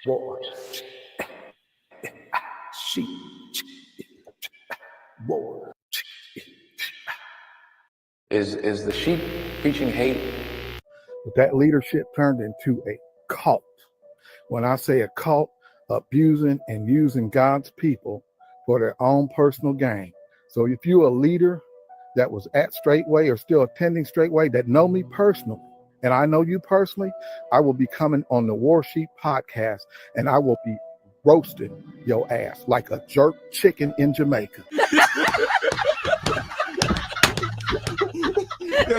War. Sheep. War. Is the sheep preaching hate? But that leadership turned into a cult. When I say a cult, abusing and using God's people for their own personal gain. So if you're a leader that was at Straightway or still attending Straightway that know me personally, and I know you personally, I will be coming on the Warsheep podcast and I will be roasting your ass like a jerk chicken in Jamaica.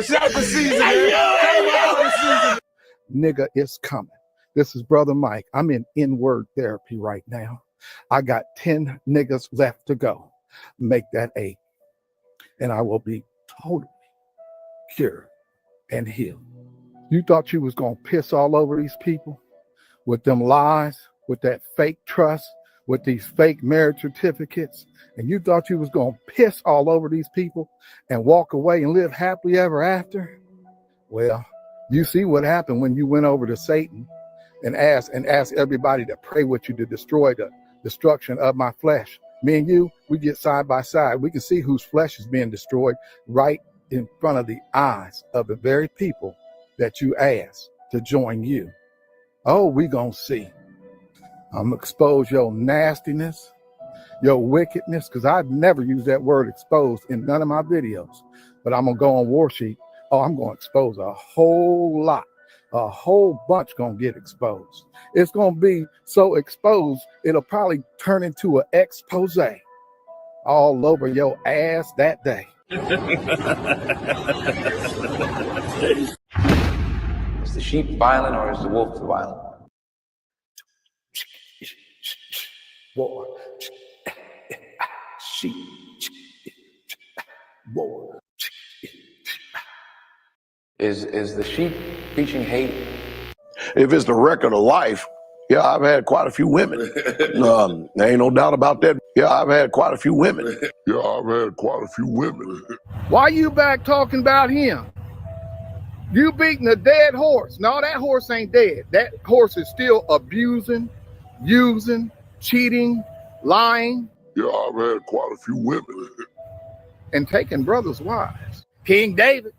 Shout the season, man. Nigga, it's coming. This is Brother Mike. I'm in inward therapy right now. I got 10 niggas left to go. Make that 8. And I will be totally cured and healed. You thought you was going to piss all over these people with them lies, with that fake trust, with these fake marriage certificates, and you thought you was going to piss all over these people and walk away and live happily ever after? Well, you see what happened when you went over to Satan and asked everybody to pray with you to destroy the destruction of my flesh. Me and you, we get side by side. We can see whose flesh is being destroyed right in front of the eyes of the very people that you asked to join you. Oh, we gonna see. I'm gonna expose your nastiness, your wickedness, because I've never used that word exposed in none of my videos. But I'm gonna go on Warsheep. Oh, I'm gonna expose a whole lot. A whole bunch gonna get exposed. It's gonna be so exposed, it'll probably turn into an expose all over your ass that day. Is the sheep violent or is the wolf violent? War. Sheep. War. Is the sheep preaching hate? If it's the record of life, yeah, I've had quite a few women. There ain't no doubt about that. Yeah, I've had quite a few women. Why you back talking about him? You beating a dead horse. No, that horse ain't dead. That horse is still abusing, using, cheating, lying. Yeah, I've had quite a few women. And taking brothers' wives. King David,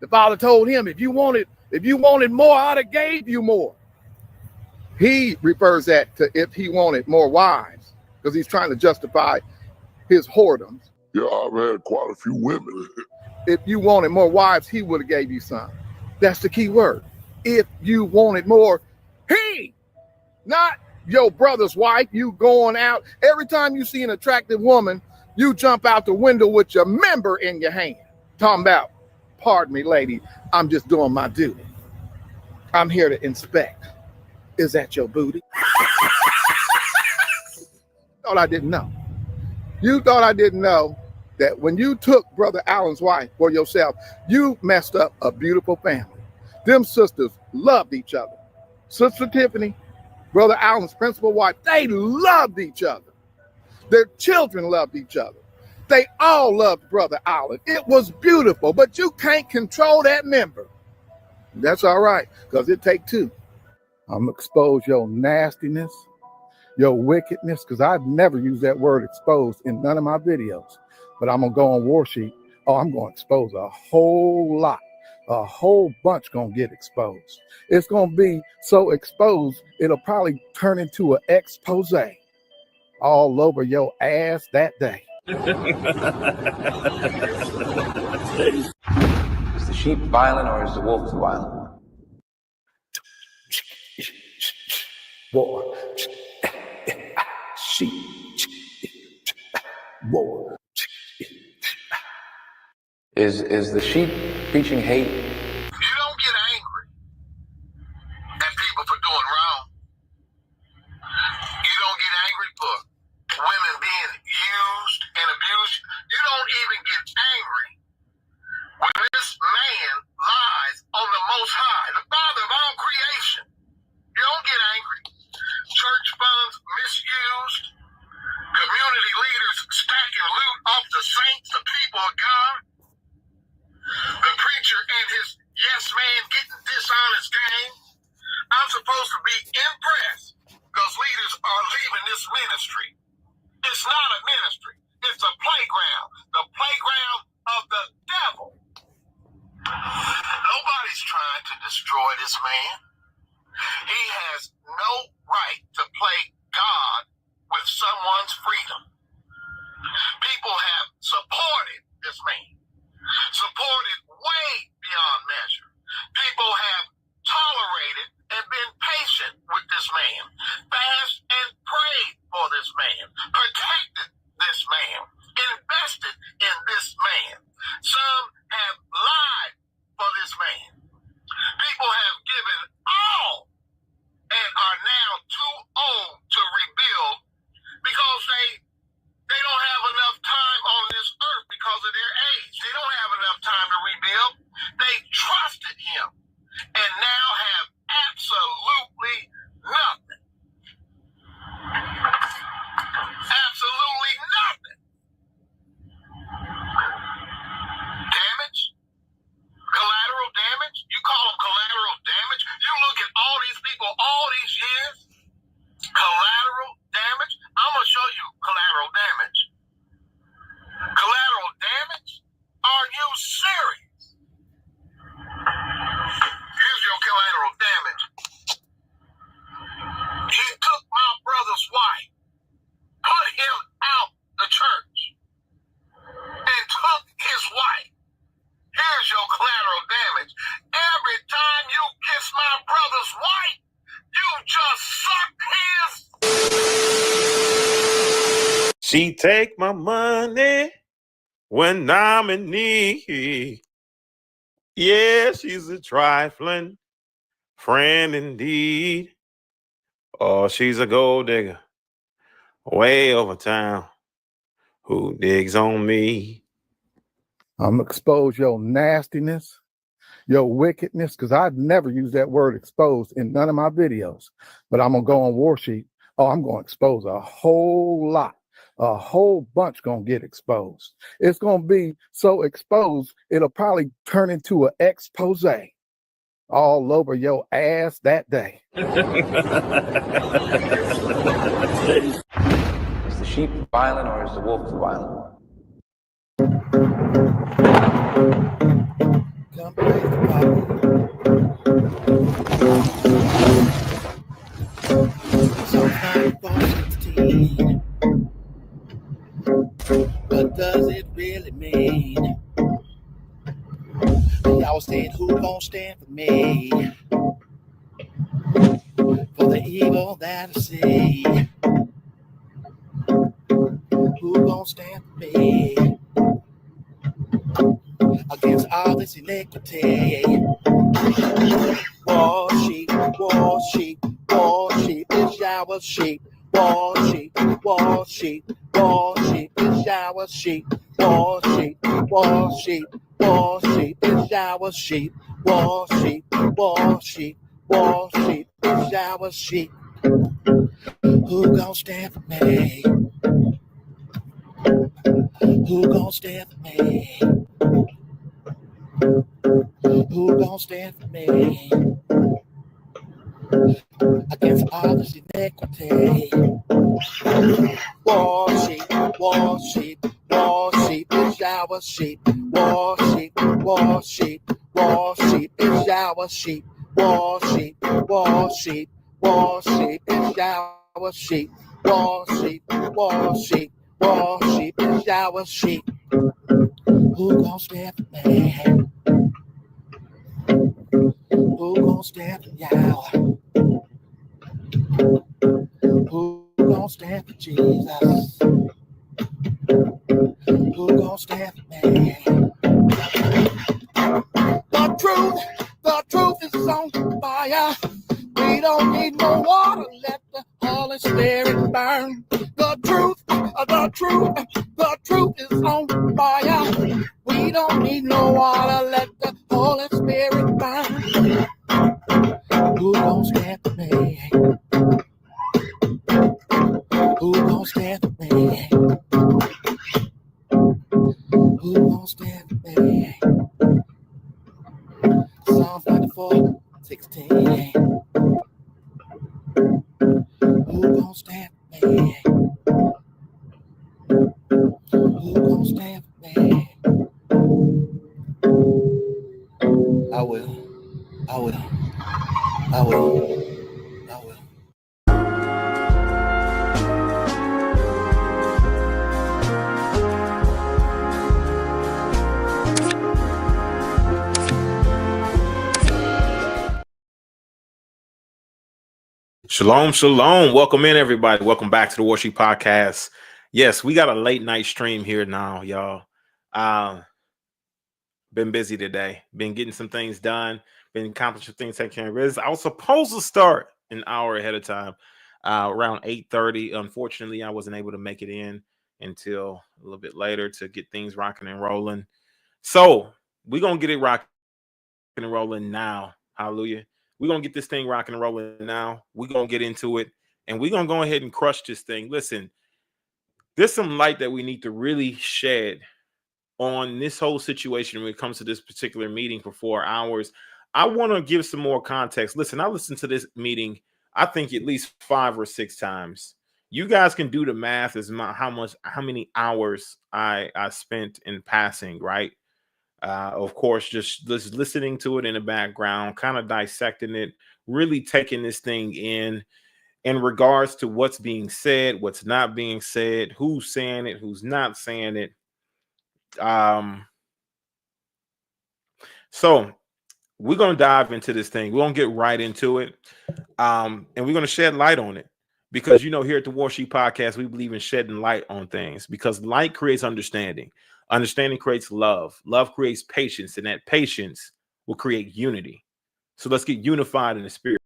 the father told him, if you wanted more, I'd have gave you more. He refers that to if he wanted more wives, because he's trying to justify his whoredoms. Yeah, I've had quite a few women. If you wanted more wives, he would have gave you some. That's the key word. If you wanted more, he, not your brother's wife, you going out. Every time you see an attractive woman, you jump out the window with your member in your hand. Talking about, pardon me, lady, I'm just doing my duty. I'm here to inspect. Is that your booty? Thought I didn't know. You thought I didn't know that when you took Brother Allen's wife for yourself, you messed up a beautiful family. Them sisters loved each other. Sister Tiffany, Brother Allen's principal wife, they loved each other. Their children loved each other. They all loved Brother Allen. It was beautiful, but you can't control that member. That's all right, because it take two. I'm going to expose your nastiness, your wickedness, because I've never used that word exposed in none of my videos. But I'm going to go on Warsheep. Oh, I'm going to expose a whole lot. A whole bunch going to get exposed. It's going to be so exposed, it'll probably turn into an expose all over your ass that day. Is the sheep violent or is the wolf violent? War. Sheep. War. Is the sheep preaching hate? You don't get angry at people for doing wrong. You don't get angry for women being used and abused. You don't even get angry when this man lies on the Most High, the Father of all creation. You don't get angry. Church funds misused. Community leaders stacking loot off the saints, the people of God. The preacher and his yes man getting dishonest gain. I'm supposed to be impressed ministry. It's not a ministry. It's a playground. The playground of the devil. Nobody's trying to destroy this man. He has no right to play God with someone's freedom. People have supported this man. Supported way beyond measure. People have tolerated and been patient with this man, fast and prayed for this man, protected this man, invested in this man. Some have lied for this man. People have given all and are now too old to rebuild because they don't have enough time on this earth because of their age. They don't have enough time to rebuild. They trusted him and now have absolutely nothing. Absolutely nothing. Damage? Collateral damage? You call them collateral damage? You look at all these people all these years, collateral damage? I'm going to show you collateral damage. Collateral damage? Are you serious? Here's your collateral damage. He took my brother's wife, put him out the church, and took his wife. Here's your collateral damage. Every time you kiss my brother's wife, you just suck his. She take my money when I'm in need. Yeah, she's a trifling friend indeed. Oh, she's a gold digger way over town who digs on me. I'm gonna expose your nastiness, your wickedness, because I've never used that word exposed in none of my videos. But I'm gonna go on Warsheep. Oh, I'm gonna expose a whole lot. A whole bunch gonna get exposed. It's gonna be so exposed, it'll probably turn into an expose all over your ass that day. Is the sheep violent or is the wolf violent? Come praise the Bible. What does it really mean? Y'all said, who gon' stand for me? For the evil that I see. Who gon' stand for me? Against all this iniquity. Warsheep, Warsheep, Warsheep is our sheep. Warsheep, Warsheep, Warsheep is our sheep. Warsheep, Warsheep, Warsheep is our sheep. Warsheep, Warsheep, Warsheep is our sheep. Who gon' stand for me? Who gon' stand for me? Who gon' stand for me? Against all this iniquity. Warsheep, Warsheep, Warsheep is our sheep. Warsheep, Warsheep, Warsheep is our sheep. Warsheep, Warsheep, Warsheep is our sheep. Warsheep, Warsheep, Warsheep is our sheep. Who gon' stand for me? Who gon' stand for y'all? Who gon' stand for Jesus? Who gon' stand for me? The truth is on fire. We don't need no water, let the Holy Spirit burn. The truth is on fire. We don't need no water, let the Holy Spirit burn. Who gon' stand for me? Who gon' stand for me? Who gon' stand for me? Psalms 94:16. Who gon' stand for me? Shalom, shalom. Welcome in, everybody. Welcome back to the Warsheep podcast. Yes, we got a late night stream here now, y'all. Been busy today. Been getting some things done. Been accomplishing things, taking care of business. I was supposed to start an hour ahead of time, around 8:30. Unfortunately, I wasn't able to make it in until a little bit later to get things rocking and rolling. So we're going to get it rocking and rolling now. Hallelujah. We're going to get this thing rocking and rolling now. We're going to get into it, and we're going to go ahead and crush this thing. Listen, there's some light that we need to really shed on this whole situation when it comes to this particular meeting for 4 hours. I want to give some more context. Listen, I listened to this meeting, I think at least 5 or 6 times. You guys can do the math as how many hours I spent in passing, right? Of course, just listening to it in the background, kind of dissecting it, really taking this thing in regards to what's being said, what's not being said, who's saying it, who's not saying it. So we're going to dive into this thing. We're going to get right into it. And we're going to shed light on it because, you know, here at the Warsheep podcast, we believe in shedding light on things because light creates understanding. Understanding creates love. Love creates patience, and that patience will create unity. So let's get unified in the spirit.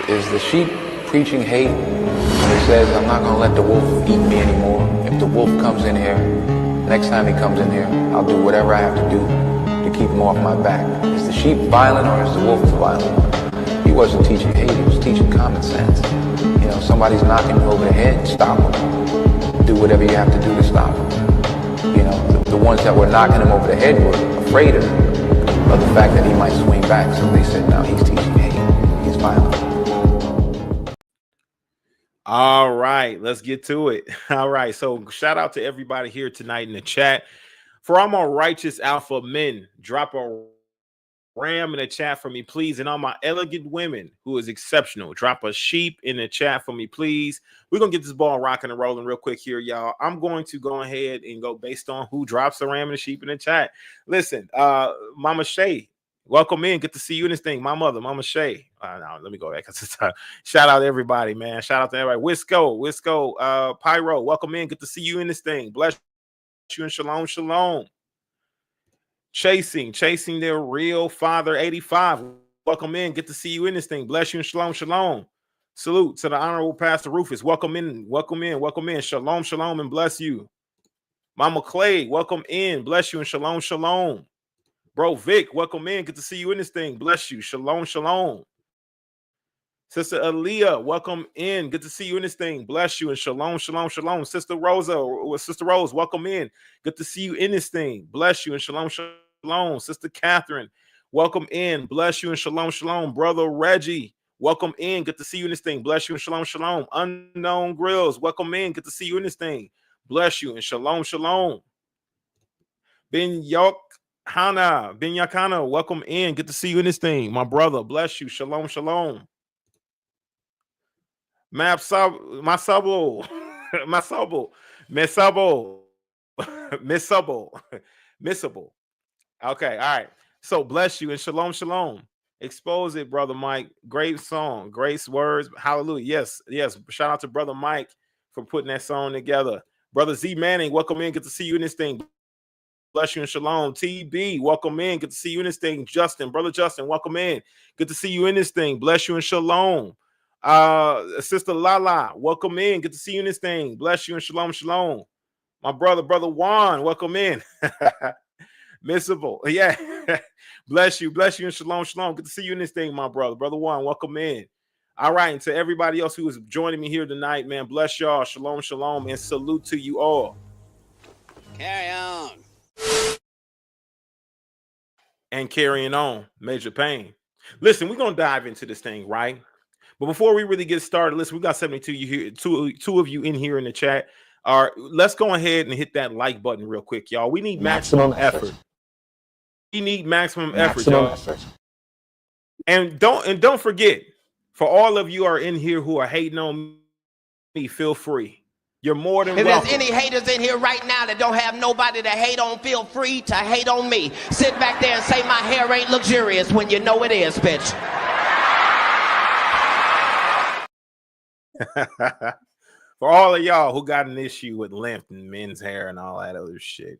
Is the sheep preaching hate when he says, I'm not going to let the wolf eat me anymore? If the wolf comes in here, next time he comes in here, I'll do whatever I have to do to keep him off my back. Is the sheep violent or is the wolf the violent one? He wasn't teaching hate, he was teaching common sense. You know, somebody's knocking you over the head, stop them. Do whatever you have to do to stop them. You know, the ones that were knocking him over the head were afraid of the fact that he might swing back. So they said, no, he's teaching hate. He's violent. All right, let's get to it. All right, so shout out to everybody here tonight in the chat. For all my righteous alpha men, drop a ram in the chat for me, please. And all my elegant women who is exceptional, drop a sheep in the chat for me, please. We're going to get this ball rocking and rolling real quick here, y'all. I'm going to go ahead and go based on who drops a ram and a sheep in the chat. Listen, Mama Shay, welcome in. Good to see you in this thing. My mother, Mama Shay. No, let me go back. Shout out to everybody, man. Shout out to everybody. Wisco, Pyro, welcome in. Good to see you in this thing. Bless you and shalom, shalom. Chasing their real father 85. Welcome in. Good to see you in this thing. Bless you and shalom, shalom. Salute to the honorable Pastor Rufus. Welcome in. Shalom, shalom, and bless you. Mama Clay, welcome in. Bless you and shalom, shalom. Bro Vic, welcome in. Good to see you in this thing. Bless you. Shalom, shalom. Sister Aaliyah, welcome in. Good to see you in this thing. Bless you and shalom, shalom, shalom. Sister Rose, welcome in. Good to see you in this thing. Bless you and shalom, shalom. Sister Catherine, welcome in. Bless you and shalom, shalom. Brother Reggie, welcome in. Good to see you in this thing. Bless you and shalom, shalom. Unknown Grills, welcome in. Good to see you in this thing. Bless you and shalom, shalom. Ben Yakana, welcome in. Good to see you in this thing. My brother, bless you. Shalom, shalom. Missable. Okay, all right. So bless you and shalom, shalom. Expose it, Brother Mike. Great song, great words. Hallelujah. Yes. Shout out to Brother Mike for putting that song together. Brother Z Manning, welcome in. Good to see you in this thing. Bless you and shalom. TB, welcome in. Good to see you in this thing. Justin, Brother Justin, welcome in. Good to see you in this thing. Bless you and shalom. Sister Lala, welcome in. Good to see you in this thing. Bless you and shalom, shalom. My brother Juan, welcome in. Missable, yeah. Bless you and shalom, shalom. Good to see you in this thing, my brother Juan, welcome in. All right, and to everybody else who is joining me here tonight, man, bless y'all. Shalom, shalom, and salute to you all. Carry on. And carrying on, Major Pain. Listen, we're gonna dive into this thing, right? But before we really get started, listen, we got 72 you here, two of you in here in the chat. All right, let's go ahead and hit that like button real quick, y'all. We need maximum effort. We need maximum effort, y'all. And don't forget, for all of you who are in here who are hating on me, feel free. You're more than welcome. If there's any haters in here right now that don't have nobody to hate on, feel free to hate on me. Sit back there and say my hair ain't luxurious when you know it is, bitch. For all of y'all who got an issue with length and men's hair and all that other shit.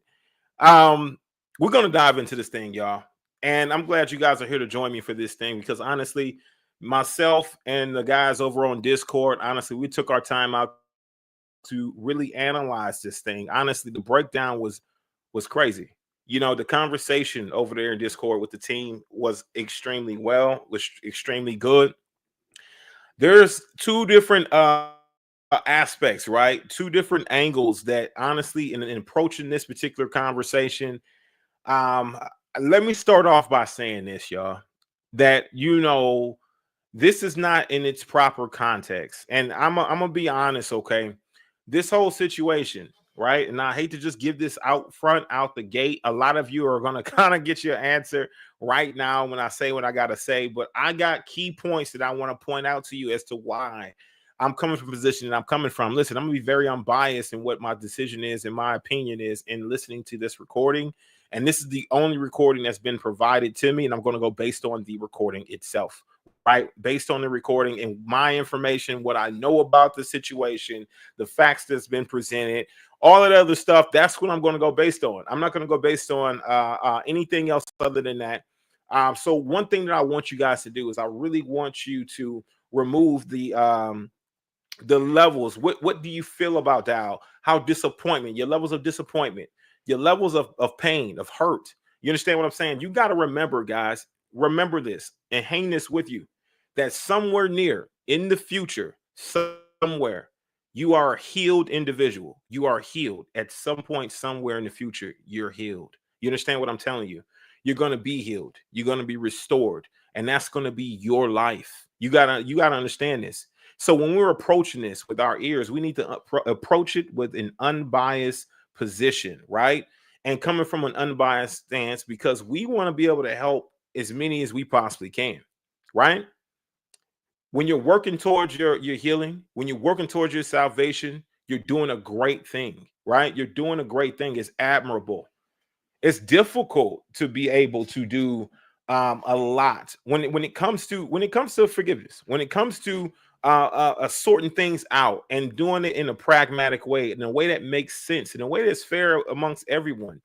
We're gonna dive into this thing, y'all. And I'm glad you guys are here to join me for this thing, because honestly, myself and the guys over on Discord, honestly, we took our time out to really analyze this thing. Honestly, the breakdown was crazy. You know, the conversation over there in Discord with the team was extremely good. There's two different aspects, right? Two different angles that honestly, in approaching this particular conversation, let me start off by saying this, y'all, that, you know, this is not in its proper context. And I'm gonna be honest, okay? This whole situation, right? And I hate to just give this out front, out the gate. A lot of you are gonna kind of get your answer right now when I say what I gotta say, but I got key points that I want to point out to you as to why I'm coming from a position that I'm coming from. Listen, I'm gonna be very unbiased in what my decision is and my opinion is in listening to this recording. And this is the only recording that's been provided to me, and I'm going to go based on the recording itself, right? Based on the recording and my information, what I know about the situation, the facts that's been presented, all of the other stuff. That's what I'm going to go based on. I'm not going to go based on anything else other than that. So one thing that I want you guys to do is I really want you to remove the levels. What do you feel about Dowell? How disappointment, your levels of disappointment, your levels of pain, of hurt. You understand what I'm saying? You got to remember, guys, remember this and hang this with you, that somewhere near in the future, somewhere, you are a healed individual. You are healed at some point, somewhere in the future, you're healed. You understand what I'm telling you? You're going to be healed. You're going to be restored. And that's going to be your life. You gotta understand this. So when we're approaching this with our ears, we need to approach it with an unbiased position, right? And coming from an unbiased stance, because we want to be able to help as many as we possibly can, right? When you're working towards your healing, when you're working towards your salvation, you're doing a great thing, right? You're doing a great thing. It's admirable. It's difficult to be able to do a lot when it comes to forgiveness, when it comes to sorting things out and doing it in a pragmatic way, in a way that makes sense, in a way that's fair amongst everyone.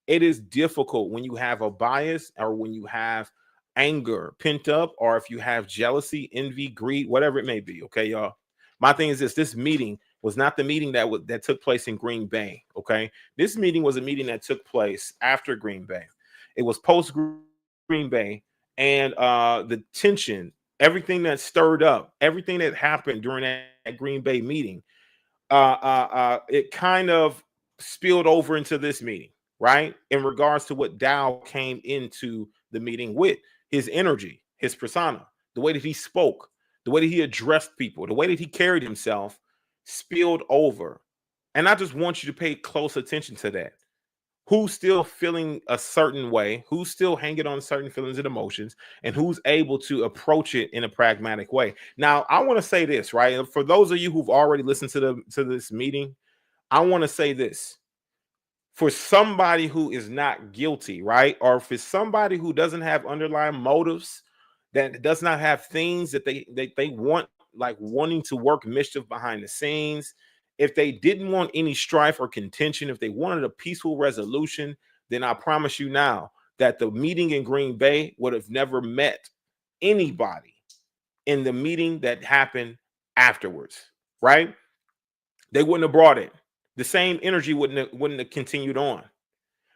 It is difficult when you have a bias, or when you have anger pent up, or if you have jealousy, envy, greed, whatever it may be. Okay, y'all. My thing is this meeting was not the meeting that took place in Green Bay. Okay, this meeting was a meeting that took place after Green Bay. It was post Green Bay, and the tension, everything that stirred up, everything that happened during that Green Bay meeting, it kind of spilled over into this meeting, right? In regards to what Dowell came into the meeting with, his energy, his persona, the way that he spoke, the way that he addressed people, the way that he carried himself spilled over. And I just want you to pay close attention to that. Who's still feeling a certain way, who's still hanging on certain feelings and emotions, and who's able to approach it in a pragmatic way. Now, I want to say this, right? For those of you who've already listened to this meeting, I want to say this. For somebody who is not guilty, right? Or for somebody who doesn't have underlying motives, that does not have things that they want, like wanting to work mischief behind the scenes, if they didn't want any strife or contention, if they wanted a peaceful resolution, then I promise you now that the meeting in Green Bay would have never met anybody in the meeting that happened afterwards, right? They wouldn't have brought it. The same energy wouldn't have continued on,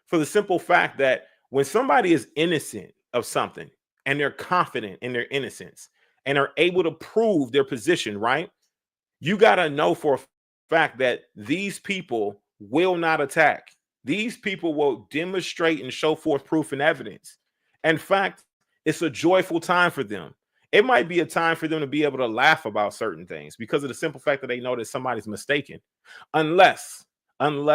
for the simple fact that when somebody is innocent of something and they're confident in their innocence and are able to prove their position, right? You got to know for a fact that these people will not attack. These people will demonstrate and show forth proof and evidence. In fact, it's a joyful time for them. It might be a time for them to be able to laugh about certain things because of the simple fact that they know that somebody's mistaken. Unless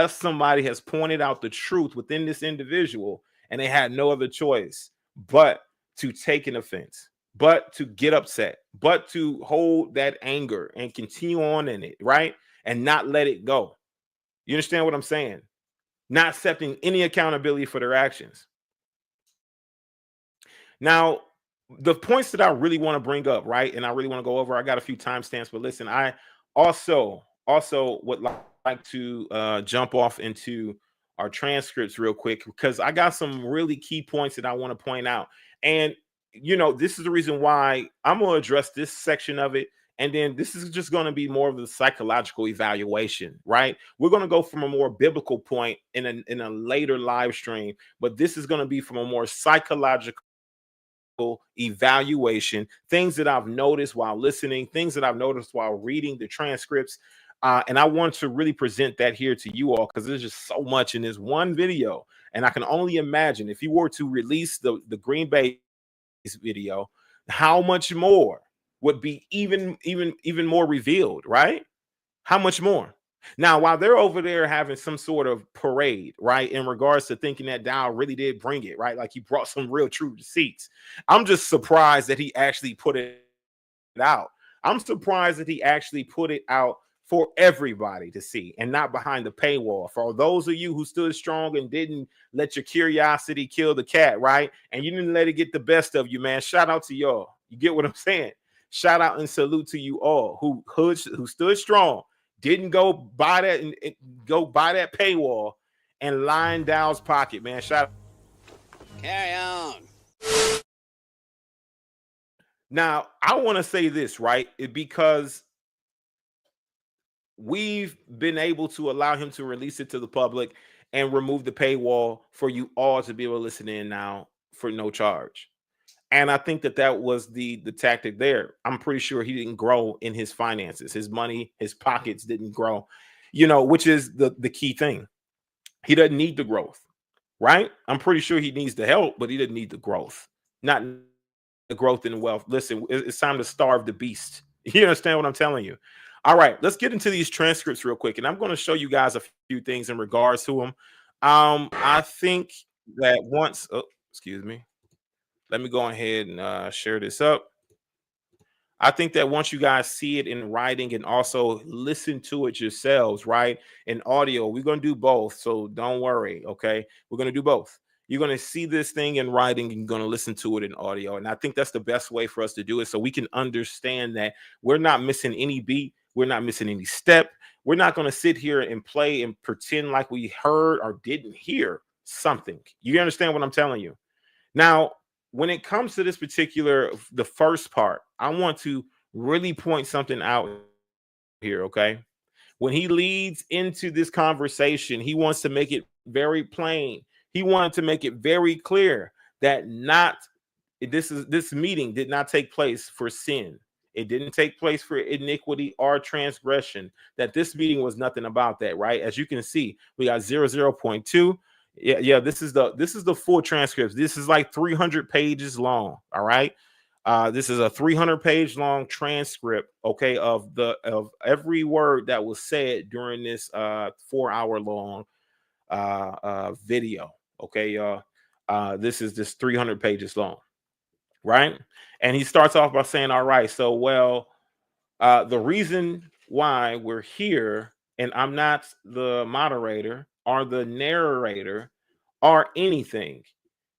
somebody has pointed out the truth within this individual and they had no other choice but to take an offense, but to get upset, but to hold that anger and continue on in it, right? And not let it go. You understand what I'm saying? Not accepting any accountability for their actions. Now, the points that I really want to bring up, right? And I really want to go over, I got a few timestamps, but listen, I also would like to jump off into our transcripts real quick because I got some really key points that I want to point out. And you know, this is the reason why I'm going to address this section of it. And then this is just going to be more of a psychological evaluation, right? We're going to go from a more biblical point in a later live stream, but this is going to be from a more psychological evaluation, things that I've noticed while listening, things that I've noticed while reading the transcripts. And I want to really present that here to you all because there's just so much in this one video. And I can only imagine if you were to release the Green Bay video, how much more would be even more revealed, right? How much more? Now, while they're over there having some sort of parade, right, in regards to thinking that Dowell really did bring it, right, like he brought some real true receipts, I'm just surprised that he actually put it out. I'm surprised that he actually put it out for everybody to see and not behind the paywall. For those of you who stood strong and didn't let your curiosity kill the cat, right, and you didn't let it get the best of you, man, shout out to y'all. You get what I'm saying? Shout out and salute to you all who stood strong, didn't go buy that and go buy that paywall and line Dowell's pocket, man. Shout out. Carry on. Now, I want to say this, right? Because we've been able to allow him to release it to the public and remove the paywall for you all to be able to listen in now for no charge. And I think that was the tactic there. I'm pretty sure he didn't grow in his finances. His money, his pockets didn't grow, you know, which is the key thing. He doesn't need the growth, right? I'm pretty sure he needs the help, but he didn't need the growth. Not the growth in wealth. Listen, it's time to starve the beast. You understand what I'm telling you? All right, let's get into these transcripts real quick. And I'm going to show you guys a few things in regards to them. I think that once, excuse me. Let me go ahead and share this up. I think that once you guys see it in writing and also listen to it yourselves, right? In audio, we're going to do both. So don't worry, okay? We're going to do both. You're going to see this thing in writing and you're going to listen to it in audio. And I think that's the best way for us to do it so we can understand that we're not missing any beat. We're not missing any step. We're not going to sit here and play and pretend like we heard or didn't hear something. You understand what I'm telling you? Now, when it comes to this particular, the first part, I want to really point something out here, okay? When he leads into this conversation, he wants to make it very plain. He wanted to make it very clear that this meeting did not take place for sin. It didn't take place for iniquity or transgression. That this meeting was nothing about that, right? As you can see, we got 00.2. Yeah, this is the full transcript. This is like 300 pages long. All right. This is a 300-page long transcript, okay, of every word that was said during this 4-hour long video. Okay, y'all. This is just 300 pages long, right? And he starts off by saying, all right, so well, the reason why we're here, and I'm not the moderator or the narrator or anything.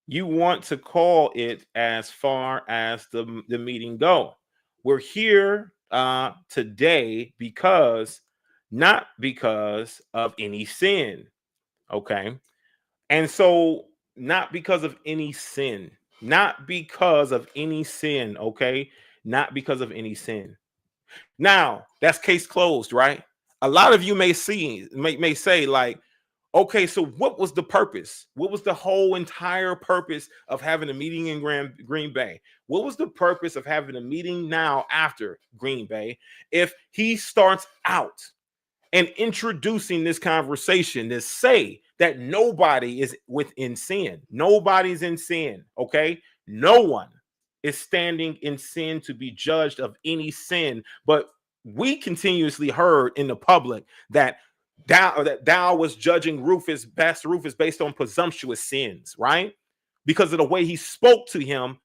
You want to call it as far as the meeting go. We're here today not because of any sin. Okay. And so not because of any sin, not because of any sin. Okay. Not because of any sin. Now that's case closed, right? A lot of you may say like, okay, so what was the purpose? What was the whole entire purpose of having a meeting in Green Bay? What was the purpose of having a meeting now after Green Bay if he starts out and introducing this conversation to say that nobody is within sin? Nobody's in sin, okay? No one is standing in sin to be judged of any sin, but we continuously heard in the public that Dowell was judging Pastor Rufus based on presumptuous sins, right? Because of the way he spoke to him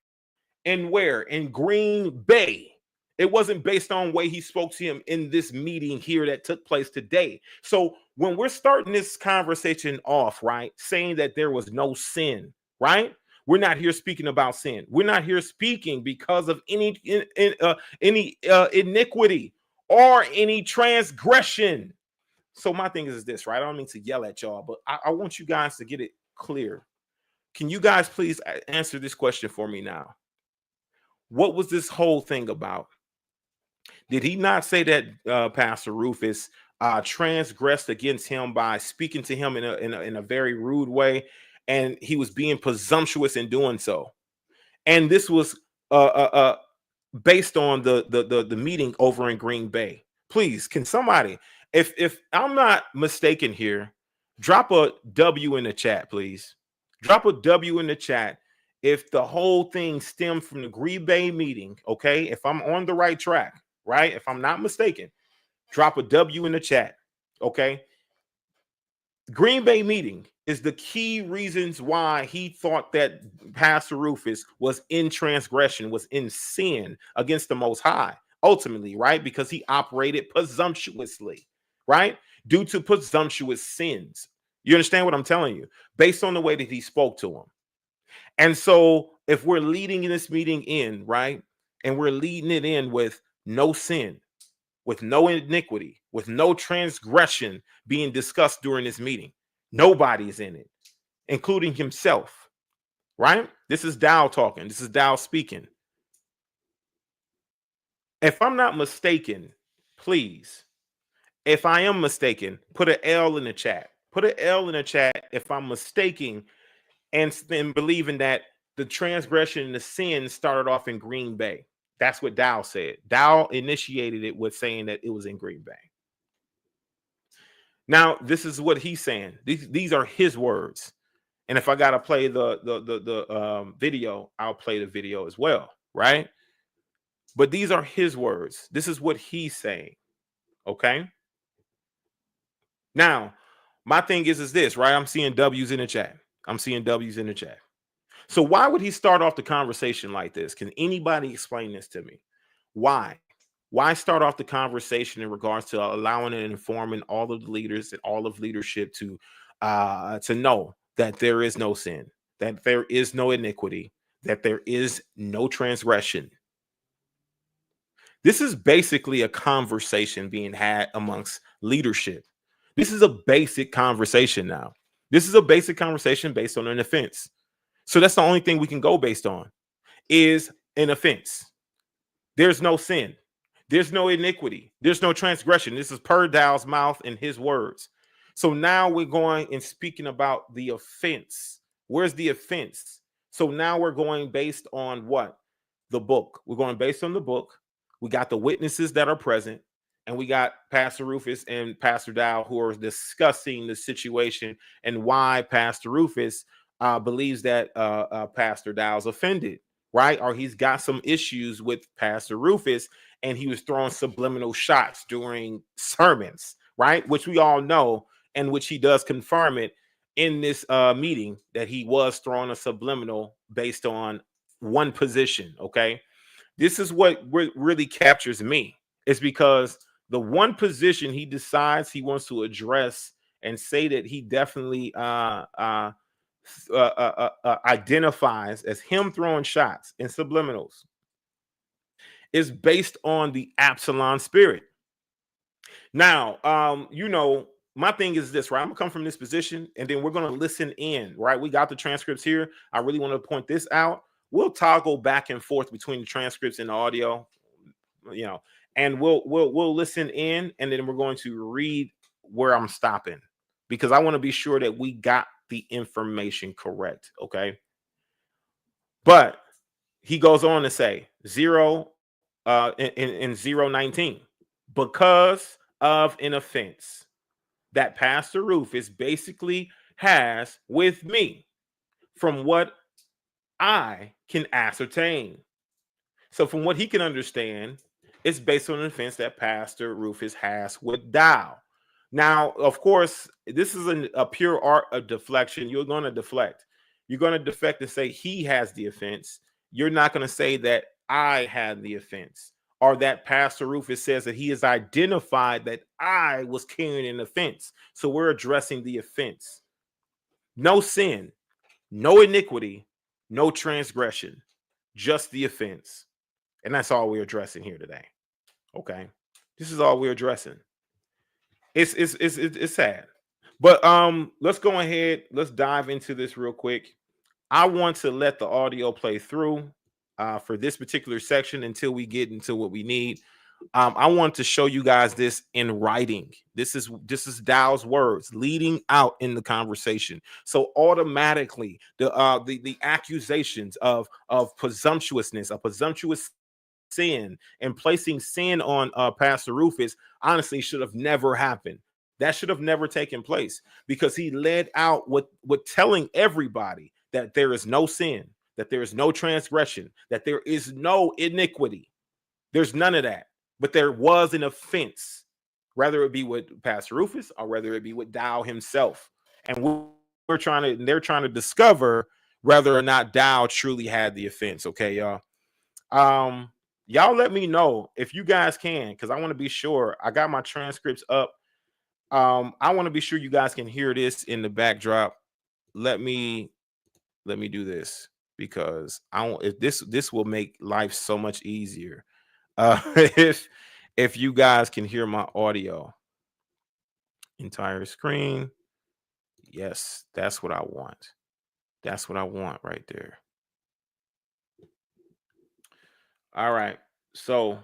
and where? In Green Bay. It wasn't based on the way he spoke to him in this meeting here that took place today. So when we're starting this conversation off, right, saying that there was no sin, right? We're not here speaking about sin. We're not here speaking because of any iniquity or any transgression. So my thing is this, right? I don't mean to yell at y'all, but I want you guys to get it clear. Can you guys please answer this question for me now? What was this whole thing about? Did he not say that Pastor Rufus transgressed against him by speaking to him in a very rude way, and he was being presumptuous in doing so? And this was based on the meeting over in Green Bay. Please, can somebody, if I'm not mistaken here, drop a W in the chat, please. Drop a W in the chat if the whole thing stemmed from the Green Bay meeting, okay? If I'm on the right track, right? If I'm not mistaken, drop a W in the chat, okay? Green Bay meeting is the key reasons why he thought that Pastor Rufus was in transgression, was in sin against the Most High, ultimately, right? Because he operated presumptuously, right? Due to presumptuous sins. You understand what I'm telling you? Based on the way that he spoke to him. And so if we're leading this meeting in, right, and we're leading it in with no sin, with no iniquity, with no transgression being discussed during this meeting, nobody's in it, including himself, right? This is Dowell talking. This is Dowell speaking. If I'm not mistaken, please, if I am mistaken, put an L in the chat. Put an L in the chat if I'm mistaken and believing that the transgression and the sin started off in Green Bay. That's what Dowell said. Dowell initiated it with saying that it was in Green Bay. Now, this is what he's saying. These are his words. And if I got to play the video, I'll play the video as well, right? But these are his words. This is what he's saying, okay? Now, my thing is this, right? I'm seeing W's in the chat. I'm seeing W's in the chat. So why would he start off the conversation like this? Can anybody explain this to me? Why? Why start off the conversation in regards to allowing and informing all of the leaders and all of leadership to know that there is no sin, that there is no iniquity, that there is no transgression? This is basically a conversation being had amongst leadership. This is a basic conversation now. This is a basic conversation based on an offense. So that's the only thing we can go based on is an offense. There's no sin. There's no iniquity. There's no transgression. This is per Dowell's mouth and his words. So now we're going and speaking about the offense. Where's the offense? So now we're going based on what? The book. We're going based on the book. We got the witnesses that are present, and we got Pastor Rufus and Pastor Dowell who are discussing the situation and why Pastor Rufus believes that Pastor Dowell's offended, right? Or he's got some issues with Pastor Rufus, and he was throwing subliminal shots during sermons, right? Which we all know, and which he does confirm it in this meeting that he was throwing a subliminal based on one position, okay? This is what really captures me. It's because the one position he decides he wants to address and say that he definitely identifies as him throwing shots and subliminals is based on the Absalom spirit. Now, my thing is this, right? I'm gonna come from this position and then we're gonna listen in, right? We got the transcripts here. I really want to point this out. We'll toggle back and forth between the transcripts and the audio, and we'll listen in, and then we're going to read where I'm stopping because I want to be sure that we got the information correct, okay? But he goes on to say 0:19, because of an offense that Pastor Rufus basically has with me from what I can ascertain. So from what he can understand, it's based on an offense that Pastor Rufus has with Dowell. Now, of course, this is a pure art of deflection. You're going to deflect. You're going to deflect and say he has the offense. You're not going to say that I had the offense or that Pastor Rufus says that he has identified that I was carrying an offense. So we're addressing the offense. No sin, no iniquity, no transgression, just the offense. And that's all we're addressing here today. Okay. This is all we're addressing. It's sad. But let's go ahead. Let's dive into this real quick. I want to let the audio play through for this particular section until we get into what we need. I want to show you guys this in writing. This is Dowell's words leading out in the conversation. So automatically the accusations of presumptuousness, a presumptuous sin, and placing sin on Pastor Rufus honestly should have never happened. That should have never taken place, because he led out with telling everybody that there is no sin, that there is no transgression, that there is no iniquity. There's none of that. But there was an offense, whether it be with Pastor Rufus or whether it be with Dowell himself. And they're trying to discover whether or not Dowell truly had the offense. Okay, y'all. Y'all let me know if you guys can, because I want to be sure. I got my transcripts up. I want to be sure you guys can hear this in the backdrop. Let me do this, because this will make life so much easier. If you guys can hear my audio, entire screen. Yes, that's what I want. That's what I want right there. All right. So,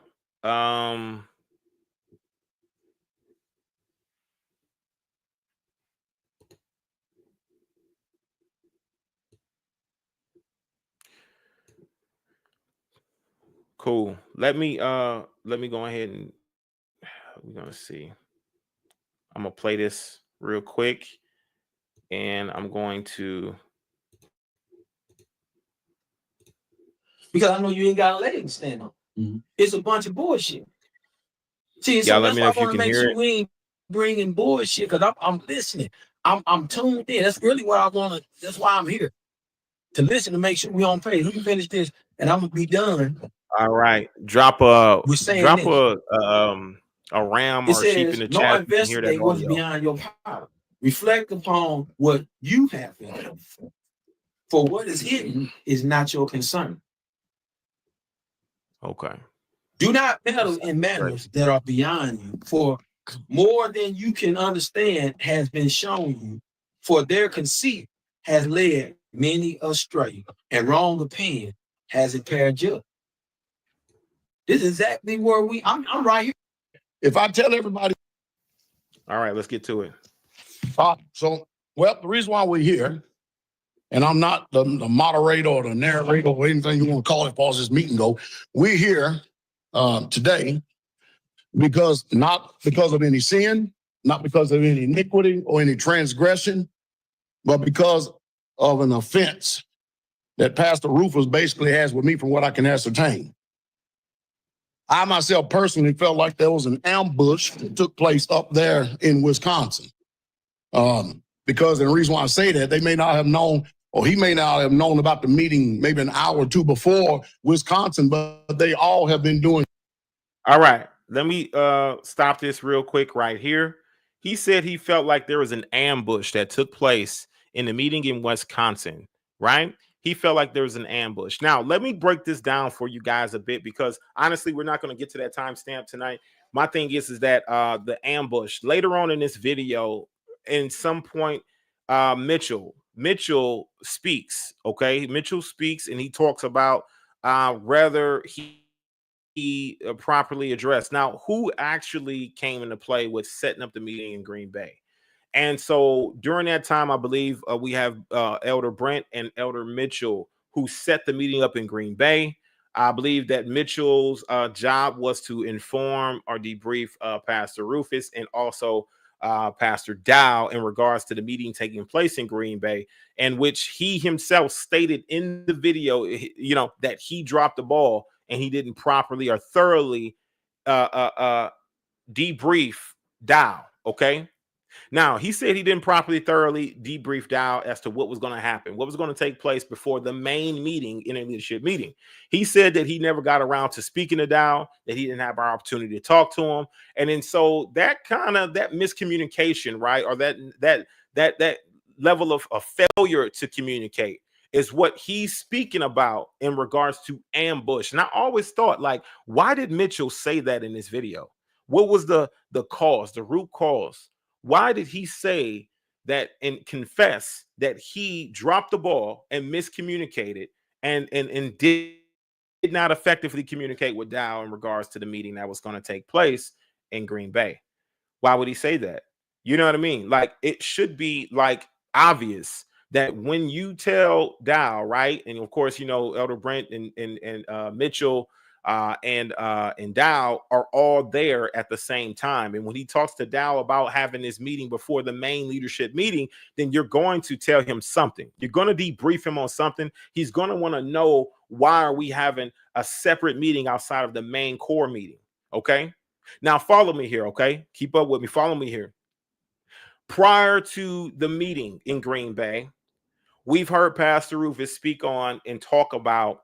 cool. Let me go ahead and we're gonna see. I'm gonna play this real quick, and I'm going to, because I know you ain't got a leg to stand on. Mm-hmm. It's a bunch of bullshit. See, so let me know if you can hear it. We ain't bringing bullshit, because I'm listening. I'm tuned in. That's really what I want to. That's why I'm here, to listen, to make sure we on page. We can finish this, and I'm gonna be done. All right, drop a ram or sheep in the chat. No, investigate what's behind your power. Reflect upon what you have been doing. For what is hidden is not your concern. Okay. Do not meddle in matters that are beyond you, for more than you can understand has been shown you. For their conceit has led many astray, and wrong opinion has impaired judgment. This is exactly where I'm right here. If I tell everybody. All right, let's get to it. The reason why we're here, and I'm not the moderator or the narrator or anything you want to call it as far as this meeting go, we're here today not because of any sin, not because of any iniquity or any transgression, but because of an offense that Pastor Rufus basically has with me, from what I can ascertain. I myself personally felt like there was an ambush that took place up there in Wisconsin. Because, and the reason why I say that, they may not have known, or he may not have known about the meeting maybe an hour or two before Wisconsin, but they all have been doing. All right, let me stop this real quick right here. He said he felt like there was an ambush that took place in the meeting in Wisconsin, right? He felt like there was an ambush. Now, let me break this down for you guys a bit, because honestly, we're not going to get to that timestamp tonight. My thing is that the ambush later on in this video, in some point, Mitchell speaks. Okay, Mitchell speaks, and he talks about whether he properly addressed. Now, who actually came into play with setting up the meeting in Green Bay? And so during that time, I believe we have Elder Brent and Elder Mitchell, who set the meeting up in Green Bay. I believe that Mitchell's job was to inform or debrief Pastor Rufus and also Pastor Dowell in regards to the meeting taking place in Green Bay, in which he himself stated in the video, that he dropped the ball and he didn't properly or thoroughly debrief Dowell. Okay. Now, he said he didn't properly, thoroughly debrief Dowell as to what was going to happen, what was going to take place before the main meeting, in a leadership meeting. He said that he never got around to speaking to Dowell, that he didn't have our opportunity to talk to him. And then so that miscommunication, right, or that level of failure to communicate is what he's speaking about in regards to ambush. And I always thought, like, why did Mitchell say that in this video? What was the cause, the root cause? Why did he say that and confess that he dropped the ball and miscommunicated and did not effectively communicate with Dowell in regards to the meeting that was going to take place in Green Bay? Why would he say that? You know what I mean? Like, it should be like obvious that when you tell Dowell, right? And of course, you know, Elder Brent and Mitchell and Dowell are all there at the same time. And when he talks to Dowell about having this meeting before the main leadership meeting, then you're going to tell him something. You're going to debrief him on something. He's going to want to know, why are we having a separate meeting outside of the main core meeting? Okay. Now follow me here. Okay. Keep up with me. Follow me here. Prior to the meeting in Green Bay, we've heard Pastor Rufus speak on and talk about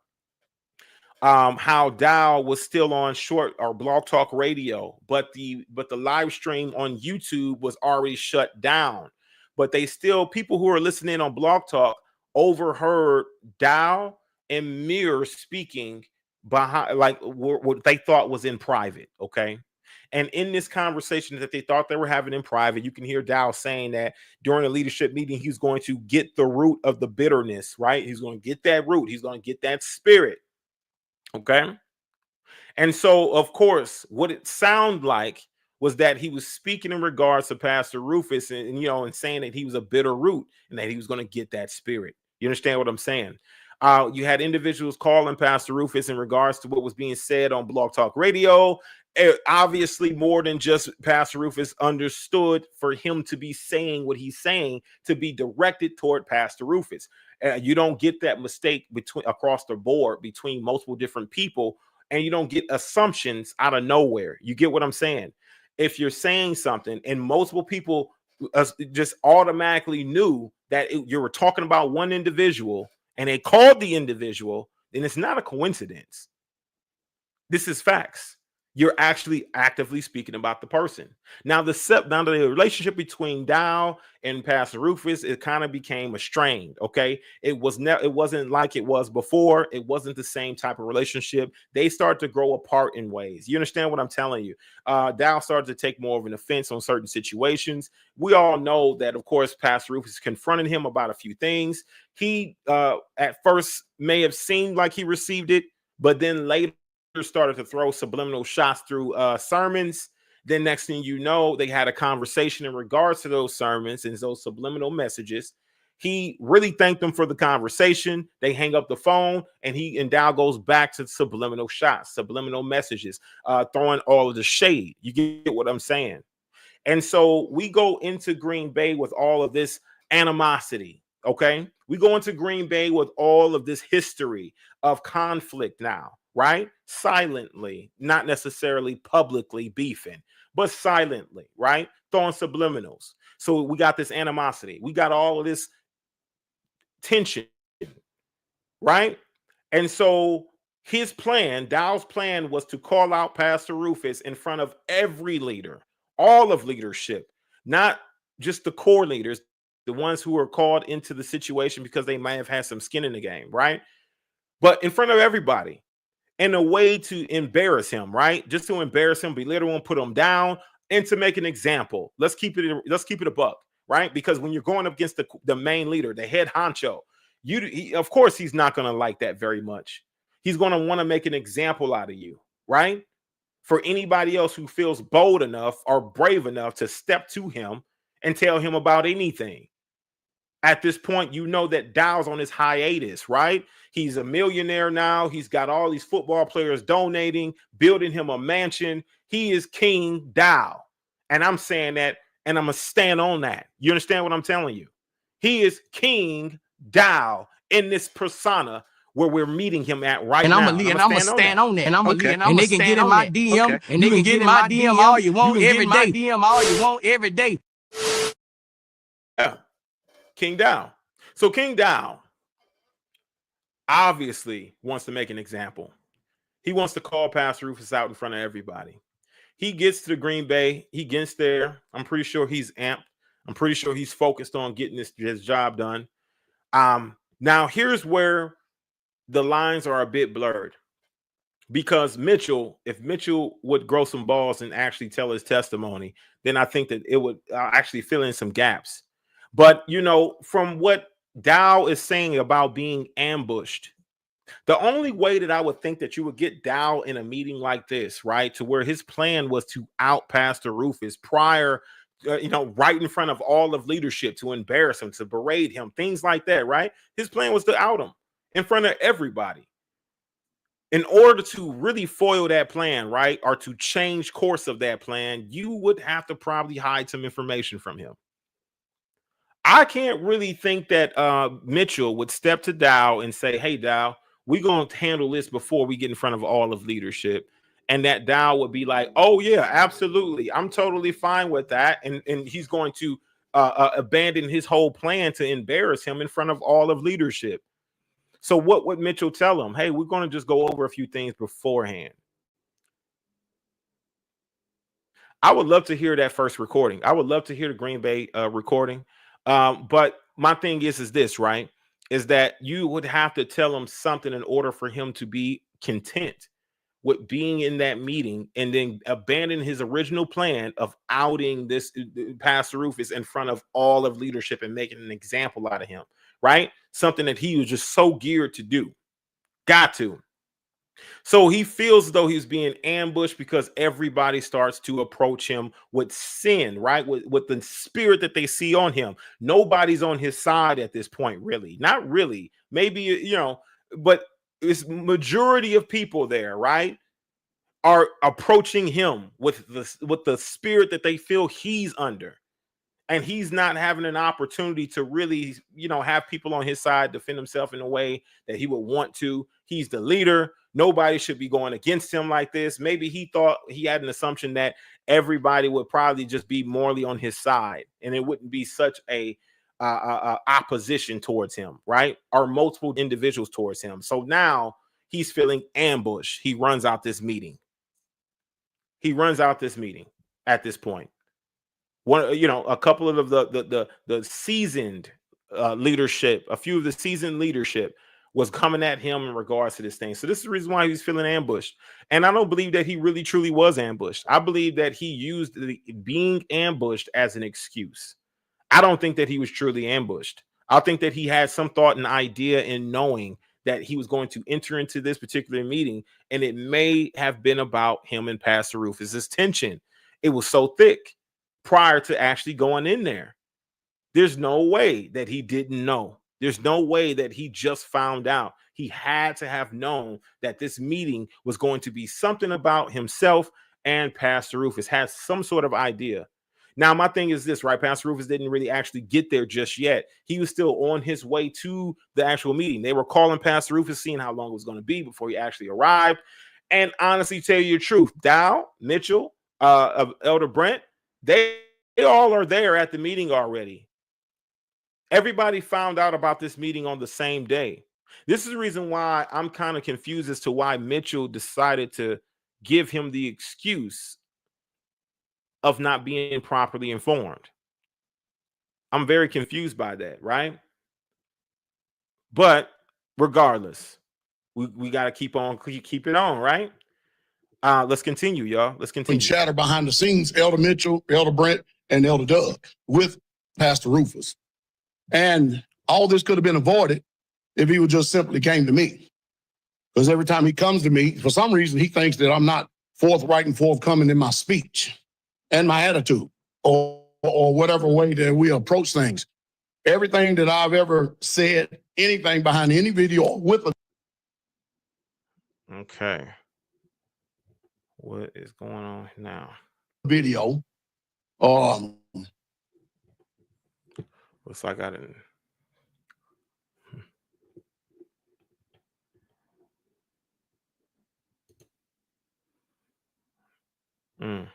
how Dowell was still on short or Blog Talk Radio, but the live stream on YouTube was already shut down. But they still, people who are listening on Blog Talk overheard Dowell and Mir speaking behind, like what they thought was in private. Okay. And in this conversation that they thought they were having in private, you can hear Dowell saying that during a leadership meeting, he's going to get the root of the bitterness, right? He's going to get that root. He's going to get that spirit. Okay. And so, of course, what it sounded like was that he was speaking in regards to Pastor Rufus and you know, and saying that he was a bitter root and that he was going to get that spirit. You understand what I'm saying? You had individuals calling Pastor Rufus in regards to what was being said on Blog Talk Radio. Obviously, more than just Pastor Rufus understood for him to be saying what he's saying to be directed toward Pastor Rufus. You don't get that mistake between across the board between multiple different people, and you don't get assumptions out of nowhere. You get what I'm saying? If you're saying something and multiple people just automatically knew that you were talking about one individual and they called the individual, then it's not a coincidence. This is facts. You're actually actively speaking about the person. Now the relationship between Dowell and Pastor Rufus, it kind of became strained. Okay, it wasn't like it was before. It wasn't the same type of relationship. They started to grow apart in ways. You understand what I'm telling you? Dowell started to take more of an offense on certain situations. We all know that, of course, Pastor Rufus confronted him about a few things. He at first may have seemed like he received it, but then later started to throw subliminal shots through sermons. Then next thing you know, they had a conversation in regards to those sermons and those subliminal messages. He really thanked them for the conversation. They hang up the phone, and Dowell goes back to subliminal shots, subliminal messages, throwing all of the shade. You get what I'm saying? And so we go into Green Bay with all of this animosity. Okay, we go into Green Bay with all of this history of conflict now. Right? Silently, not necessarily publicly beefing, but silently, right? Throwing subliminals. So we got this animosity. We got all of this tension, right? And so Dowell's plan was to call out Pastor Rufus in front of every leader, all of leadership, not just the core leaders, the ones who were called into the situation because they might have had some skin in the game, right? But in front of everybody. In a way to embarrass him, right? Just to embarrass him, belittle him, put him down, and to make an example. Let's keep it a buck, right? Because when you're going up against the main leader, the head honcho, of course he's not going to like that very much. He's going to want to make an example out of you, right? For anybody else who feels bold enough or brave enough to step to him and tell him about anything. At this point, you know that Dowell's on his hiatus, right? He's a millionaire now. He's got all these football players donating, building him a mansion. He is King Dowell. And I'm saying that, and I'm going to stand on that. You understand what I'm telling you? He is King Dowell in this persona where we're meeting him at right now. And I'm going to stand on that. And they can get in my DM. And they can get in my DM all you want every day. DM all you want every day. Yeah. King Dowell. So King Dowell obviously wants to make an example. He wants to call Pastor Rufus out in front of everybody. He gets to the Green Bay. He gets there. I'm pretty sure he's amped. I'm pretty sure he's focused on getting his job done. Now, here's where the lines are a bit blurred, because Mitchell, if Mitchell would grow some balls and actually tell his testimony, then I think that it would actually fill in some gaps. But, you know, from what Dowell is saying about being ambushed, the only way that I would think that you would get Dowell in a meeting like this, right, to where his plan was to out Pastor Rufus prior, you know, right in front of all of leadership, to embarrass him, to berate him, things like that, right? His plan was to out him in front of everybody. In order to really foil that plan, right, or to change course of that plan, you would have to probably hide some information from him. I can't really think that Mitchell would step to Dowell and say, "Hey, Dowell, we're going to handle this before we get in front of all of leadership." And that Dowell would be like, "Oh, yeah, absolutely. I'm totally fine with that." And he's going to abandon his whole plan to embarrass him in front of all of leadership. So what would Mitchell tell him? "Hey, we're going to just go over a few things beforehand." I would love to hear that first recording. I would love to hear the Green Bay recording. But my thing is this, right? Is that you would have to tell him something in order for him to be content with being in that meeting, and then abandon his original plan of outing this Pastor Rufus in front of all of leadership and making an example out of him, right? Something that he was just so geared to do. Got to. So he feels as though he's being ambushed because everybody starts to approach him with sin, right? With the spirit that they see on him. Nobody's on his side at this point, really. Not really. Maybe, you know, but it's majority of people there, right, are approaching him with the spirit that they feel he's under. And he's not having an opportunity to really, you know, have people on his side defend himself in a way that he would want to. He's the leader. Nobody should be going against him like this. Maybe he thought, he had an assumption that everybody would probably just be morally on his side, and it wouldn't be such a opposition towards him, right? Or multiple individuals towards him. So now he's feeling ambushed. He runs out this meeting. He runs out this meeting at this point. One, you know, a couple of the seasoned leadership, a few of the seasoned leadership was coming at him in regards to this thing. So this is the reason why he's feeling ambushed. And I don't believe that he really truly was ambushed. I believe that he used being ambushed as an excuse. I don't think that he was truly ambushed. I think that he had some thought and idea in knowing that he was going to enter into this particular meeting, and it may have been about him and Pastor Rufus's tension. It was so thick prior to actually going in there. There's no way that he didn't know. There's no way that he just found out. He had to have known that this meeting was going to be something about himself and Pastor Rufus, had some sort of idea. Now, my thing is this, right? Pastor Rufus didn't really actually get there just yet. He was still on his way to the actual meeting. They were calling Pastor Rufus, seeing how long it was going to be before he actually arrived. And honestly, tell you the truth, Dowell, Mitchell, of Elder Brent, they all are there at the meeting already. Everybody found out about this meeting on the same day. This is the reason why I'm kind of confused as to why Mitchell decided to give him the excuse of not being properly informed. I'm very confused by that, right? But regardless, we got to keep it on, right? Let's continue, y'all. Let's And continue. chatter behind the scenes, Elder Mitchell, Elder Brent, and Elder Doug with Pastor Rufus. And all this could have been avoided if he would just simply came to me. Because every time he comes to me, for some reason, he thinks that I'm not forthright and forthcoming in my speech and my attitude, or whatever way that we approach things. Everything that I've ever said, anything behind any video with a Okay. What is going on now? video, Looks like I didn't. Mm.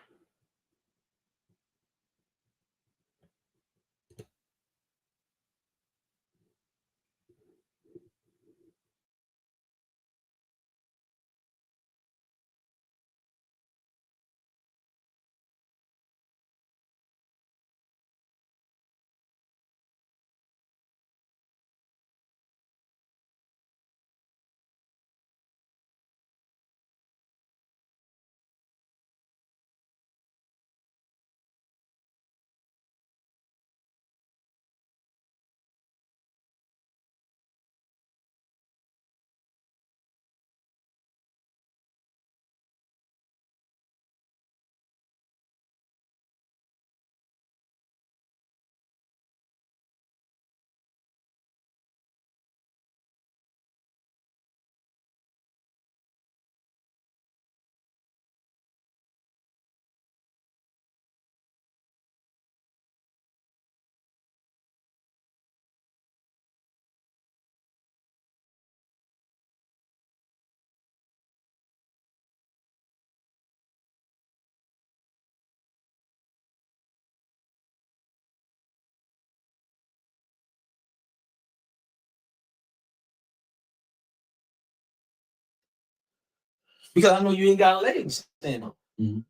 because I know you ain't got a leg to stand on.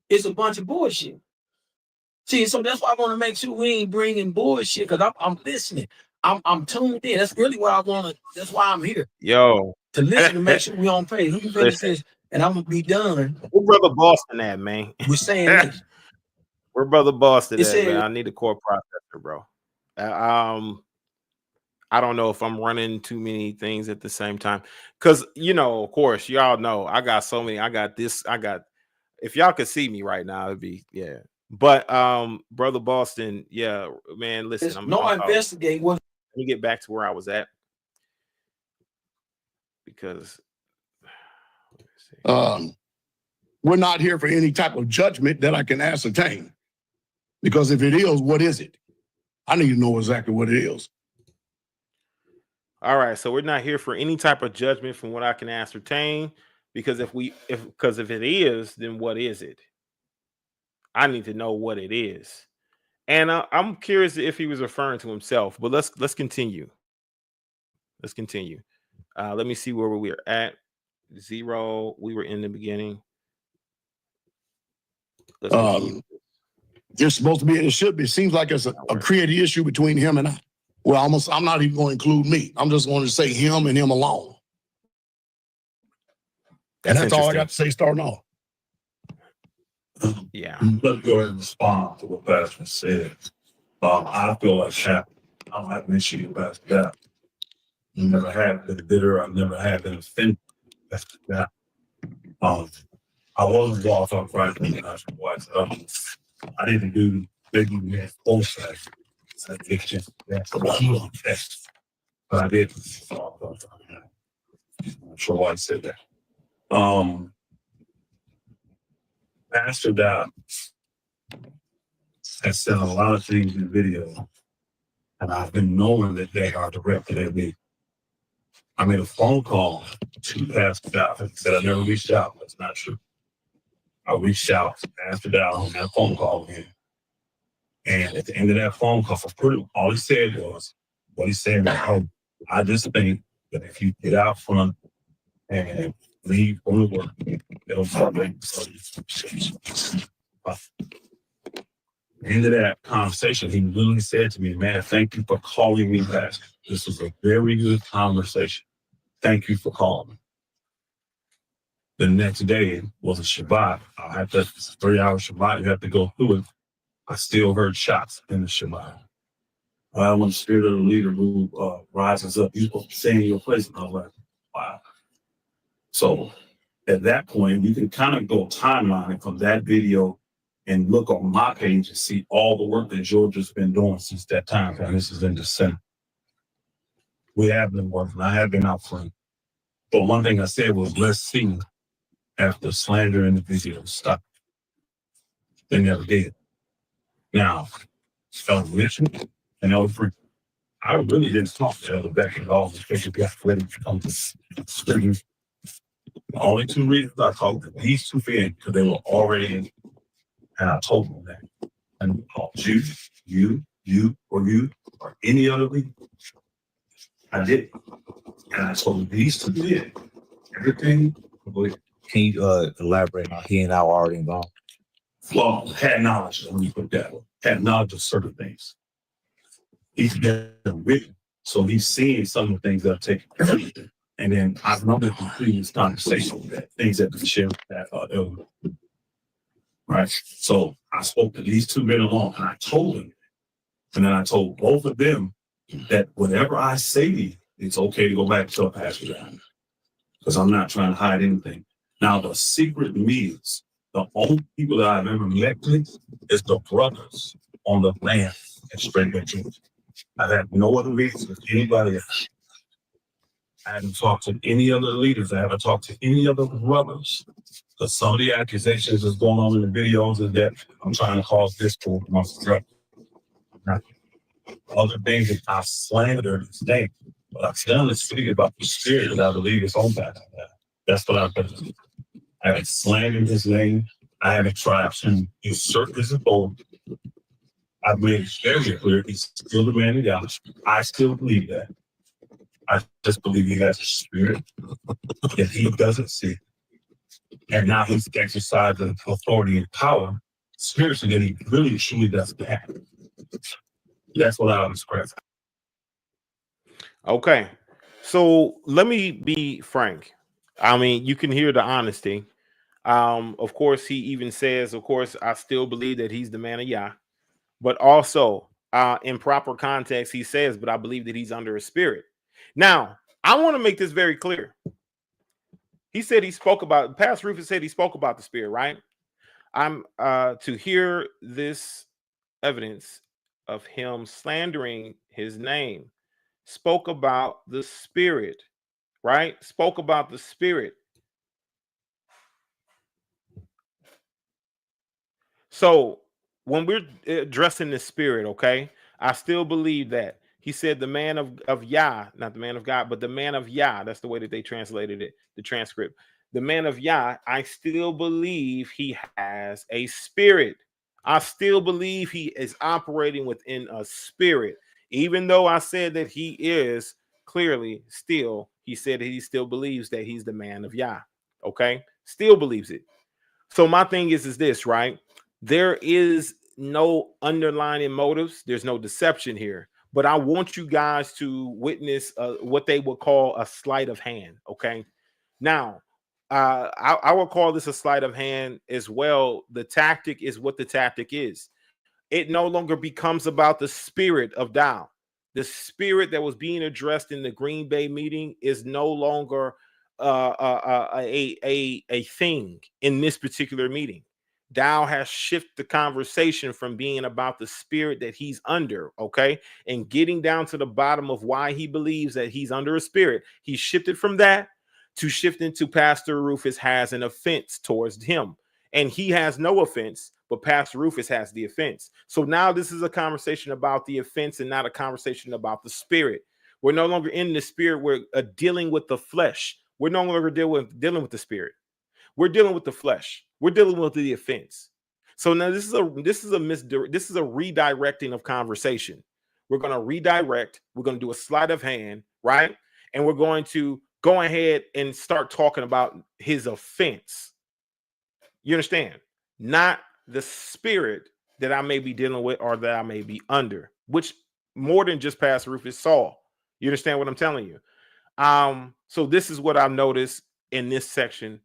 It's a bunch of bullshit. See, so that's why I want to make sure we ain't bringing bullshit, because I'm listening. I'm tuned in. That's really what I want to. That's why I'm here. Yo, to listen to make sure we on page. Let me finish this, and I'm gonna be done. Where brother Boston at, man? We're saying this. Where brother Boston It at, man? said- I need a core processor, bro. I don't know if I'm running too many things at the same time, because of course, y'all know I got so many. I got this. I got. If y'all could see me right now, it'd be But brother Boston, man. Listen, I'm investigate. Let me get back to where I was at, because we're not here for any type of judgment that I can ascertain. Because if it is, what is it? I need to know exactly what it is. All right, so we're not here for any type of judgment from what I can ascertain, because if it is, then what is it? I need to know what it is, and I'm curious if he was referring to himself. But let's continue. Let's continue. Let me see where we are at. 0. We were in the beginning. Let's continue. It's supposed to be. It should be. It seems like it's a created issue between him and I. Well, I'm not even going to include me. I'm just going to say him and him alone. And that's all I got to say starting off. Yeah. Let's go ahead and respond to what Pastor said. I feel like I don't have an issue with Pastor Dowell. I never have been bitter. I've never had been offended. Pastor Dowell. I wasn't involved on Friday night. I didn't do big bullshit. But I did. I'm sure why I said that. Pastor Dowell has said a lot of things in video, and I've been knowing that they are directed at me. I made a phone call to Pastor Dowell and said I never reached out. That's not true. I reached out to Pastor Dowell on that phone call with him. And at the end of that phone call, all he said was, what he said was, I just think that if you get out front and leave from the work, it'll probably end of that conversation, he literally said to me, man, thank you for calling me back. This was a very good conversation. Thank you for calling me. The next day was a Shabbat. It's a 3-hour Shabbat. You have to go through it. I still heard shots in the Shabbat. When the spirit of the leader who rises up, you're supposed to stay in your place. And I was like, wow. So at that point, you can kind of go timelining from that video and look on my page and see all the work that Georgia's been doing since that time. And this is in December. We have been working. I have been out front. But one thing I said was, let's see after slander in the video stop. They never did. Now, Elder Richard and Elder Free, I really didn't talk to Elder Beck at all. Especially got ready to come to speaking. The only 2 reasons I talked to these 2 men because they were already in, and I told them that. And called you, or any other leader. I did. And I told these 2 men everything. Can you elaborate on he and I were already involved? Well, had knowledge, let me put it that way. Had knowledge of certain things. He's been written, so he's seeing some of the things that are taking place. And then I remember the previous conversation that things that the shared with that elder. Right. So I spoke to these 2 men alone, and I told them, and then I told both of them that whatever I say to you, it's okay to go back to Pastor Dowell. Because I'm not trying to hide anything. Now the secret meetings, the only people that I've ever met with is the brothers on the land in Springfield, Georgia. I've had no other meetings with anybody else. I haven't talked to any other leaders. I haven't talked to any other brothers. Because some of the accusations that's going on in the videos is that I'm trying to cause discord amongst the brothers. Other things that I slandered his name. What I've done is speak about the spirit that I believe is on that. That's what I've done. I haven't slandered his name. I haven't tried to usurp his authority. I've made it very clear he's still the man of God. I still believe that. I just believe he has a spirit that he doesn't see. And now he's exercising authority and power spiritually that he really truly doesn't have. That's what I would express. Okay. So let me be frank. I mean, you can hear the honesty. Of course, he even says, of course, I still believe that he's the man of Yah, but also in proper context, he says, but I believe that he's under a spirit. Now, I want to make this very clear. He said he spoke about, Pastor Rufus said he spoke about the spirit, right? I'm to hear this evidence of him slandering his name, spoke about the spirit, right? Spoke about the spirit. So when we're addressing the spirit, okay, I still believe that he said the man of Yah, not the man of God, but the man of Yah. That's the way that they translated it, the transcript. The man of Yah, I still believe he has a spirit. I still believe he is operating within a spirit, even though I said that he is clearly still, he said that he still believes that he's the man of Yah. Okay, still believes it. So my thing is this, right? There is no underlying motives. There's no deception here. But I want you guys to witness what they would call a sleight of hand. Okay. Now, I would call this a sleight of hand as well. The tactic is what the tactic is. It no longer becomes about the spirit of Dowell. The spirit that was being addressed in the Green Bay meeting is no longer a thing in this particular meeting. Dowell has shifted the conversation from being about the spirit that he's under, okay, and getting down to the bottom of why he believes that he's under a spirit. He shifted from that to shifting to Pastor Rufus has an offense towards him, and he has no offense, but Pastor Rufus has the offense. So now this is a conversation about the offense and not a conversation about the spirit. We're no longer in the spirit. We're dealing with the flesh. We're no longer dealing with the spirit. We're dealing with the flesh. We're dealing with the offense. So now this is a redirecting of conversation. We're going to redirect. We're going to do a sleight of hand, right? And we're going to go ahead and start talking about his offense. You understand? Not the spirit that I may be dealing with or that I may be under, which more than just Pastor Rufus saw. You understand what I'm telling you? So this is what I've noticed in this section.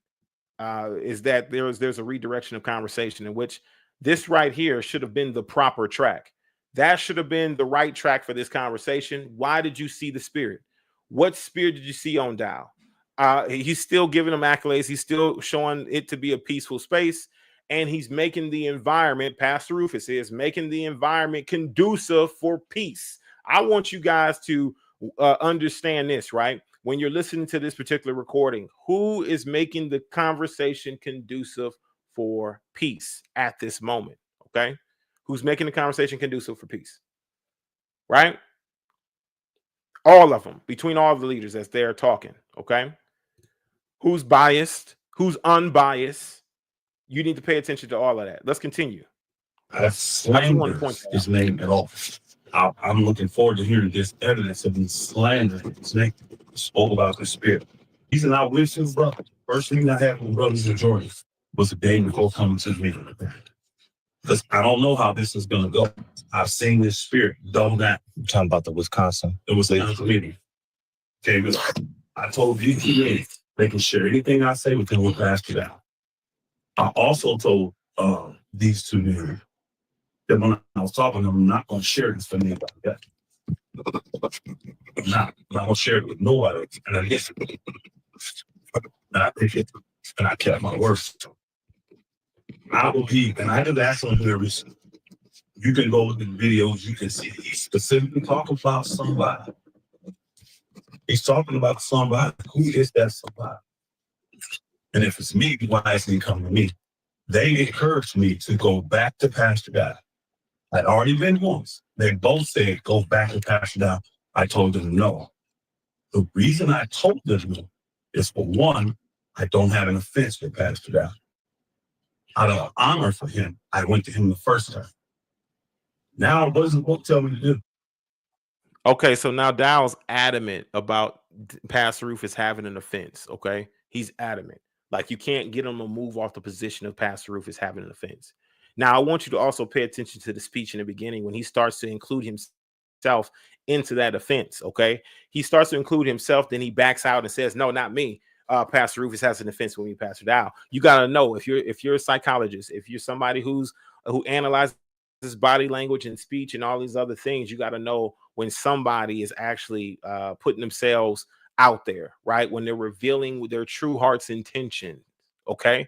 Is that there's a redirection of conversation in which this right here should have been the proper track. That should have been the right track for this conversation. Why did you see the spirit? What spirit did you see on Dowell? He's still giving them accolades. He's still showing it to be a peaceful space, and he's making the environment, Pastor Rufus is making the environment conducive for peace. I want you guys to understand this, right? When you're listening to this particular recording, who is making the conversation conducive for peace at this moment? Okay. Who's making the conversation conducive for peace? Right? All of them, between all of the leaders as they're talking. Okay. Who's biased? Who's unbiased? You need to pay attention to all of that. Let's continue. That's slander his name at all. I'm looking forward to hearing this evidence of these slandering his name. Spoke about the spirit. He's an outwitting brother. First thing I had with brothers and Jordan was the day before coming to the meeting. Because I don't know how this is going to go. I've seen this spirit double down. You're talking about the Wisconsin. It was a meeting. Okay, I told you they can share anything I say with them with Pastor Dowell. I also told these two men that when I was talking to them, I'm not going to share this with anybody. I'm not going to share it with nobody. And I listened. And I picked it. And I kept my words. I believe, and I did ask them here recently. You can go look at videos, you can see he's specifically talking about somebody. He's talking about somebody. Who is that somebody? And if it's me, why isn't he coming to me? They encouraged me to go back to Pastor Dowell. I'd already been once. They both said, go back to Pastor Dowell. I told them no. The reason I told them no is, for one, I don't have an offense for Pastor Dowell. Out of honor for him, I went to him the first time. Now, what does the book tell me to do? Okay, so now Dowell's adamant about Pastor Rufus having an offense, okay? He's adamant. Like, you can't get him to move off the position of Pastor Rufus having an offense. Now, I want you to also pay attention to the speech in the beginning when he starts to include himself into that offense. Okay, he starts to include himself, then he backs out and says, "No, not me. Pastor Rufus has an offense with me, Pastor Dowell." You got to know, if you're a psychologist, if you're somebody who analyzes body language and speech and all these other things, you got to know when somebody is actually putting themselves out there, right? When they're revealing their true heart's intention. Okay,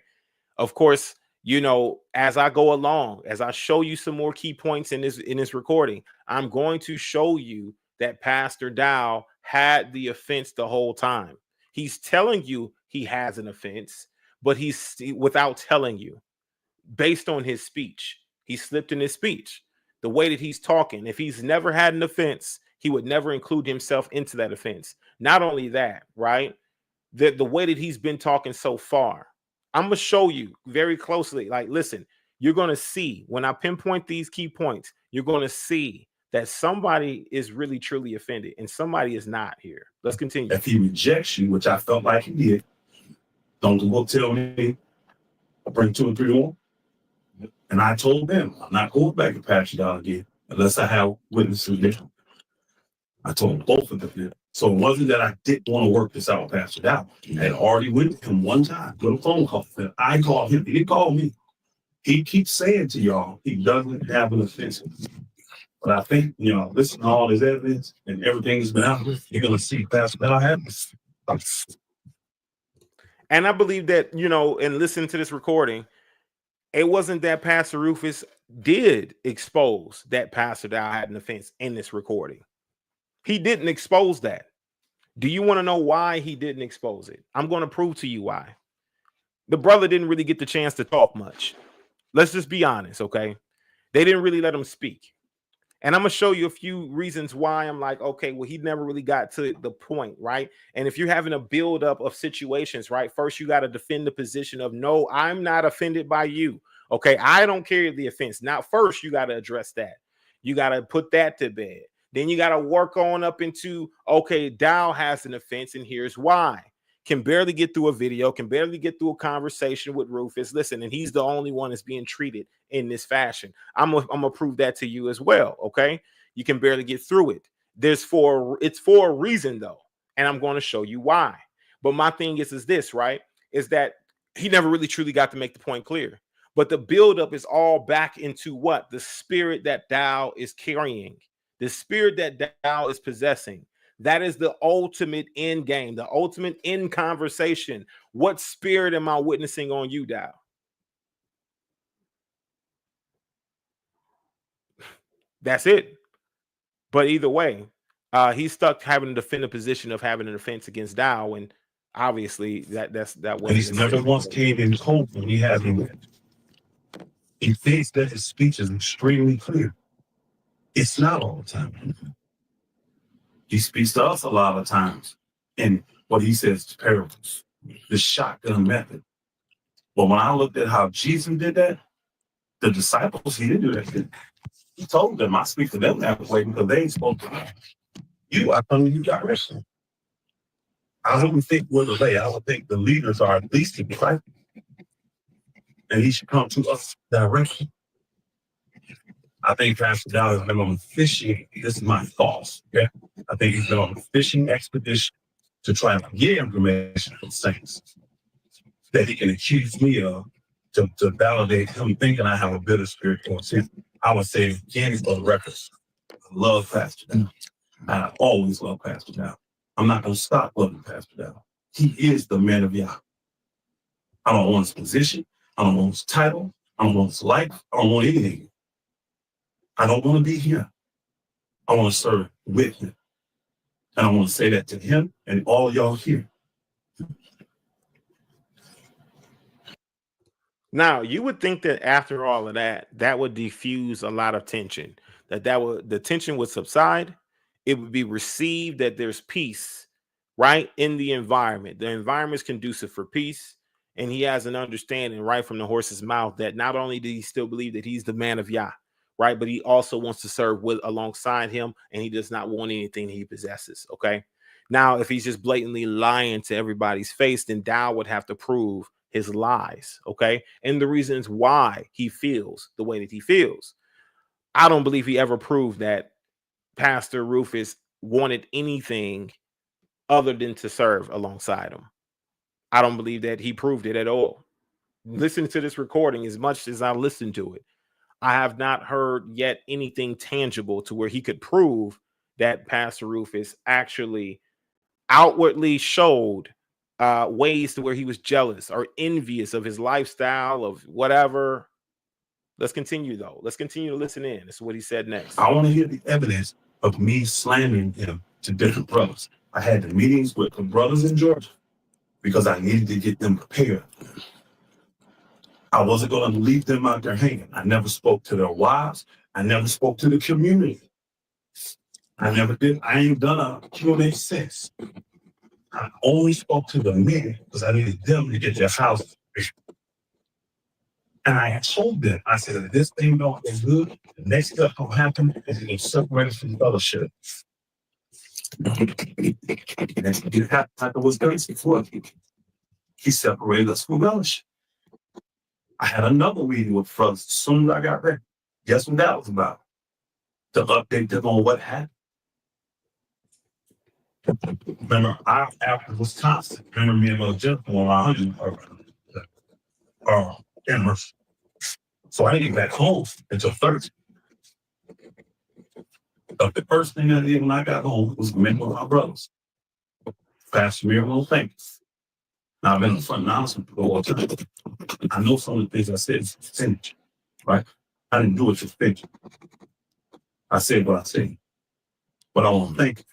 of course, you know, as I go along, as I show you some more key points in this recording, I'm going to show you that Pastor Dowell had the offense the whole time. He's telling you he has an offense, but he's without telling you, based on his speech. He slipped in his speech. The way that he's talking, if he's never had an offense, he would never include himself into that offense. Not only that, right? The way that he's been talking so far, I'm going to show you very closely. Like, listen, you're going to see when I pinpoint these key points, you're going to see that somebody is really truly offended and somebody is not here. Let's continue. If he rejects you, which I felt like he did, don't the book tell me I bring 2 or 3 more? And I told them, I'm not going back to Pastor Dowell again unless I have witnesses there. I told both of them. So it wasn't that I didn't want to work this out with Pastor Dowell. I had already went to him one time with a phone call. I called him. He didn't call me. He keeps saying to y'all he doesn't have an offense. But I think, you know, listen to all this evidence and everything that's been out, you're going to see Pastor Dowell have this. And I believe that, you know, and listening to this recording, it wasn't that Pastor Rufus did expose that Pastor Dowell had an offense in this recording. He didn't expose that. Do you want to know why he didn't expose it? I'm going to prove to you why. The brother didn't really get the chance to talk much. Let's just be honest, okay? They didn't really let him speak. And I'm going to show you a few reasons why I'm like, okay, well, he never really got to the point, right? And if you're having a buildup of situations, right, first you got to defend the position of, no, I'm not offended by you. Okay, I don't carry the offense. Now, first, you got to address that. You got to put that to bed. Then you got to work on up into, okay, Dowell has an offense, and here's why. Can barely get through a video, can barely get through a conversation with Rufus. Listen, and he's the only one that's being treated in this fashion. I'm gonna prove that to you as well, okay? You can barely get through it. It's for a reason, though, and I'm going to show you why. But my thing is this, right, is that he never really truly got to make the point clear. But the buildup is all back into what? The spirit that Dowell is carrying. The spirit that Dowell is possessing. That is the ultimate end game, the ultimate end conversation. What spirit am I witnessing on you, Dowell? That's it. But either way, he's stuck having to defend the position of having an offense against Dowell, and obviously that And he's never once came in cold when he has him. He thinks that his speech is extremely clear. It's not all the time. He speaks to us a lot of times in what he says to parables, the shotgun method. But when I looked at how Jesus did that, the disciples, he didn't do that. He told them, I speak to them that way because they ain't spoke to me. I come to you direction. I wouldn't think we're the way. I would think the leaders are at least the disciples. And he should come to us directly. I think Pastor Dowell has been on a fishing. This is my thoughts. Okay, I think he's been on a fishing expedition to try and get information from saints that he can accuse me of to validate him thinking I have a bitter spirit towards him. I would say again for the records, I love Pastor Dowell. I always love Pastor Dowell. I'm not going to stop loving Pastor Dowell. He is the man of Yah. I don't want his position. I don't want his title. I don't want his life. I don't want anything. I don't want to be here. I want to serve with him. And I want to say that to him and all y'all here. Now, you would think that after all of that, that would diffuse a lot of tension, the tension would subside. It would be received that there's peace, right, in the environment. The environment is conducive for peace. And he has an understanding right from the horse's mouth that not only did he still believe that he's the man of Yah, right, but he also wants to serve alongside him, and he does not want anything he possesses. Okay. Now, if he's just blatantly lying to everybody's face, then Dowell would have to prove his lies, okay, and the reasons why he feels the way that he feels. I don't believe he ever proved that Pastor Rufus wanted anything other than to serve alongside him. I don't believe that he proved it at all. Listen to this recording as much as I listened to it. I have not heard yet anything tangible to where he could prove that Pastor Rufus actually outwardly showed ways to where he was jealous or envious of his lifestyle, of whatever. Let's continue, though. Let's continue to listen in. This is what he said next. I want to hear the evidence of me slandering him to different brothers. I had the meetings with the brothers in Georgia because I needed to get them prepared. I wasn't going to leave them out there hanging. I never spoke to their wives. I never spoke to the community. I never did. I ain't done a Q&A since. I only spoke to the men because I needed them to get their houses. And I told them, I said, if this thing don't go good, the next step will happen is you're separated from fellowship. And that's what happened was before. He separated us from fellowship. I had another meeting with brothers as soon as I got ready. Guess what that was about? To update them on what happened. Remember, after Wisconsin, remember me and Mother Jennifer were around Amherst. So I didn't get back home until Thursday. But the first thing I did when I got home was meet with my brothers. Pastor Miracle, thanks. Now I've been in front now for a long time. I know some of the things I said is finished, right? I didn't do it to finish. I said what I said. But I want to thank you.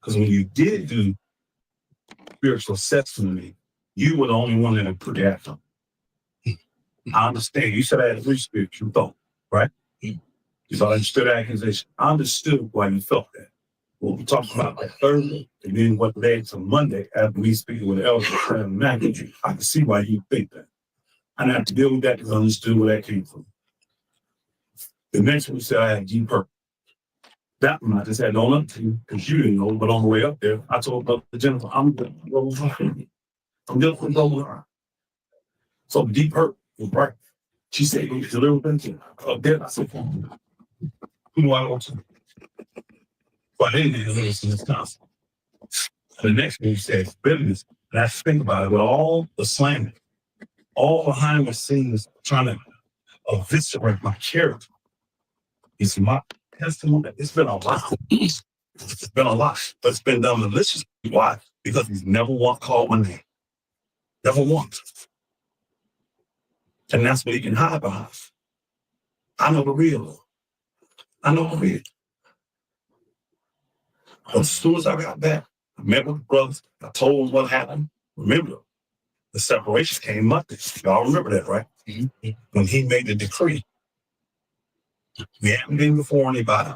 Because when you did do spiritual sex with me, you were the only one that put the act on. I understand. You said I had 3 spirits, you thought, right? You thought I understood the accusation. I understood why you felt that. Well, we talked about that Thursday, and then what led to Monday after we speaking with the elders and Matthew. I can see why you think that. I didn't have to deal with that because I understood where that came from. The next one said I had deep purpose. That one I just had no up to you because you didn't know, but on the way up there, I told Brother Jennifer, I'm dealing with Brother. So deep hurt was right. She said, you deliver them to up there. I said, who do I go to? But they didn't deliver to Wisconsin. The next one said bitterness. And I think about it with all the slander, all behind the scenes trying to eviscerate my character. It's my testimony. It's been a lot. It's been a lot, but it's been done maliciously. Why? Because he's never once called my name. Never once. And that's what he can hide behind. I know the real. I know the real. But as soon as I got back, I met with the brothers. I told them what happened. Remember, the separation came Monday. Y'all remember that, right? Mm-hmm. When he made the decree. We hadn't been before anybody.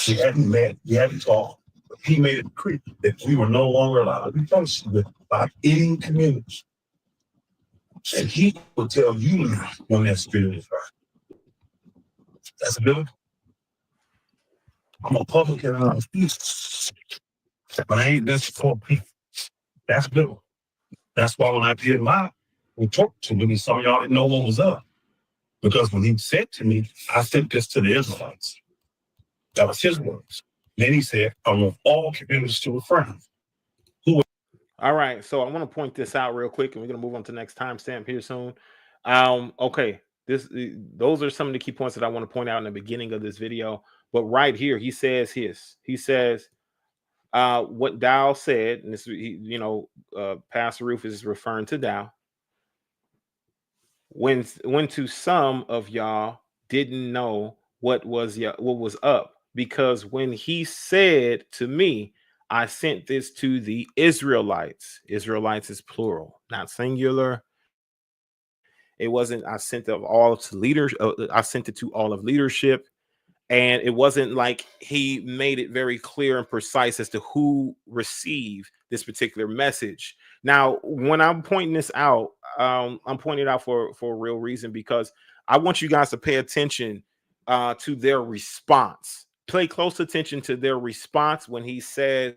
We hadn't met. We hadn't talked. But he made a decree that we were no longer allowed to be fellowship with by any community. And he will tell you when that spirit is right. That's biblical. I'm a publican and I'm a feast. But I ain't just for people. That's biblical. That's why when I did we talked to him, and some of y'all didn't know what was up. Because when he said to me, I sent this to the Israelites. That was his words. Then he said, I want all communities to refrain. All right, so I want to point this out real quick, and we're going to move on to the next timestamp here soon. Okay, those are some of the key points that I want to point out in the beginning of this video. But right here, he says what Dowell said, and this, Pastor Rufus is referring to Dowell. When to some of y'all didn't know what was up, because when he said to me, I sent this to the Israelites. Israelites is plural, not singular. It wasn't, I sent it all to leaders. I sent it to all of leadership. And it wasn't like he made it very clear and precise as to who received this particular message. Now, when I'm pointing this out, I'm pointing it out for a real reason, because I want you guys to pay attention to their response. Pay close attention to their response when he says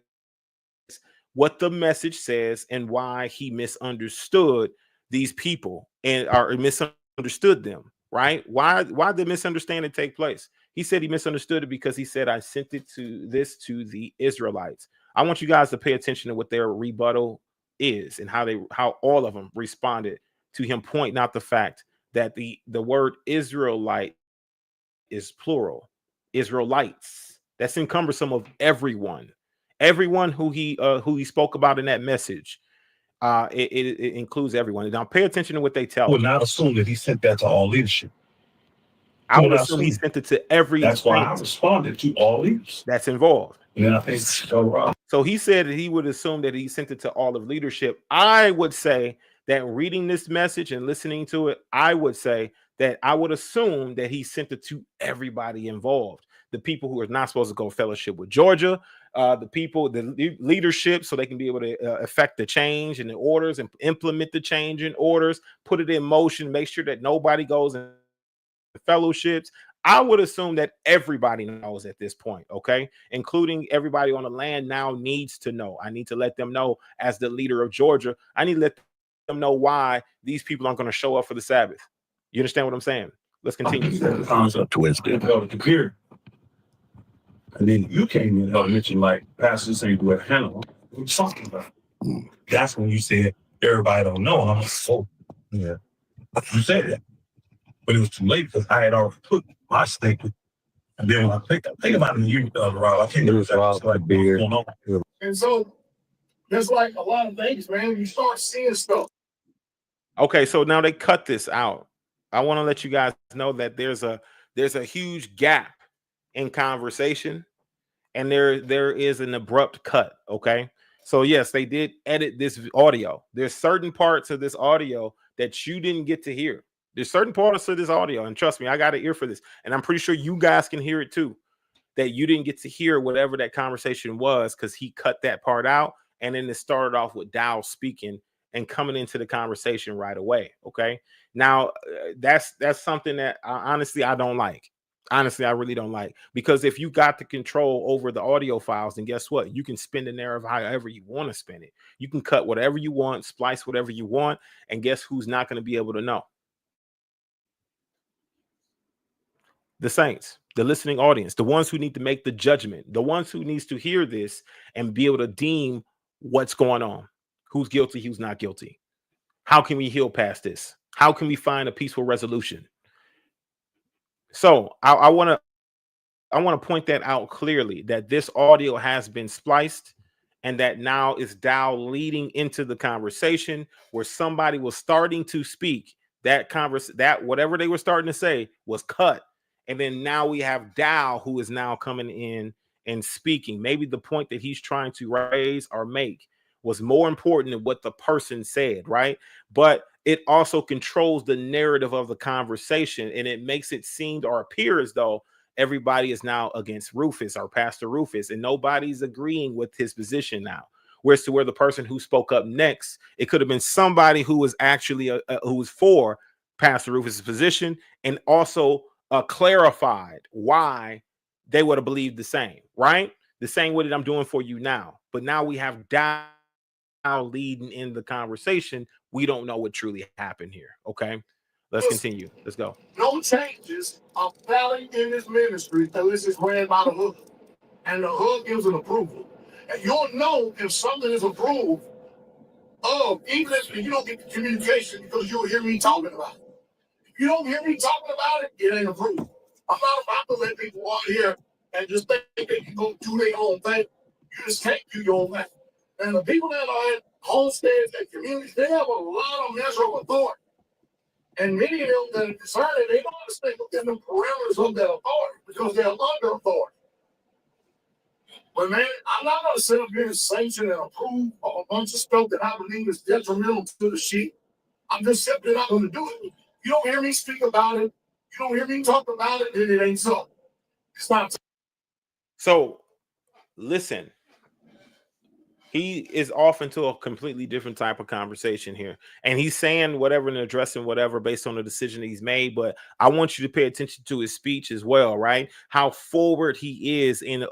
what the message says and why he misunderstood these people and are misunderstood them, right? Why did the misunderstanding take place? He said he misunderstood it because he said, I sent it to the Israelites. I want you guys to pay attention to what their rebuttal is and how all of them responded to him pointing out the fact that the word Israelite is plural. Israelites. That's encumbersome of everyone who he spoke about in that message. It includes everyone. Now pay attention to what they tell. I would not assume that he sent that to all leadership. I would assume he sent it to every. That's why I responded to all leaders that's involved. And I think so wrong. So he said that he would assume that he sent it to all of leadership. I would say that reading this message and listening to it, I would say that I would assume that he sent it to everybody involved. The people who are not supposed to go fellowship with Georgia, the people, the leadership, so they can be able to affect the change and the orders and implement the change in orders, put it in motion, make sure that nobody goes in fellowships. I would assume that everybody knows at this point, okay? Including everybody on the land now needs to know. I need to let them know as the leader of Georgia. I need to let them know why these people aren't going to show up for the Sabbath. You understand what I'm saying? Let's continue. The concept twisted. The computer. And then you came in and mentioned like, Pastor, this ain't what handle. What are you talking about? That's when you said, everybody don't know. And I'm like, oh, yeah. You said that. But it was too late because I had already put my statement. And then when I think about it, you Rob, I can't do it. Like beer. And so there's like a lot of things, man. You start seeing stuff. Okay, so now they cut this out. I want to let you guys know that there's a huge gap in conversation, and there is an abrupt cut. Okay, so yes, they did edit this audio. There's certain parts of this audio that you didn't get to hear. There's certain parts of this audio, and trust me, I got an ear for this, and I'm pretty sure you guys can hear it too, that you didn't get to hear whatever that conversation was because he cut that part out, and then it started off with Dowell speaking and coming into the conversation right away. Okay, now that's something that honestly I don't like. Honestly, I really don't like, because if you got the control over the audio files, then guess what? You can spin the narrative however you want to spin it. You can cut whatever you want, splice whatever you want, and guess who's not going to be able to know? The saints, the listening audience, the ones who need to make the judgment, the ones who needs to hear this and be able to deem what's going on, who's guilty, who's not guilty. How can we heal past this? How can we find a peaceful resolution? So I want to point that out clearly, that this audio has been spliced, and that now is Dowell leading into the conversation where somebody was starting to speak. That whatever they were starting to say was cut. And then now we have Dowell who is now coming in and speaking. Maybe the point that he's trying to raise or make was more important than what the person said, right? But it also controls the narrative of the conversation, and it makes it seem or appear as though everybody is now against Rufus or Pastor Rufus, and nobody's agreeing with his position now. Whereas to where the person who spoke up next, it could have been somebody who was actually who was for Pastor Rufus's position, and also clarified why they would have believed the same, right? The same way that I'm doing for you now. But now we have Dowell leading in the conversation. We don't know what truly happened here. Okay, let's continue. Let's go. No changes are valid in this ministry unless it's ran by the hood, and the hood gives an approval. And you'll know if something is approved of, even if you don't get the communication, because you'll hear me talking about it. If you don't hear me talking about it, it ain't approved. I'm not about to let people out here and just think they can go do their own thing. You just can't do your own thing. And the people that are at homesteads and communities, they have a lot of measure of authority. And many of them that are concerned, they don't understand within the parameters of their authority because they're under authority. But man, I'm not going to sit up here and sanction and approve of a bunch of stuff that I believe is detrimental to the sheep. I'm just simply not going to do it. You don't hear me speak about it. You don't hear me talk about it, then it ain't so. It's not. So, listen. He is off into a completely different type of conversation here. And he's saying whatever and addressing whatever based on the decision he's made. But I want you to pay attention to his speech as well, right? How forward he is in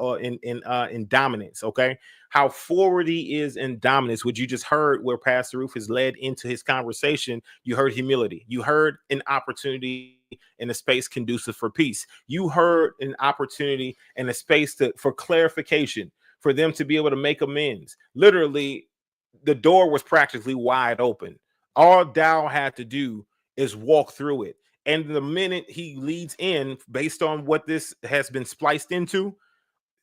dominance, okay? How forward he is in dominance. What you just heard where Pastor Roof has led into his conversation, you heard humility. You heard an opportunity in a space conducive for peace. You heard an opportunity in a space for clarification, for them to be able to make amends. Literally, the door was practically wide open. All Dowell had to do is walk through it. And the minute he leads in, based on what this has been spliced into,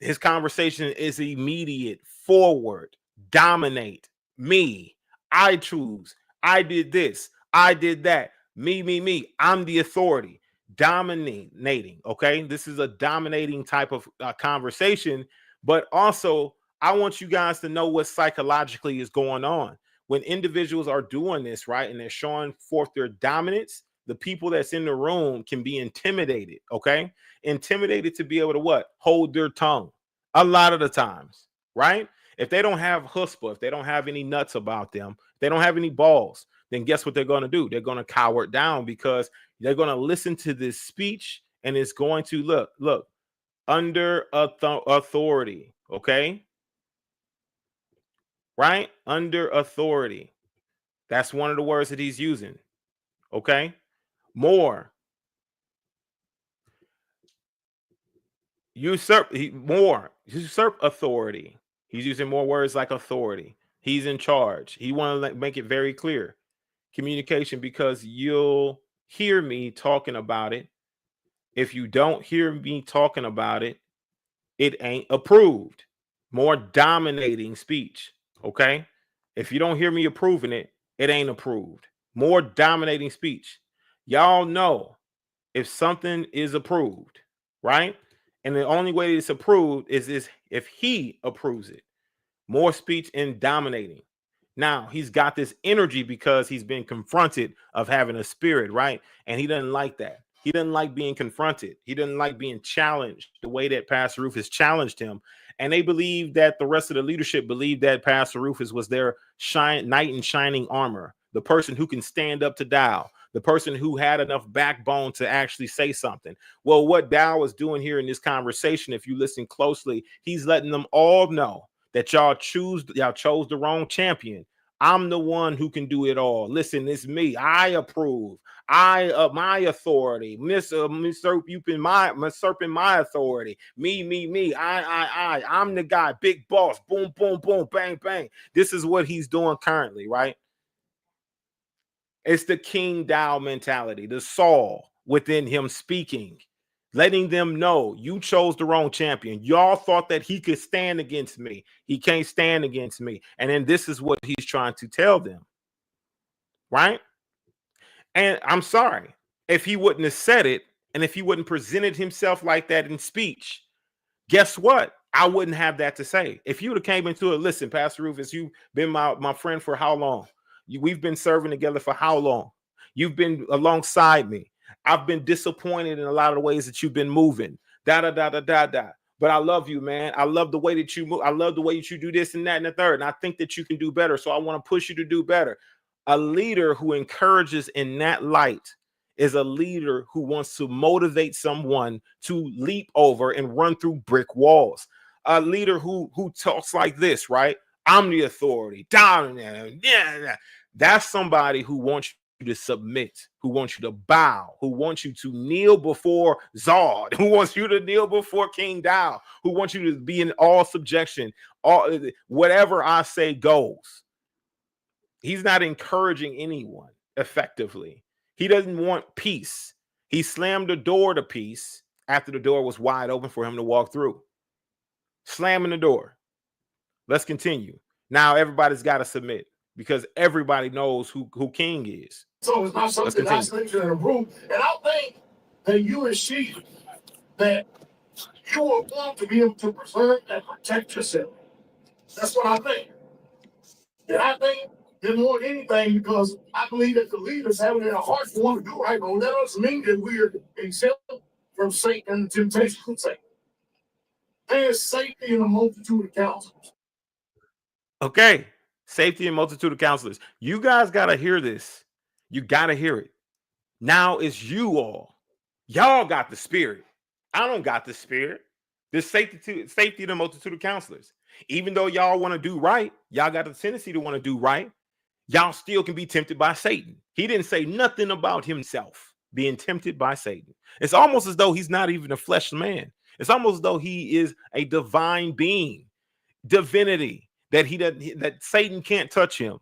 his conversation is immediate, forward, dominate, me, I choose, I did this, I did that, me, I'm the authority, dominating, okay? This is a dominating type of conversation. But also, I want you guys to know what psychologically is going on. When individuals are doing this, right, and they're showing forth their dominance, the people that's in the room can be intimidated, okay? Intimidated to be able to what? Hold their tongue a lot of the times, right? If they don't have chutzpah, if they don't have any nuts about them, if they don't have any balls, then guess what they're going to do? They're going to cower it down because they're going to listen to this speech and it's going to look, under authority, okay? Right? Under authority. That's one of the words that he's using, okay? More. Usurp authority. He's using more words like authority. He's in charge. He want to make it very clear. Communication, because you'll hear me talking about it. If you don't hear me talking about it, it ain't approved. More dominating speech, okay? If you don't hear me approving it, it ain't approved. More dominating speech. Y'all know if something is approved, right? And the only way it's approved is if he approves it. More speech and dominating. Now, he's got this energy because he's been confronted of having a spirit, right? And he doesn't like that. He doesn't like being confronted. He doesn't like being challenged the way that Pastor Rufus challenged him. And they believe that the rest of the leadership believed that Pastor Rufus was their knight in shining armor, the person who can stand up to Dowell, the person who had enough backbone to actually say something. Well, what Dowell is doing here in this conversation, if you listen closely, he's letting them all know that y'all chose the wrong champion. I'm the one who can do it all. Listen, it's me. I approve. My authority. Usurping my authority. Me. I'm the guy. Big boss. Boom, boom, boom. Bang, bang. This is what he's doing currently, right? It's the King Dowell mentality, the Saul within him speaking, letting them know you chose the wrong champion. Y'all thought that he could stand against me. He can't stand against me. And then this is what he's trying to tell them, right? And I'm sorry, if he wouldn't have said it, and if he wouldn't presented himself like that in speech, guess what? I wouldn't have that to say. If you would have came into it, listen, Pastor Rufus, you've been my friend for how long? We've been serving together for how long? You've been alongside me. I've been disappointed in a lot of the ways that you've been moving. But I love you, man. I love the way that you move. I love the way that you do this and that and the third. And I think that you can do better. So I want to push you to do better. A leader who encourages in that light is a leader who wants to motivate someone to leap over and run through brick walls. A leader who talks like this, right? I'm the authority. Yeah. That's somebody who wants you to submit, who wants you to bow, who wants you to kneel before Zod, who wants you to kneel before King Dowell, who wants you to be in all subjection. Whatever I say goes. He's not encouraging anyone effectively. He doesn't want peace. He slammed the door to peace after the door was wide open for him to walk through. Slamming the door. Let's continue. Now everybody's got to submit because everybody knows who King is. So it's not something that's going to improve. And I think that you and she, that you will want to be able to preserve and protect yourself. That's what I think. And I think that more than anything, because I believe that the leaders have it in their hearts to want to do right, but that doesn't mean that we're exempt from Satan and the temptation of Satan. There is safety in a multitude of counselors. Okay. Safety and multitude of counselors. You guys got to hear this. You got to hear it. Now it's you all. Y'all got the spirit. I don't got the spirit. There's safety and a multitude of counselors. Even though y'all want to do right, y'all got the tendency to want to do right. Y'all still can be tempted by Satan. He didn't say nothing about himself being tempted by Satan. It's almost as though he's not even a flesh man. It's almost as though he is a divine being, divinity, that Satan can't touch him.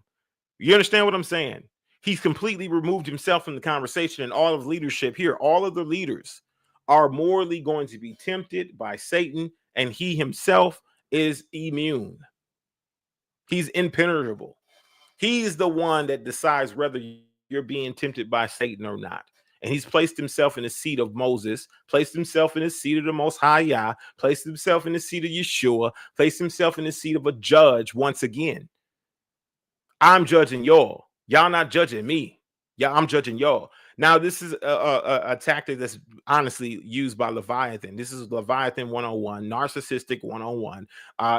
You understand what I'm saying? He's completely removed himself from the conversation, and all of leadership here, all of the leaders are morally going to be tempted by Satan, and he himself is immune. He's impenetrable. He's the one that decides whether you're being tempted by Satan or not. And he's placed himself in the seat of Moses, placed himself in the seat of the Most High Yah, placed himself in the seat of Yeshua, placed himself in the seat of a judge once again. I'm judging y'all. Y'all not judging me. Yeah, I'm judging y'all. Now, this is a tactic that's honestly used by Leviathan. This is Leviathan 101, narcissistic 101.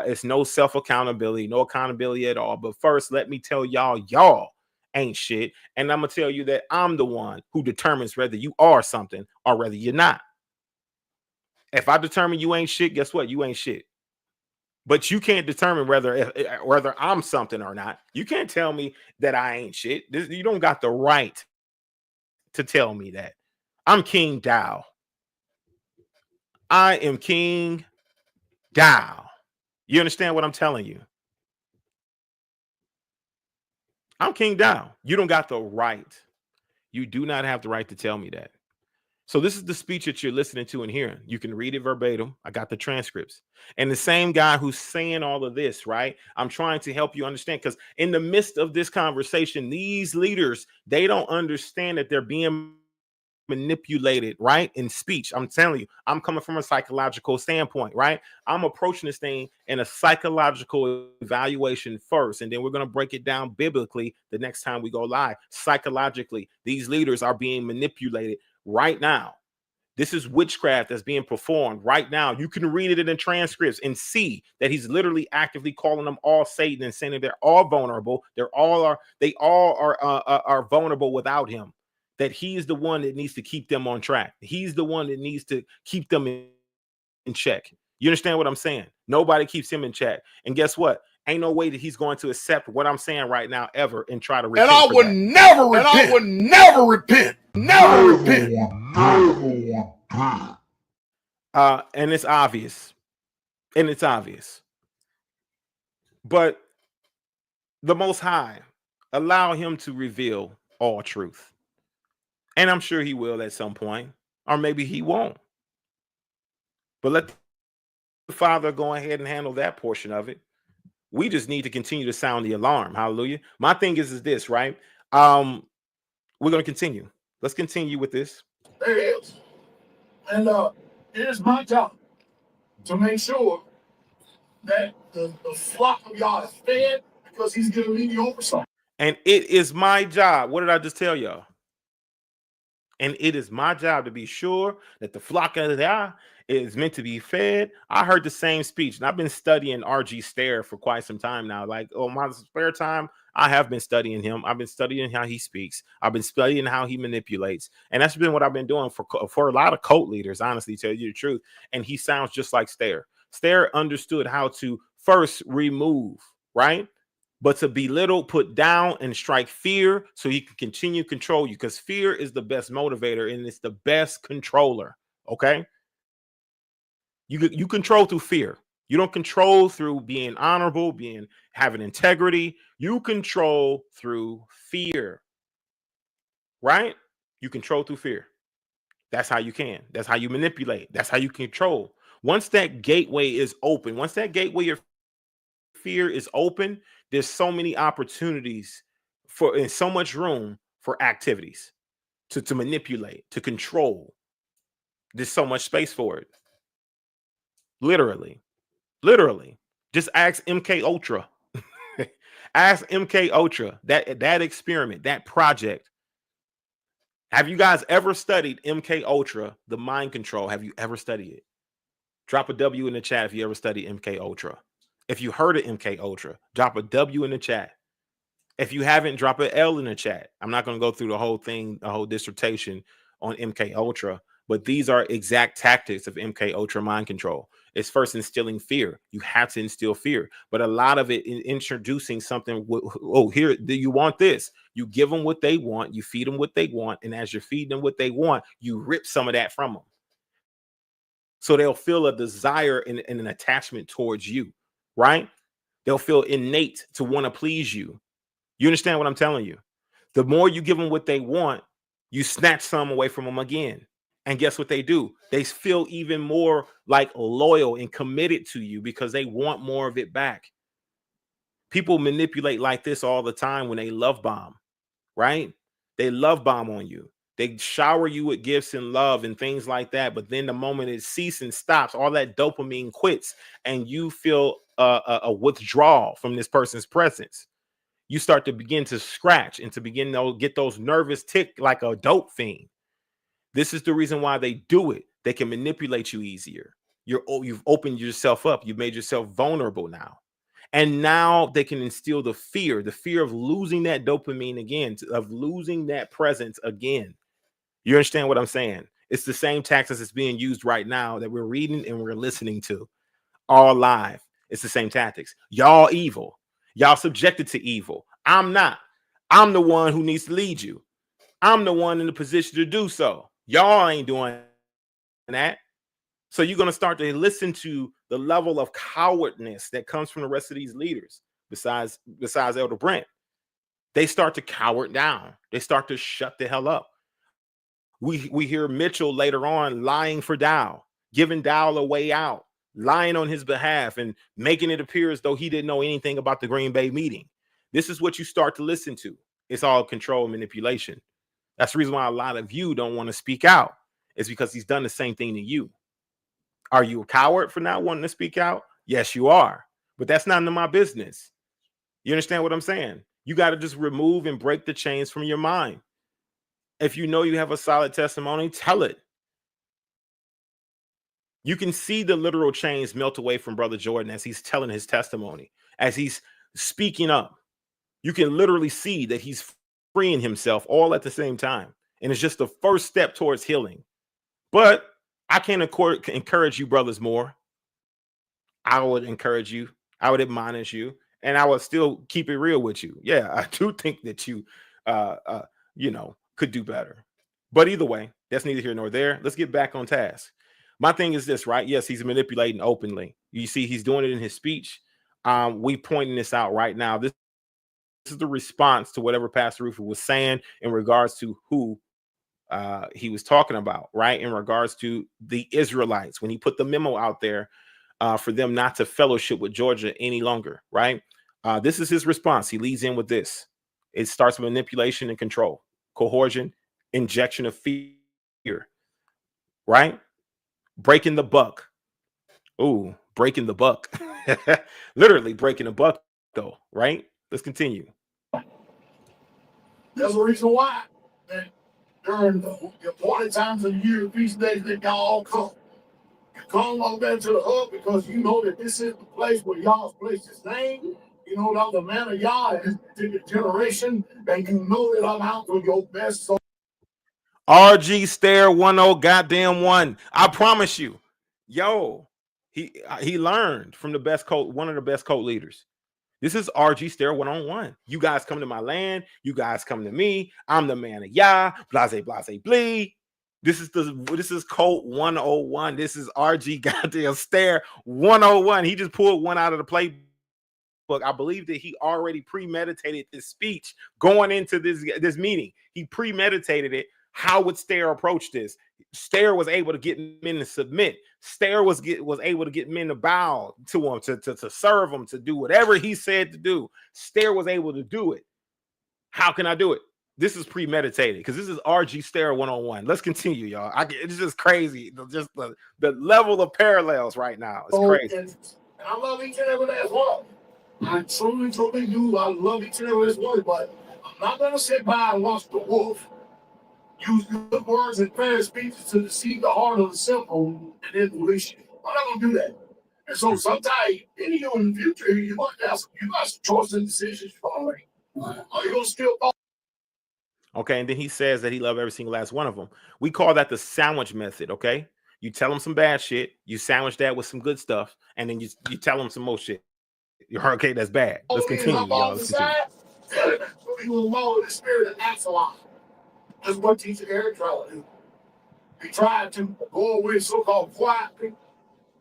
It's no self-accountability, no accountability at all. But first, let me tell y'all ain't shit. And I'm going to tell you that I'm the one who determines whether you are something or whether you're not. If I determine you ain't shit, guess what? You ain't shit. But you can't determine whether I'm something or not. You can't tell me that I ain't shit. You don't got the right to tell me that. I'm King Dowell. I am King Dowell. You understand what I'm telling you? I'm King Dowell. You don't got the right. You do not have the right to tell me that. So this is the speech that you're listening to and hearing. You can read it verbatim. I got the transcripts. And the same guy who's saying all of this, right? I'm trying to help you understand, because in the midst of this conversation, these leaders, they don't understand that they're being manipulated, right? In speech. I'm telling you, I'm coming from a psychological standpoint, right? I'm approaching this thing in a psychological evaluation first, and then we're going to break it down biblically the next time we go live. Psychologically, these leaders are being manipulated right now. This is witchcraft that's being performed right now. You can read it in the transcripts and see that he's literally actively calling them all Satan and saying that they're all vulnerable. They all are vulnerable without him. That he is the one that needs to keep them on track. He's the one that needs to keep them in check. You understand what I'm saying? Nobody keeps him in check. And guess what? Ain't no way that he's going to accept what I'm saying right now ever and try to repent. And I would never repent. And I would never repent. Never repent. And it's obvious. And it's obvious. But the Most High, allow him to reveal all truth. And I'm sure he will at some point, or maybe he won't. But let the Father go ahead and handle that portion of it. We just need to continue to sound the alarm. Hallelujah. My thing is this, right? We're going to continue. Let's continue with this. There it is. And it is my job to make sure that the flock of y'all is fed, because he's giving me the oversight. And it is my job. What did I just tell y'all? And it is my job to be sure that the flock of the eye is meant to be fed. I heard the same speech, and I've been studying R.G. Stair for quite some time now. Like, my spare time, I have been studying him. I've been studying how he speaks. I've been studying how he manipulates. And that's been what I've been doing for a lot of cult leaders, honestly, tell you the truth. And he sounds just like Stair. Stair understood how to first remove, right? But to belittle, put down, and strike fear so he can continue to control you, because fear is the best motivator and it's the best controller. Okay. You control through fear. You don't control through being honorable, having integrity. You control through fear. Right? You control through fear. That's how you can. That's how you manipulate. That's how you control. Once that gateway is open, once that gateway of fear is open, there's so many opportunities and so much room for activities to manipulate, to control. There's so much space for it. Literally. Just ask MK Ultra. Ask MK Ultra, that experiment, that project. Have you guys ever studied MK Ultra, the mind control? Have you ever studied it? Drop a W in the chat if you ever studied MK Ultra. If you heard of MK Ultra, drop a W in the chat. If you haven't, drop an L in the chat. I'm not going to go through the whole thing, the whole dissertation on MK Ultra, but these are exact tactics of MK Ultra mind control. It's first instilling fear. You have to instill fear, but a lot of it in introducing something. Oh, here, do you want this? You give them what they want. You feed them what they want. And as you're feeding them what they want, you rip some of that from them. So they'll feel a desire and an attachment towards you, right? They'll feel innate to want to please you. You understand what I'm telling you? The more you give them what they want, you snatch some away from them again. And guess what they do? They feel even more like loyal and committed to you because they want more of it back. People manipulate like this all the time when they love bomb, right? They love bomb on you. They shower you with gifts and love and things like that. But then the moment it ceases and stops, all that dopamine quits and you feel a withdrawal from this person's presence. You start to begin to scratch and to begin to get those nervous tick like a dope fiend. This is the reason why they do it. They can manipulate you easier. You've opened yourself up. You've made yourself vulnerable now. And now they can instill the fear of losing that dopamine again, of losing that presence again. You understand what I'm saying? It's the same tactics that's being used right now that we're reading and we're listening to all live. It's the same tactics. Y'all evil. Y'all subjected to evil. I'm not. I'm the one who needs to lead you. I'm the one in the position to do so. Y'all ain't doing that. So you're going to start to listen to the level of cowardness that comes from the rest of these leaders, besides Elder Brent. They start to cower down. They start to shut the hell up. We hear Mitchell later on lying for Dowell, giving Dowell a way out, lying on his behalf and making it appear as though he didn't know anything about the Green Bay meeting. This is what you start to listen to. It's all control and manipulation. That's the reason why a lot of you don't want to speak out. It's because he's done the same thing to you. Are you a coward for not wanting to speak out? Yes, you are. But that's not none of my business. You understand what I'm saying? You got to just remove and break the chains from your mind. If you know you have a solid testimony, tell it. You can see the literal chains melt away from Brother Jordan as he's telling his testimony, as he's speaking up. You can literally see that he's freeing himself all at the same time. And it's just the first step towards healing. But I can't encourage you, brothers, more. I would encourage you. I would admonish you. And I would still keep it real with you. Yeah, I do think that you, could do better. But either way, that's neither here nor there. Let's get back on task. My thing is this, right? Yes, he's manipulating openly. You see, he's doing it in his speech. We pointing this out right now. This is the response to whatever Pastor Rufus was saying in regards to who he was talking about, right? In regards to the Israelites, when he put the memo out there for them not to fellowship with Georgia any longer, right? This is his response. He leads in with this. It starts with manipulation and control, coercion, injection of fear, right? Breaking the buck. Ooh, breaking the buck. Literally breaking the buck, though, right? Let's continue. There's a reason why that during the appointed times of the year, feast days, that y'all all come. You come on back to the hub because you know that this is the place where y'all's placed his name. You know that the man of y'all is the generation, and you know that I'm out for your best. So RG Stare 10 goddamn one. I promise you. Yo, he learned from the best coach, one of the best coach leaders. This is RG Stare 1-on-1. You guys come to my land. You guys come to me. I'm the man of Yah. Blase, blase, blee. This is Colt 101. This is RG goddamn Stare 101. He just pulled one out of the playbook. I believe that he already premeditated this speech going into this meeting. He premeditated it. How would Stare approach this? Stare was able to get men to submit. Stare was able to get men to bow to him, to serve him, to do whatever he said to do. Stare was able to do it. How can I do it? This is premeditated because this is RG Stare 1-on-1. Let's continue, y'all. It's just crazy. Just the level of parallels right now. It's crazy. And I love each and every last one. I truly do. I love each and every last one, but I'm not going to sit by and watch the wolf use good words and fair speeches to deceive the heart of the simple and then release you. I'm not going to do that. And so sometimes in you in the future, you might have you got some choices and decisions you make. Are you gonna still follow? Okay, and then he says that he loved every single last one of them. We call that the sandwich method. Okay, you tell him some bad shit, you sandwich that with some good stuff, and then you tell him some more shit. You're okay. That's bad. Let's continue, y'all. Let's continue. He will follow the spirit of Absalom. That's what teacher Eric tried to do. He tried to go away so-called quietly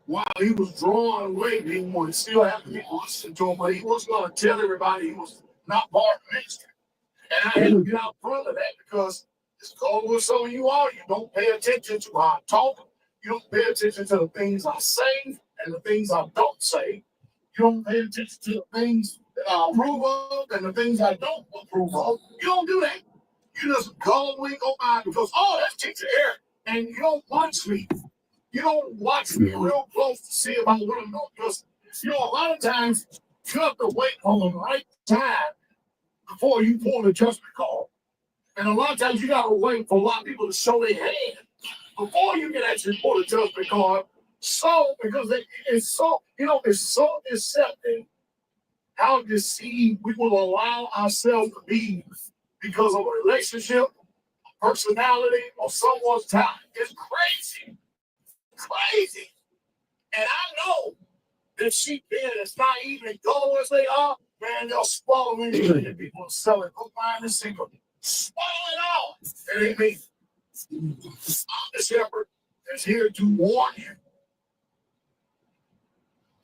while he was drawn away. He didn't want to still have people listen to him, but he was going to tell everybody he was not part of the ministry. And I had to get out front of that because it's called what some of you are. You don't pay attention to how I talk. You don't pay attention to the things I say and the things I don't say. You don't pay attention to the things that I approve of and the things I don't approve of. You don't do that. You just go wink on by because, oh, that's teacher Eric. And you don't watch me. You don't watch me real close to see about what I'm doing. Because, a lot of times you have to wait on the right time before you pull the judgment call. And a lot of times you got to wait for a lot of people to show their hand before you can actually pull the judgment call. So, because it's so, it's so deceptive how deceived we will allow ourselves to be because of a relationship, personality, or someone's talent. It's crazy. Crazy. And I know that sheep men is not even go as they are, man, they'll swallow anything that people are selling. Go find this single. Swallow it all. It ain't me. I'm the shepherd that's here to warn you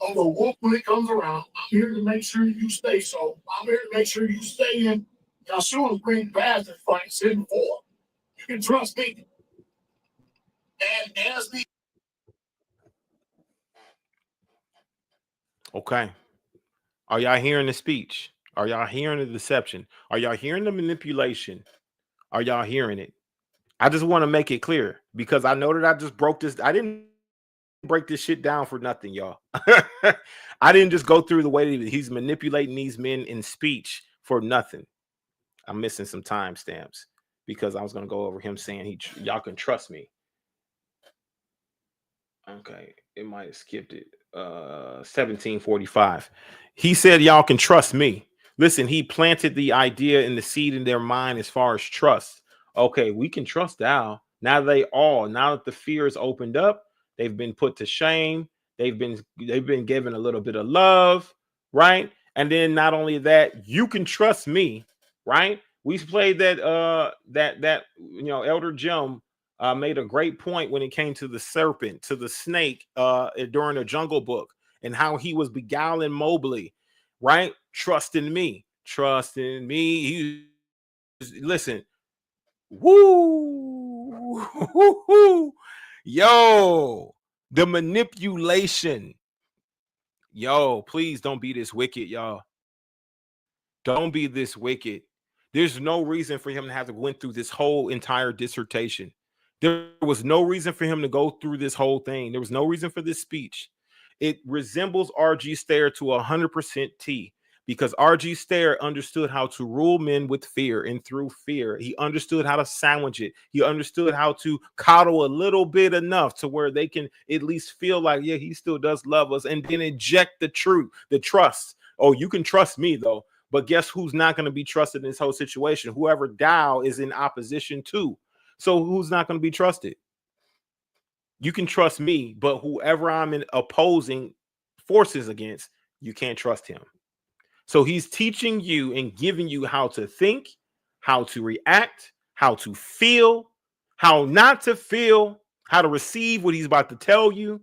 of the wolf when it comes around. I'm here to make sure you stay so. I'm here to make sure you stay in. Yeshua's bring past the fight sin before. You can trust me. And as the Okay. Are y'all hearing the speech? Are y'all hearing the deception? Are y'all hearing the manipulation? Are y'all hearing it? I just want to make it clear because I know that I just broke this. I didn't break this shit down for nothing, y'all. I didn't just go through the way that he's manipulating these men in speech for nothing. I'm missing some timestamps because I was going to go over him saying y'all can trust me. Okay, it might have skipped it. 1745. He said, y'all can trust me. Listen, he planted the idea and the seed in their mind as far as trust. Okay, we can trust Dowell. Now that the fear is opened up, they've been put to shame. They've been given a little bit of love, right? And then not only that, you can trust me, right? We played that Elder Jim made a great point when it came to the serpent, to the snake during the Jungle Book and how he was beguiling Mowgli, right? Trust in me. Listen, woo, yo, the manipulation. Yo, please don't be this wicked, y'all. Don't be this wicked. There's no reason for him to have to went through this whole entire dissertation. There was no reason for him to go through this whole thing. There was no reason for this speech. It resembles R.G. Stair to 100% T because R.G. Stair understood how to rule men with fear, and through fear, he understood how to sandwich it. He understood how to coddle a little bit enough to where they can at least feel like, yeah, he still does love us, and then inject the truth, the trust. Oh, you can trust me though. But guess who's not going to be trusted in this whole situation? Whoever Dowell is in opposition to. So who's not going to be trusted? You can trust me, but whoever I'm in opposing forces against, you can't trust him. So he's teaching you and giving you how to think, how to react, how to feel, how not to feel, how to receive what he's about to tell you.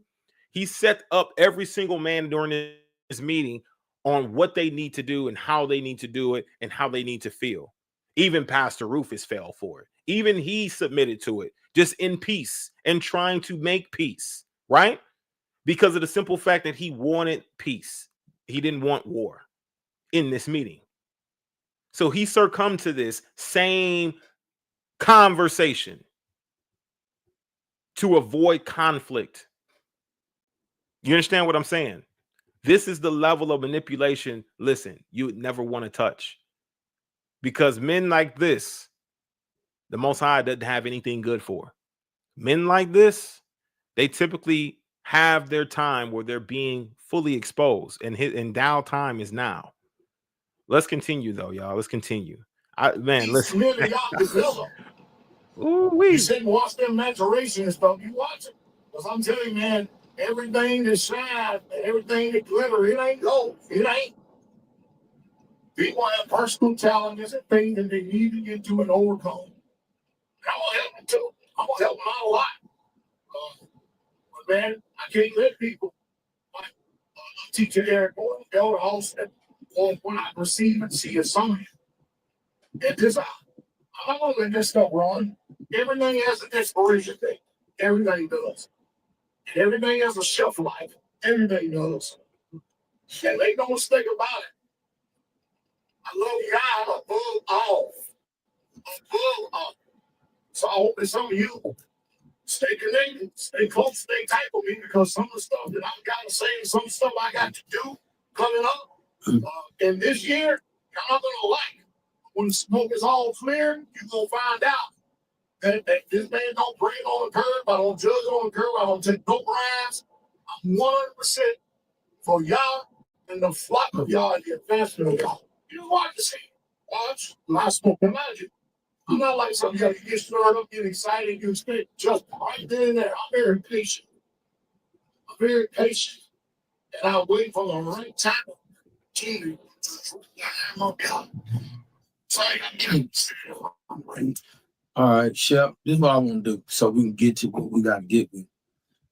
He set up every single man during this meeting on what they need to do and how they need to do it and how they need to feel. Even Pastor Rufus fell for it. Even he submitted to it, just in peace and trying to make peace, right? Because of the simple fact that he wanted peace. He didn't want war in this meeting. So he succumbed to this same conversation to avoid conflict. You understand what I'm saying? This is the level of manipulation, listen, you would never want to touch. Because men like this, the Most High doesn't have anything good for. Men like this, they typically have their time where they're being fully exposed, and Dow time is now. Let's continue though, y'all. Let's continue. Listen. You sit and watch them maturation and stuff. You watch it. Because I'm telling you, man, everything that shines, everything that glitters, it ain't gold. It ain't. People have personal challenges and things that they need to get to and overcome. And I'm going to help them too. I'm going to help them out a lot. But man, I can't let people, like teacher Eric or Elder House, that when I receive and see a sign, and this, I'm going to let this stuff run. Everything has an expiration date. Everything does. And everything has a shelf life. Everything does. And make no mistake about it. I love God above all. Above all. So I hope that some of you stay connected, stay close, stay tight with me, because some of the stuff that I've got to say and some stuff I got to do coming up in this year, you're not going to like. When the smoke is all clear, you're going to find out that this man don't bring on the curb, I don't judge on the curb, I don't take no bribes. I'm 100% for y'all and the flock of y'all and the advancement of y'all. You watch the scene. Watch. My smoke reminds you. I'm not like some guy, you get stirred up, get excited, you expect just right there and there. I'm very patient. I'm very patient. And I'll wait for the right time to All right, Shep, this is what I want to do so we can get to what we got to get with.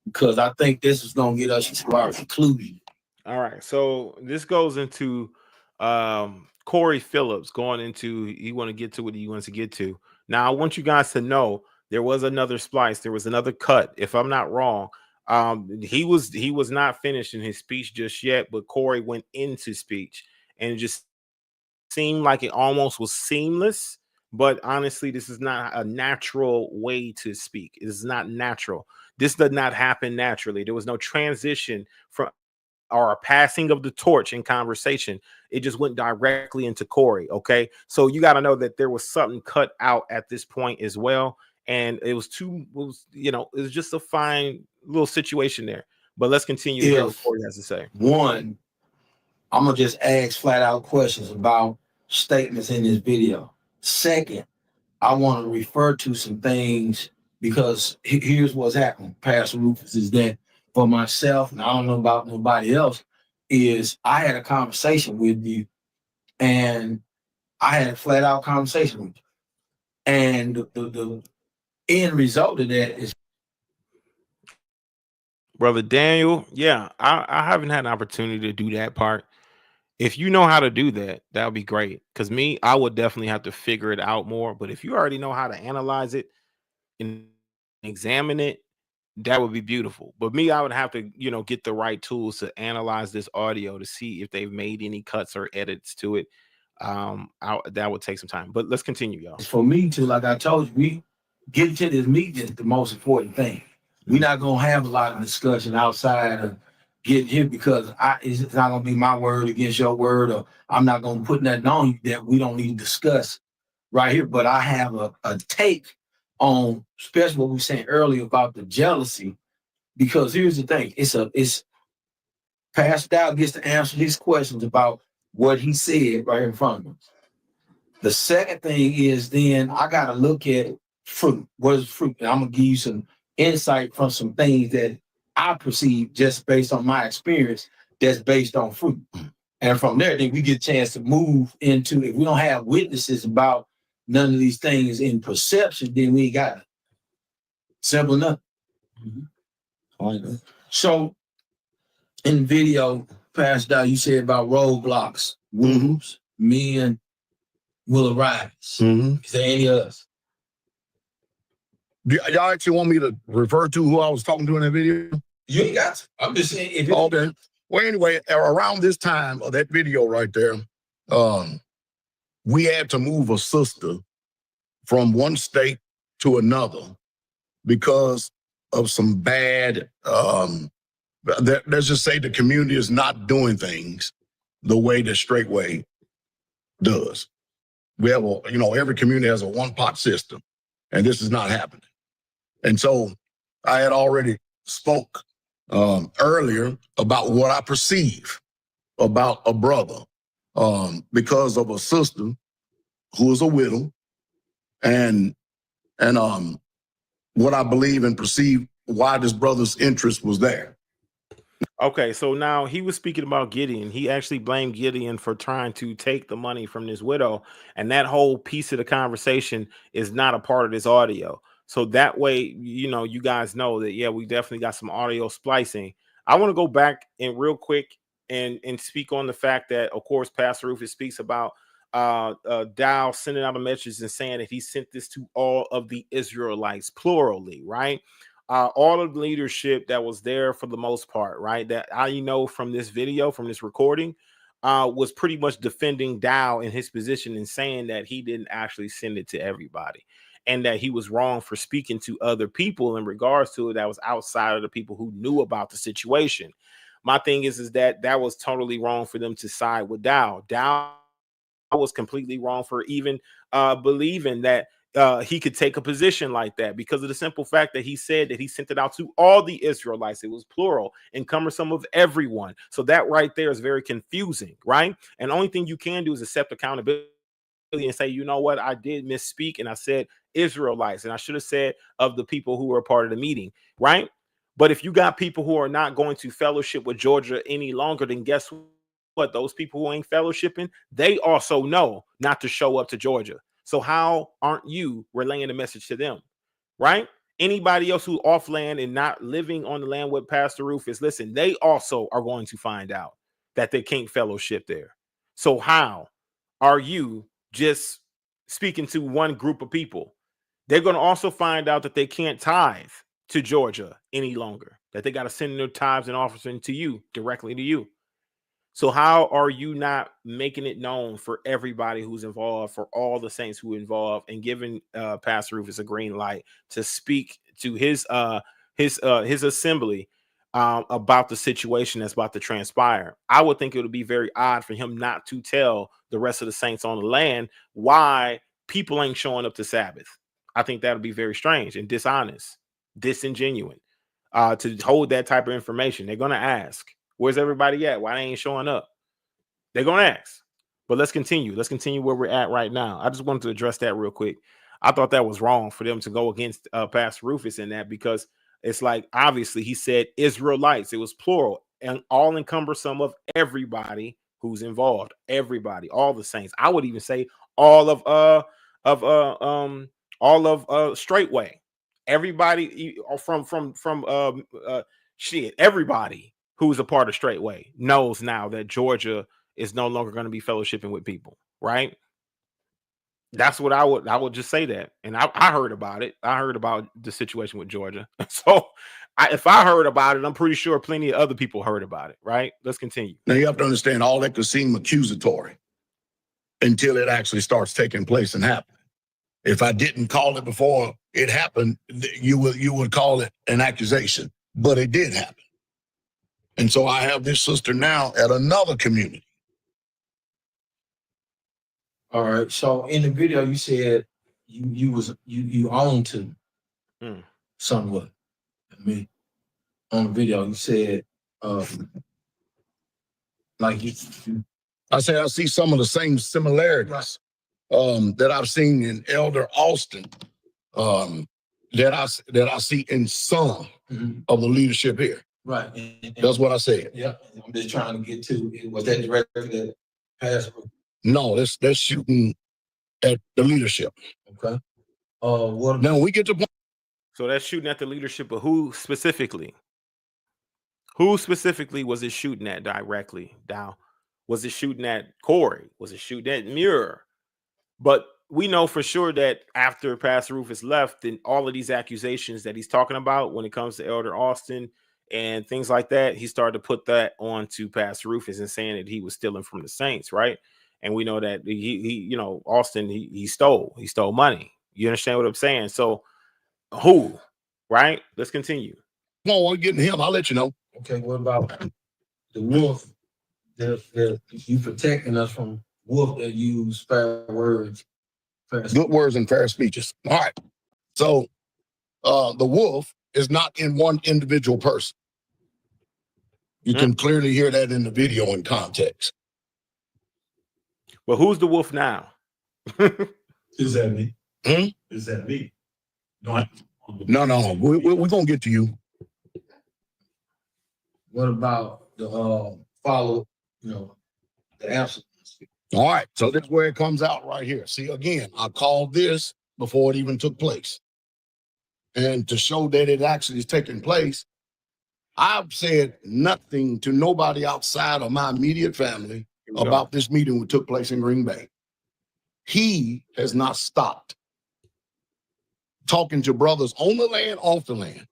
Because I think this is going to get us to our conclusion. All right, so this goes into Corey Phillips going into, he want to get to what he wants to get to. Now, I want you guys to know there was another splice, there was another cut. If I'm not wrong, he was not finished in his speech just yet, but Corey went into speech, and it just seemed like it almost was seamless. But honestly, this is not a natural way to speak. It is not natural. This did not happen naturally. There was no transition from or a passing of the torch in conversation. It just went directly into Corey. Okay. So you got to know that there was something cut out at this point as well. And it was just a fine little situation there. But let's continue to hear what Corey has to say. One, I'm going to just ask flat out questions about statements in this video. Second, I want to refer to some things, because here's what's happening, Pastor Rufus, is that for myself, and I don't know about nobody else, is I had a conversation with you, and I had a flat out conversation with you. And the end result of that is, Brother Daniel, yeah, I haven't had an opportunity to do that part. If you know how to do that, that would be great. Because I would definitely have to figure it out more. But if you already know how to analyze it and examine it, that would be beautiful. But I would have to, get the right tools to analyze this audio to see if they've made any cuts or edits to it. That would take some time. But let's continue, y'all. For me too, like I told you, we getting to this meeting is the most important thing. We're not gonna have a lot of discussion outside of getting here, because it's not gonna be my word against your word, or I'm not gonna put nothing on you that we don't need to discuss right here. But I have a take on, especially what we were saying earlier about the jealousy, because here's the thing: it's Pastor Dowell gets to answer these questions about what he said right in front of us. The second thing is, then I gotta look at fruit. What is fruit? And I'm gonna give you some insight from some things that I perceive just based on my experience, that's based on fruit. And from there, then we get a chance to move into, if we don't have witnesses about none of these things in perception, then we got it. Simple enough. Mm-hmm. So in video, Pastor Dowell, you said about roadblocks, wounds, men will arise. Is there any others? Y'all actually want me to refer to who I was talking to in that video? You ain't got to. I'm just saying. If okay. Well, anyway, around this time of that video right there, we had to move a sister from one state to another because of some bad, let's just say the community is not doing things the way the straight way does. We have every community has a one-pot system, and this is not happening. And so I had already spoke earlier about what I perceive about a brother because of a sister who is a widow, and what I believe and perceive why this brother's interest was there. Okay, so now he was speaking about Gideon. He actually blamed Gideon for trying to take the money from this widow, and that whole piece of the conversation is not a part of this audio. So that way, you guys know that, yeah, we definitely got some audio splicing. I want to go back and real quick and speak on the fact that, of course, Pastor Rufus speaks about Dowell sending out a message and saying that he sent this to all of the Israelites, plurally, right? All of the leadership that was there for the most part, right? That I know from this video, from this recording, was pretty much defending Dowell in his position and saying that he didn't actually send it to everybody, and that he was wrong for speaking to other people in regards to it that was outside of the people who knew about the situation. My thing is that was totally wrong for them to side with Dowell. Dowell was completely wrong for even believing that he could take a position like that, because of the simple fact that he said that he sent it out to all the Israelites. It was plural and cumbersome of everyone. So that right there is very confusing, right? And the only thing you can do is accept accountability and say, you know what, I did misspeak and I said Israelites, and I should have said of the people who were a part of the meeting, right? But if you got people who are not going to fellowship with Georgia any longer, then guess what? Those people who ain't fellowshipping, they also know not to show up to Georgia. So how aren't you relaying the message to them, right? Anybody else who off land and not living on the land with Pastor Rufus, listen, they also are going to find out that they can't fellowship there. So how are you just speaking to one group of people? They're going to also find out that they can't tithe to Georgia any longer, that they got to send their tithes and offerings to you, directly to you. So how are you not making it known for everybody who's involved, for all the saints who are involved, and giving Pastor Rufus a green light to speak to his assembly about the situation that's about to transpire? I would think it would be very odd for him not to tell the rest of the saints on the land why people ain't showing up to Sabbath. I think that would be very strange and dishonest, disingenuous to hold that type of information. They're going to ask, where's everybody at? Why they ain't showing up? They're going to ask. But let's continue. Let's continue where we're at right now. I just wanted to address that real quick. I thought that was wrong for them to go against Pastor Rufus in that, because it's like, obviously he said Israelites. It was plural and all encompassing of everybody who's involved. Everybody, all the saints. I would even say all of Straightway. Everybody from everybody who's a part of Straightway knows now that Georgia is no longer going to be fellowshipping with people, right? That's what I would just say that. And I heard about it. I heard about the situation with Georgia. So if I heard about it, I'm pretty sure plenty of other people heard about it, right? Let's continue. Now you have to understand, all that could seem accusatory until it actually starts taking place and happening. If I didn't call it before it happened, you would call it an accusation, but it did happen. And so I have this sister now at another community. All right. So in the video, you said you owned him somewhat. I mean, on the video, you said like I say I see some of the same similarities that I've seen in Elder Austin, that I see in some of the leadership here. Right. That's what I said. Yeah. I'm just trying to get to, was that directly that Pastor? No, that's shooting at the leadership. Okay. What now we get to point. So that's shooting at the leadership, but who specifically? Who specifically was it shooting at directly, Dow? Was it shooting at Corey? Was it shooting at Muir? But we know for sure that after Pastor Rufus left, then all of these accusations that he's talking about when it comes to Elder Austin and things like that, he started to put that on to Pastor Rufus and saying that he was stealing from the saints, right? And we know that he Austin, he stole money. You understand what I'm saying? So who, right? Let's continue. No, I'm getting him. I'll let you know. Okay, what about the wolf that you protecting us from wolf that use fair words? Good words and fair speeches. All right. So the wolf is not in one individual person. You can clearly hear that in the video in context. Well, who's the wolf now? Is that me? Hmm? Is that me? No, No. We're going to get to you. What about the follow, the answer? All right. So this is where it comes out right here. See, again, I called this before it even took place. And to show that it actually is taking place, I've said nothing to nobody outside of my immediate family about this meeting that took place in Green Bay. He has not stopped talking to brothers on the land, off the land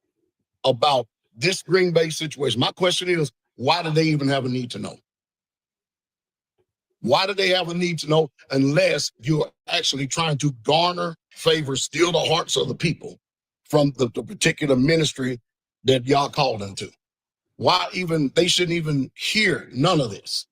about this Green Bay situation. My question is, why do they even have a need to know? Why do they have a need to know unless you're actually trying to garner favor, steal the hearts of the people from the particular ministry that y'all called them to? Why even, they shouldn't even hear none of this.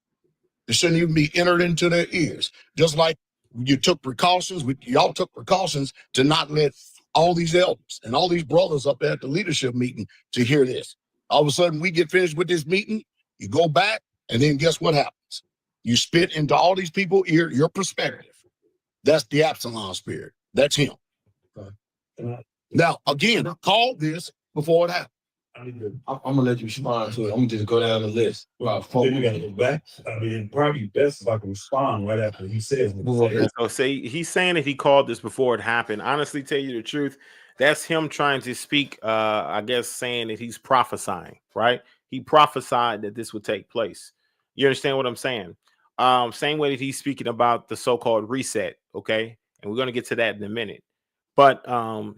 It shouldn't even be entered into their ears. Just like you took precautions, y'all took precautions to not let all these elders and all these brothers up there at the leadership meeting to hear this. All of a sudden we get finished with this meeting, you go back, and then guess what happens? You spit into all these people's ear, your perspective. That's the Absalom spirit. That's him. Now, again, I called this before it happened. I'm gonna let you respond to it. I'm gonna just go down the list. Well, we gotta go back. I mean, probably best if I can respond right after he says it. So say he's saying that he called this before it happened. Honestly, tell you the truth, that's him trying to speak. I guess saying that he's prophesying, right? He prophesied that this would take place. You understand what I'm saying? Same way that he's speaking about the so-called reset. Okay, and we're gonna get to that in a minute. But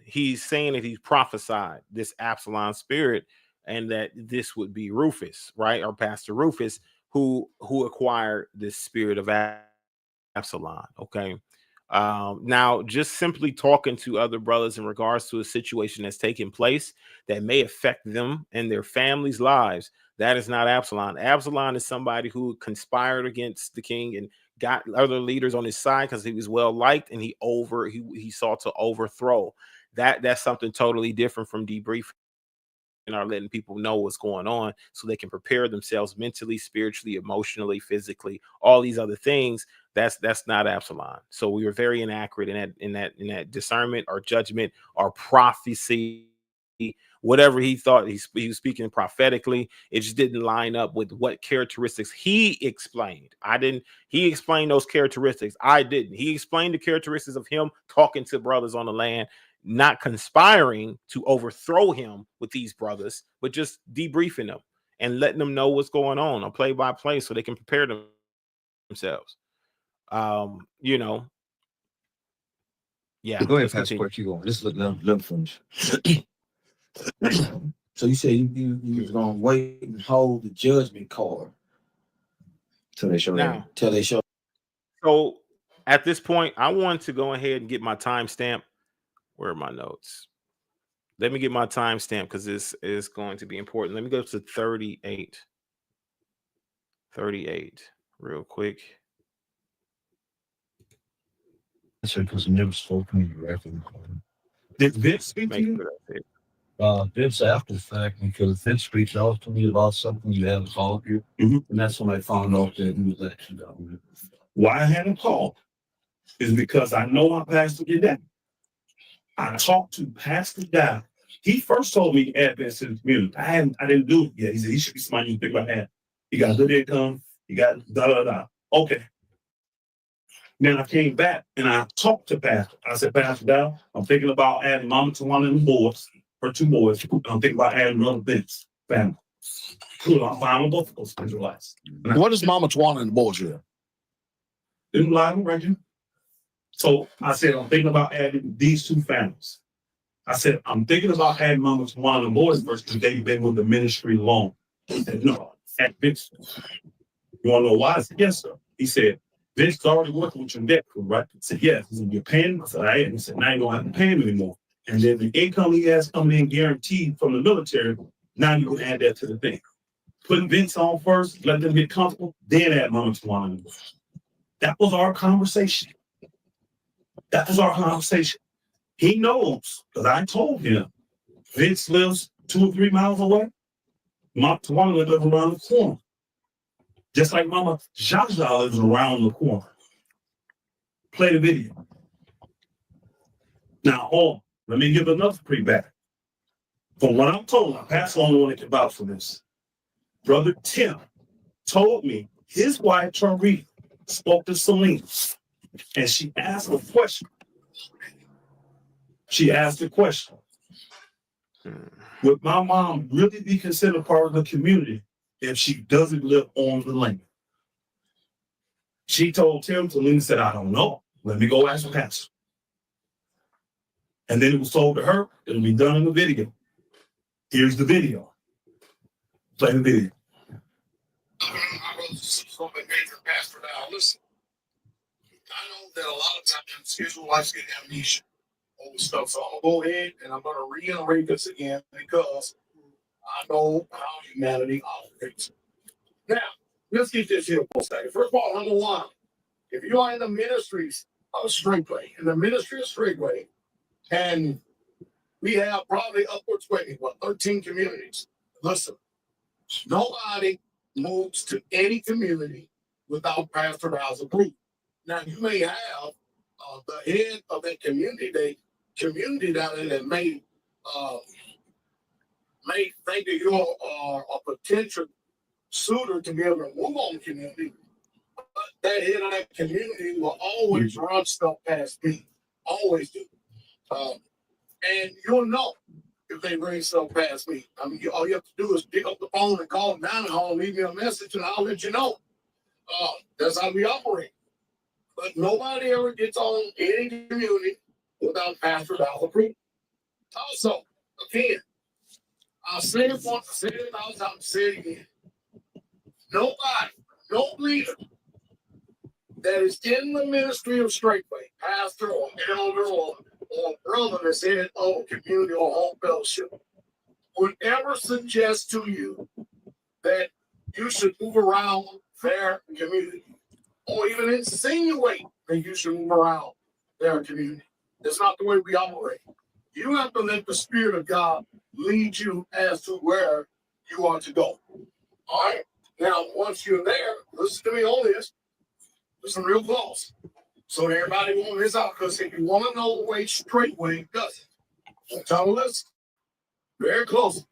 he's saying that he prophesied this Absalom spirit and that this would be Rufus, right? Or Pastor Rufus, who acquired this spirit of Absalom. Okay. Now, just simply talking to other brothers in regards to a situation that's taking place that may affect them and their families' lives, that is not Absalom. Absalom is somebody who conspired against the king and got other leaders on his side because he was well liked, and he sought to overthrow. That's something totally different from debriefing and are letting people know what's going on so they can prepare themselves mentally, spiritually, emotionally, physically, all these other things. That's not Absalom. So we were very inaccurate in that discernment or judgment or prophecy. Whatever he thought he was speaking prophetically, it just didn't line up with what characteristics he explained. He explained those characteristics. I didn't. He explained the characteristics of him talking to brothers on the land, not conspiring to overthrow him with these brothers, but just debriefing them and letting them know what's going on play by play so they can prepare themselves. Yeah. Go ahead, Pastor. Keep going. Just let finish. So you said you was gonna wait and hold the judgment card till they show. So at this point, I want to go ahead and get my timestamp. Where are my notes? Let me get my timestamp because this is going to be important. Let me go to 38. 38 real quick. Because he never spoke to me directly. Did Vince speak to you? Vince after the fact, because Vince reached out to me about something you haven't called you. And that's when I found out that he was actually down. Why I hadn't called is because I know how Pastor did that. I talked to Pastor Dowell. He first told me add Vince to the community. I didn't do it yet. He said he should be somebody you think about that. He got good income, he got da. Okay. Then I came back and I talked to Pastor. I said, Pastor Dowell, I'm thinking about adding Mama to one of the boys, or two boys. I'm thinking about adding another Vince family. Cool, I'm fine with both of those Israelites. What is Mama Twana and the boys here? Didn't lie, right here. So I said, I'm thinking about adding these two families. I said, I'm thinking about adding Mama to one of the boys first because they've been with the ministry long. He said, no, add Vince. You want to know why? I said, yes, sir. He said, Vince is already working with your debt crew, right? I said, yes. He said, you're paying? I said, I am. He said, now you don't have to pay him anymore. And then the income he has coming in guaranteed from the military, now you can add that to the thing. Putting Vince on first, let them get comfortable, then add Mama to one of them. That was our conversation. He knows, because I told him, Vince lives 2 or 3 miles away. Mama Tawana lives around the corner. Just like Mama Jaja lives around the corner. Play the video. Now, hold on. Let me give another pre-back. From what I'm told, I pass on the one that can vouch for this. Brother Tim told me his wife, Tariq, spoke to Selena, and she asked a question. She asked a question. Would my mom really be considered part of the community if she doesn't live on the land? She told Tim, Selena said, I don't know. Let me go ask the pastor. And then it was told to her, it'll be done in the video. Here's the video. Play the video. Pastor Dowell, listen. I know that a lot of times Israelites get amnesia over stuff, so I'm gonna go ahead and I'm gonna reiterate this again because I know how humanity operates. Now, let's get this here for a second. First of all, number one, if you are in the ministries of Straightway, and we have probably upwards, 13 communities. Listen, nobody moves to any community without Pastor Dowell's approval. Now, you may have the head of that community down there that may think that you are a potential suitor to be able to move on the community. But that head of that community will always run stuff past me. Always do. And you'll know if they bring stuff past me. I mean, all you have to do is pick up the phone and call them down the hall and leave me a message, and I'll let you know. That's how we operate. But nobody ever gets on any community without Pastor Dowell's approval. Also, again, I'll say it once, I said it 1,000 times, say it again. Nobody, no leader that is in the ministry of Straightway, pastor or elder or brother that's in a community or home fellowship, would ever suggest to you that you should move around their community, or even insinuate that you should move around their community. That's not the way we operate. You have to let the Spirit of God lead you as to where you are to go. All right? Now, once you're there, listen to me on this. Listen real close. So everybody won't miss out, because if you want to know the way Straightway does it, tell them listen very close.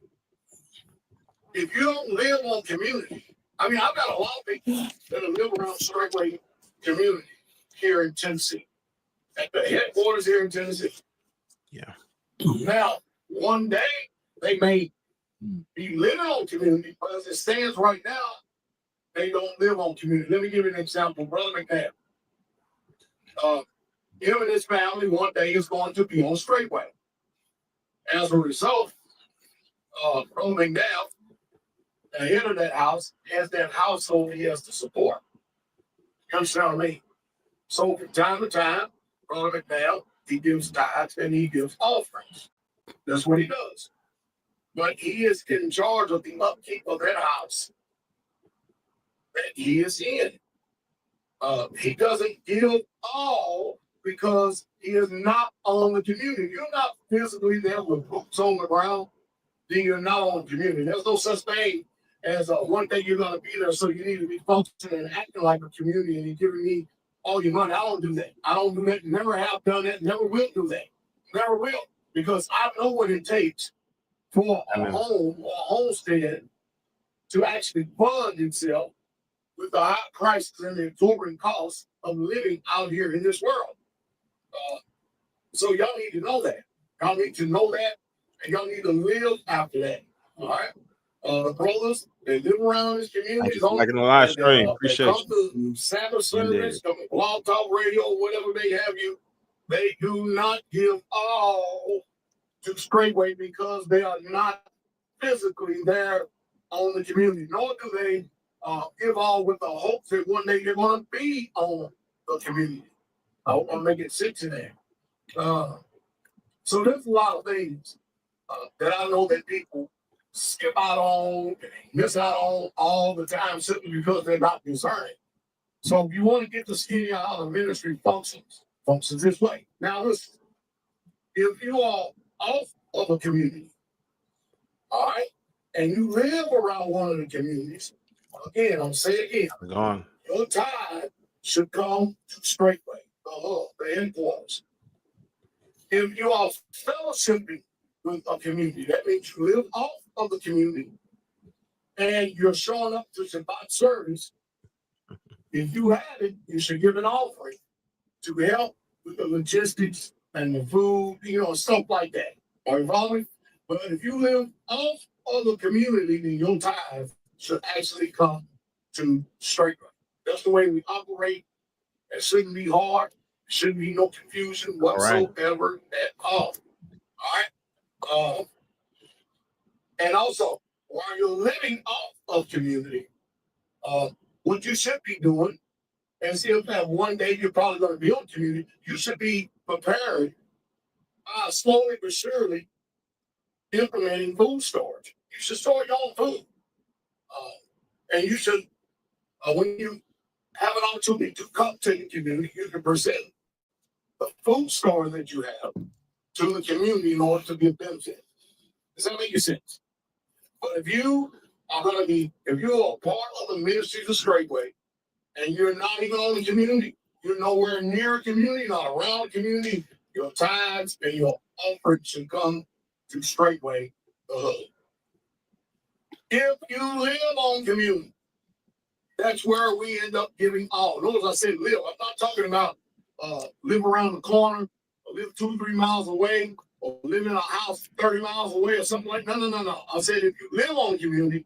If you don't live on community, I mean, I've got a lot of people that live around Straightway community here in Tennessee, at the headquarters here in Tennessee. Yeah. Now, one day they may be living on community, but as it stands right now, they don't live on community. Let me give you an example. Brother McNabb. Him and his family one day is going to be on Straightway. As a result, Brother McNabb, the head of that house, has that household he has to support. You understand what I mean? So from time to time, Brother McNabb, he gives tithes and he gives offerings. That's what he does. But he is in charge of the upkeep of that house that he is in. He doesn't give all because he is not on the community. You're not physically there with boots on the ground, then you're not on the community. There's no such thing as one day you're going to be there, so you need to be functioning and acting like a community, and you're giving me all your money. I don't do that. I don't do that. Never have done that. Never will do that. Never will. Because I know what it takes for a home or a homestead to actually fund itself with the high prices and the exorbitant costs of living out here in this world. So y'all need to know that. Y'all need to know that, and y'all need to live after that. All right? The brothers, they live around this community. Like in the live stream. Appreciate you. Come to Sabbath service, come to Blog Talk Radio, whatever they have you. They do not give all to Straightway because they are not physically there on the community, nor do they give all with the hopes that one day they're going to be on the community. I want to make it sit to there. So there's a lot of things that I know that people skip out on, miss out on all the time simply because they're not discerning. So if you want to get the skinny out of the ministry functions this way. Now listen, if you are off of a community, all right, and you live around one of the communities, again, I'm saying again, Gone. your tithe should come to Straightway, the hub, the headquarters. If you are fellowshipping with a community, that means you live off of the community and you're showing up to Shabbat service. If you have it, you should give an offering to help with the logistics and the food, stuff like that. Are you following? But if you live off of the community, then your tithe should actually come to Straightway. That's the way we operate. It shouldn't be hard. There shouldn't be no confusion whatsoever at all. All right. And also, while you're living off of community, what you should be doing, and see if that one day you're probably going to be on community, you should be prepared, slowly but surely, implementing food storage. You should store your own food. And you should, when you have an opportunity to come to the community, you can present the food store that you have to the community in order to be a benefit. Does that make sense? But if you are a part of the ministry of Straightway, and you're not even on the community, you're nowhere near a community, not around a community, your tithes and your offering should come to Straightway, the hub. If you live on community, that's where we end up giving all. Notice I said live. I'm not talking about live around the corner, or live 2-3 miles away, or live in a house 30 miles away or something like that. No. I said if you live on the community,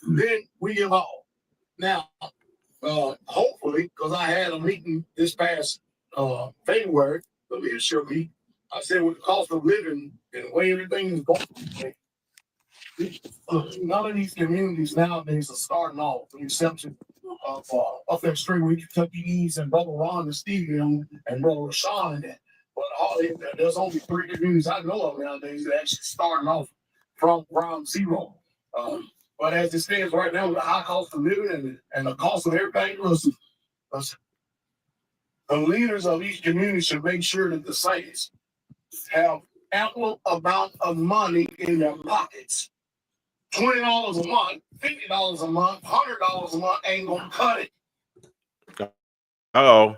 then we give all. Now, hopefully, because I had a meeting this past February, the leadership meeting, I said with the cost of living and the way everything is going, none of these communities nowadays are starting off, with the exception of up that street where Kentucky East and Brother Ron and Stevie and Brother Rashawn and that. But there's only 3 communities I know of nowadays that actually starting off from ground zero. But as it stands right now with the high cost of living and the cost of everything, listen, the leaders of each community should make sure that the saints have ample amount of money in their pockets. $20 a month, $50 a month, $100 a month ain't gonna cut it. Oh.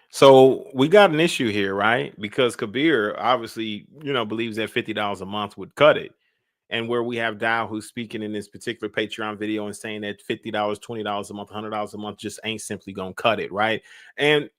So we got an issue here, right? Because Kabir obviously, believes that $50 a month would cut it. And where we have Dowell who's speaking in this particular Patreon video and saying that $50, $20 a month, $100 a month just ain't simply gonna cut it, right? And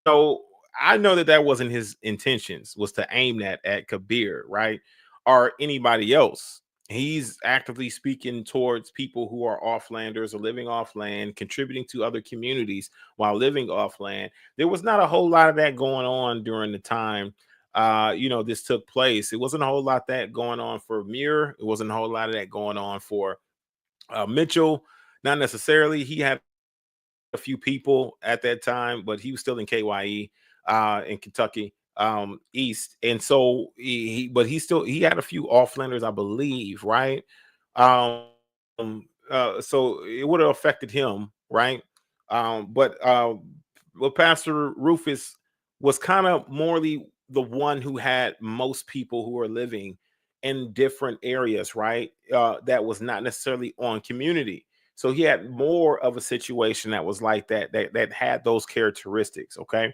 I know that wasn't his intentions, was to aim that at Kabir, right? Or anybody else. He's actively speaking towards people who are offlanders or living off land, contributing to other communities while living off land. There was not a whole lot of that going on during the time this took place. It wasn't a whole lot that going on for Muir. It wasn't a whole lot of that going on for Mitchell. Not necessarily. He had a few people at that time, but he was still in KYE in Kentucky East, and so he had a few offlanders, I believe, right? So it would have affected him, right? But Pastor Rufus was kind of morally the one who had most people who are living in different areas, right? That was not necessarily on community. So he had more of a situation that was like that had those characteristics, okay?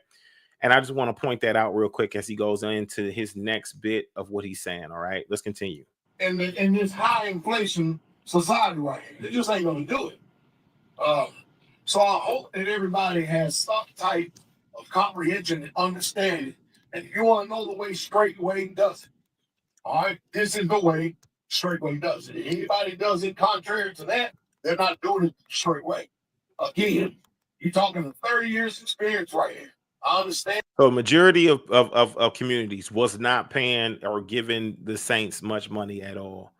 And I just want to point that out real quick as he goes into his next bit of what he's saying, all right? Let's continue. In this high inflation society right here, they just ain't going to do it. So I hope that everybody has some type of comprehension and understanding. And if you want to know the way Straightway does it, all right, this is the way Straightway does it. If anybody does it contrary to that, they're not doing it Straightway. Again, you're talking 30 years experience right here. I understand. So majority of communities was not paying or giving the saints much money at all.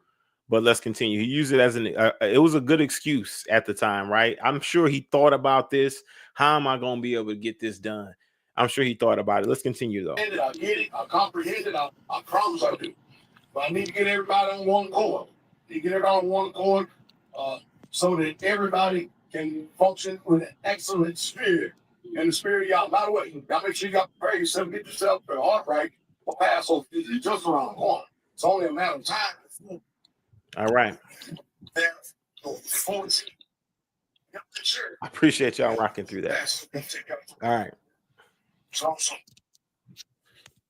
But let's continue. He used it as it was a good excuse at the time, right? I'm sure he thought about this. How am I going to be able to get this done? I'm sure he thought about it. Let's continue, though. I get it. I comprehend it. I promise I do. But I need to get everybody on one accord. So that everybody can function with an excellent spirit. And the spirit of y'all, by the way, y'all make sure y'all prepare yourself, get yourself heart right for Passover. It's just around the corner. It's only a matter of time. All right. I appreciate y'all rocking through that. All right.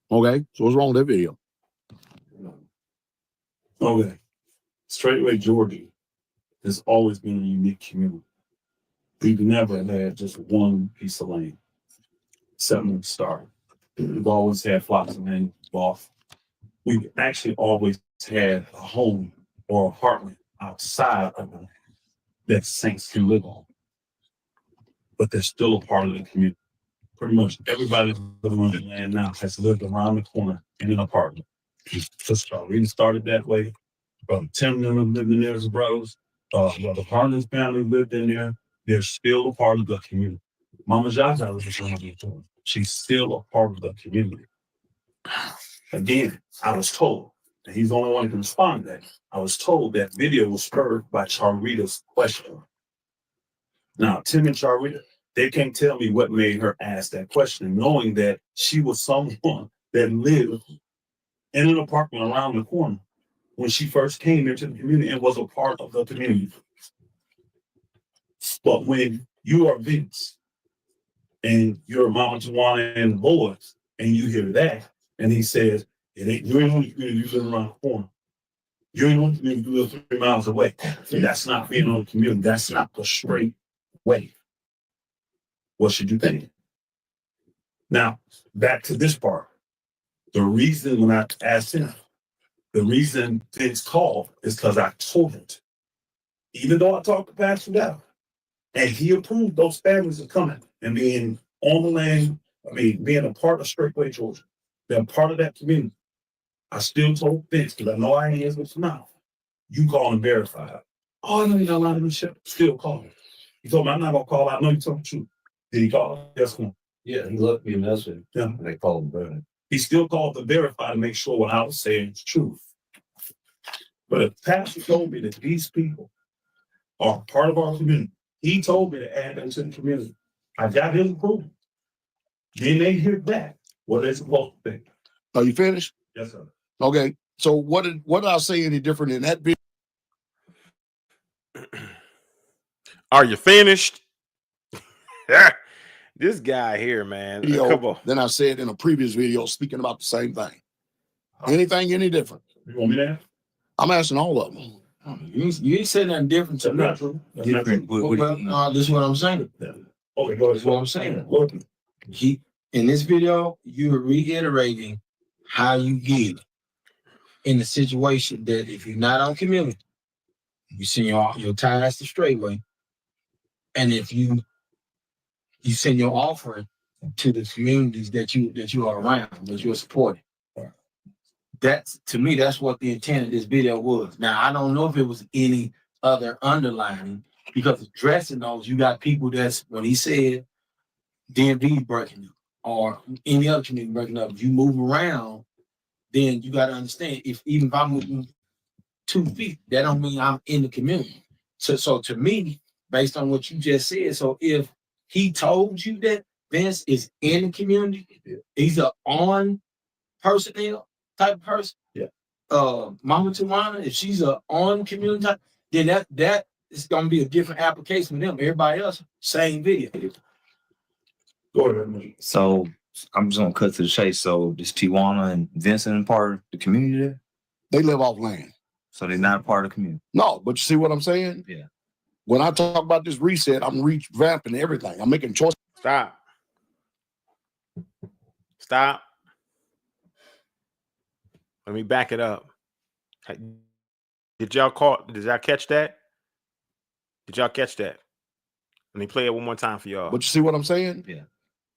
Okay, so what's wrong with that video? Okay. Straightway Georgia has always been a unique community. We've never had just one piece of land. Settlement started. We've always had flocks of men involved. We've actually always had a home or apartment outside of the land that saints can live on. But they're still a part of the community. Pretty much everybody living on the land now has lived around the corner in an apartment. Sister Rita started that way. Brother Tim and them lived in there as brothers. Brother Harlan's family lived in there. They're still a part of the community. Mama Jaja was just around the corner. She's still a part of the community. Again, I was told, and he's the only one who can respond to that. I was told that video was spurred by Charita's question. Now, Tim and Charita, they can't tell me what made her ask that question, knowing that she was someone that lived in an apartment around the corner when she first came into the community and was a part of the community. But when you are Vince and you're Mama Tawana and the boys, and you hear that, and he says, you ain't on the community, you live around the corner. You ain't on the community, you live 3 miles away. So that's not being on the community. That's not the straight way. What should you think? Now, back to this part. The reason when I asked him, the reason Vince called is because I told him to. Even though I talked to Pastor Dowell, and he approved those families of coming and being on the land, being a part of Straightway Georgia, being part of that community. I still told Vince, because I know I ain't with his mouth, you call and verify. Oh, I know you got a lot of this shit. Still call him. He told me, I'm not going to call out. I know you told the truth. Did he call? Yes, no. Yeah, he left me a message. Yeah. They called him back. He still called to verify to make sure what I was saying is true. But if Pastor told me that these people are part of our community, he told me to add them to the community. I got his approval. Then they hear back what they're supposed to think. Are you finished? Yes, sir. Okay. So what did I say any different in that video? Are you finished? This guy here, man. Come on. Then I said in a previous video speaking about the same thing. Anything any different? You want me to ask? I'm asking all of them. You ain't saying nothing different to me. Different. This is what I'm saying. Okay, go ahead. That's what I'm saying. He in this video, you're reiterating how you get in the situation that if you're not on community, you send your tithes to Straightway, and if you send your offering to the communities that you are around, that you're supporting. That's, to me, that's what the intent of this video was. Now, I don't know if it was any other underlining, because addressing those, you got people that's, when he said DMV breaking up or any other community breaking up, you move around, then you got to understand, even if I'm moving 2 feet, that don't mean I'm in the community. So to me, based on what you just said, so if he told you that Vince is in the community, he's a on personnel type of person. Yeah. Mama Tawana, if she's a on community type, then that is gonna be a different application for them. Everybody else, same video. Go ahead. So I'm just gonna cut to the chase. So this Tijuana and Vincent part of the community there? They live off land. So they're not a part of the community. No, but you see what I'm saying? Yeah. When I talk about this reset, I'm revamping everything. I'm making choices. Stop. Let me back it up. Did y'all catch that? Did y'all catch that? Let me play it one more time for y'all. But you see what I'm saying? Yeah.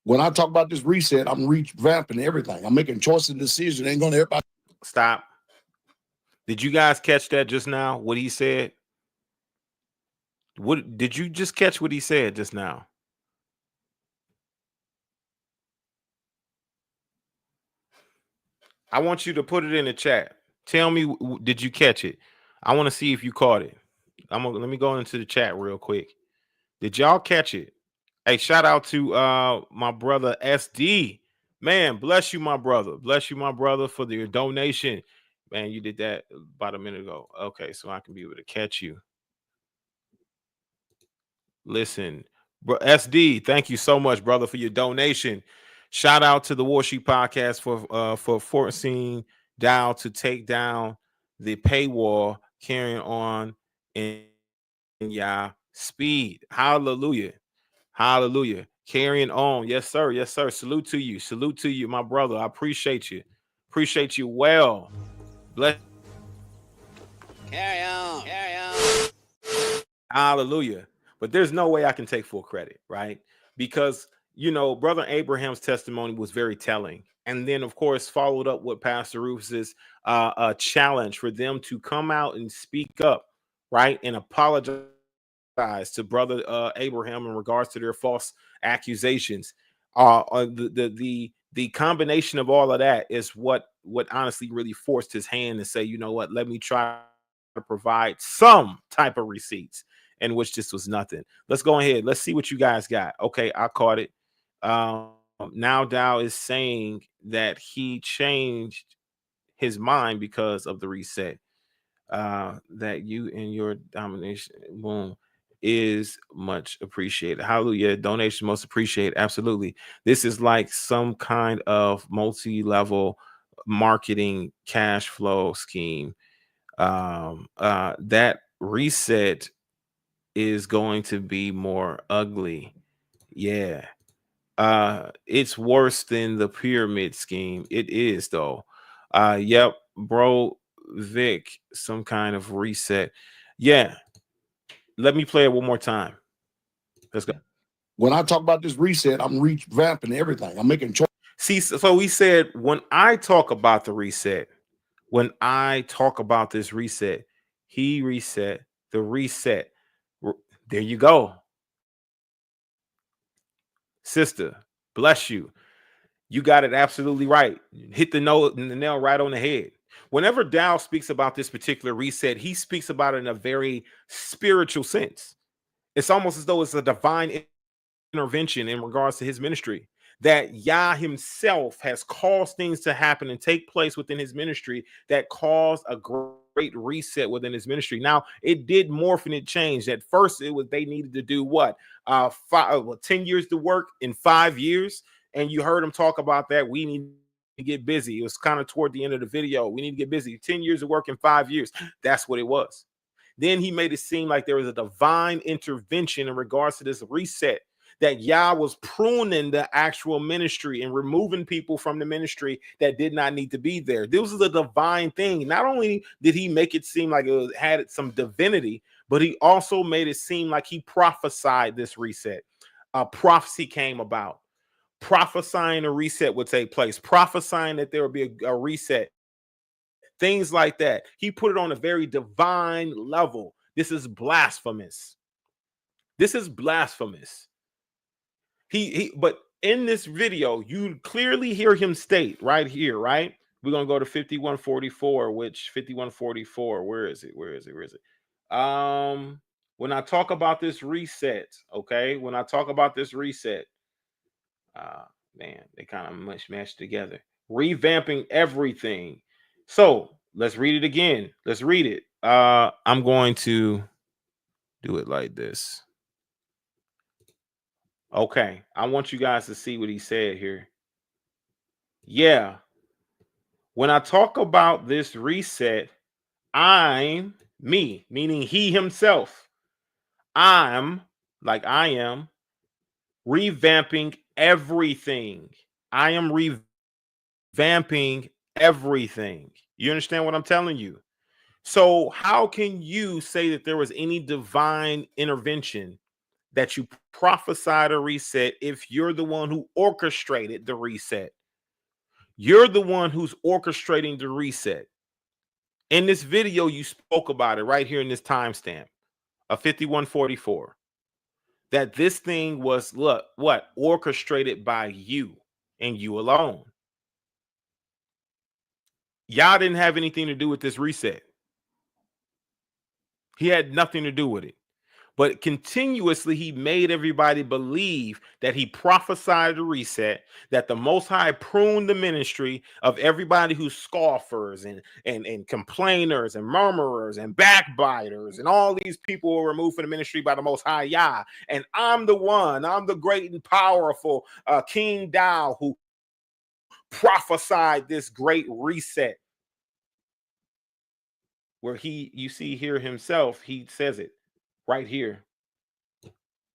When I talk about this reset, I'm revamping everything. I'm making choices and decisions. Ain't going to everybody. Stop. Did you guys catch that just now? What he said? What did you just catch? What he said just now? I want you to put it in the chat. Tell me, did you catch it? I want to see if you caught it. Let me go into the chat real quick. Did y'all catch it? Hey, shout out to my brother SD. Man, bless you, my brother. Bless you, my brother, for your donation. Man, you did that about a minute ago. Okay, so I can be able to catch you. Listen, bro, SD, thank you so much, brother, for your donation. Shout out to the Warsheep podcast for forcing Dowell to take down the paywall, carrying on in yeah speed. Hallelujah. Hallelujah. Carrying on. Yes, sir. Yes, sir. Salute to you. Salute to you, my brother. I appreciate you. Appreciate you. Well, bless. Carry on. Carry on. Hallelujah. But there's no way I can take full credit, right? Because, you know, Brother Abraham's testimony was very telling. And then, of course, followed up with Pastor Rufus's challenge for them to come out and speak up, right? And apologize to Brother Abraham in regards to their false accusations. The combination of all of that is what honestly really forced his hand to say, you know what, let me try to provide some type of receipts, in which this was nothing. Let's go ahead. Let's see what you guys got. Okay, I caught it. Now Dowell is saying that he changed his mind because of the reset. That you and your domination, boom, is much appreciated. Hallelujah. Donation most appreciated. Absolutely. This is like some kind of multi-level marketing cash flow scheme. That reset is going to be more ugly. Yeah. It's worse than the pyramid scheme. It is though. Yep, bro, Vic, some kind of reset. Yeah. Let me play it one more time. Let's go. When I talk about this reset, I'm revamping everything. I'm making choices. See, so we said when I talk about the reset, when I talk about this reset, he reset the reset. There you go. Sister, bless you. You got it absolutely right. Hit the nail right on the head. Whenever Dowell speaks about this particular reset, he speaks about it in a very spiritual sense. It's almost as though it's a divine intervention in regards to his ministry, that Yah himself has caused things to happen and take place within his ministry that caused a great reset within his ministry. Now, it did morph and it changed. At first, it was they needed to do what? 10 years to work in 5 years. And you heard him talk about that. We need to get busy. It was kind of toward the end of the video. We need to get busy. 10 years of work in 5 years. That's what it was. Then he made it seem like there was a divine intervention in regards to this reset, that Yah was pruning the actual ministry and removing people from the ministry that did not need to be there. This was a divine thing. Not only did he make it seem like it had some divinity, but he also made it seem like he prophesied this reset. A prophecy came about, prophesying a reset would take place, prophesying that there would be a reset, things like that. He put it on a very divine level. This is blasphemous. This is blasphemous. But in this video, you clearly hear him state right here, right? We're gonna go to 5144, which 5144, where is it? When I talk about this reset, okay, when I talk about this reset, man, they kind of much mashed together, revamping everything. So let's read it again. Let's read it. I'm going to do it like this. Okay, I want you guys to see what he said here. Yeah, when I talk about this reset, I'm me, meaning he himself. I'm like I am revamping everything. I am revamping everything. You understand what I'm telling you? So, how can you say that there was any divine intervention, that you prophesied a reset, if you're the one who orchestrated the reset? You're the one who's orchestrating the reset. In this video, you spoke about it right here in this timestamp of 5144, that this thing was what orchestrated by you and you alone. Y'all didn't have anything to do with this reset. He had nothing to do with it. But continuously, he made everybody believe that he prophesied a reset, that the Most High pruned the ministry of everybody who's scoffers and complainers and murmurers and backbiters, and all these people were removed from the ministry by the Most High Yah. And I'm the one, I'm the great and powerful King Dowell who prophesied this great reset. Where you see here himself, he says it right here.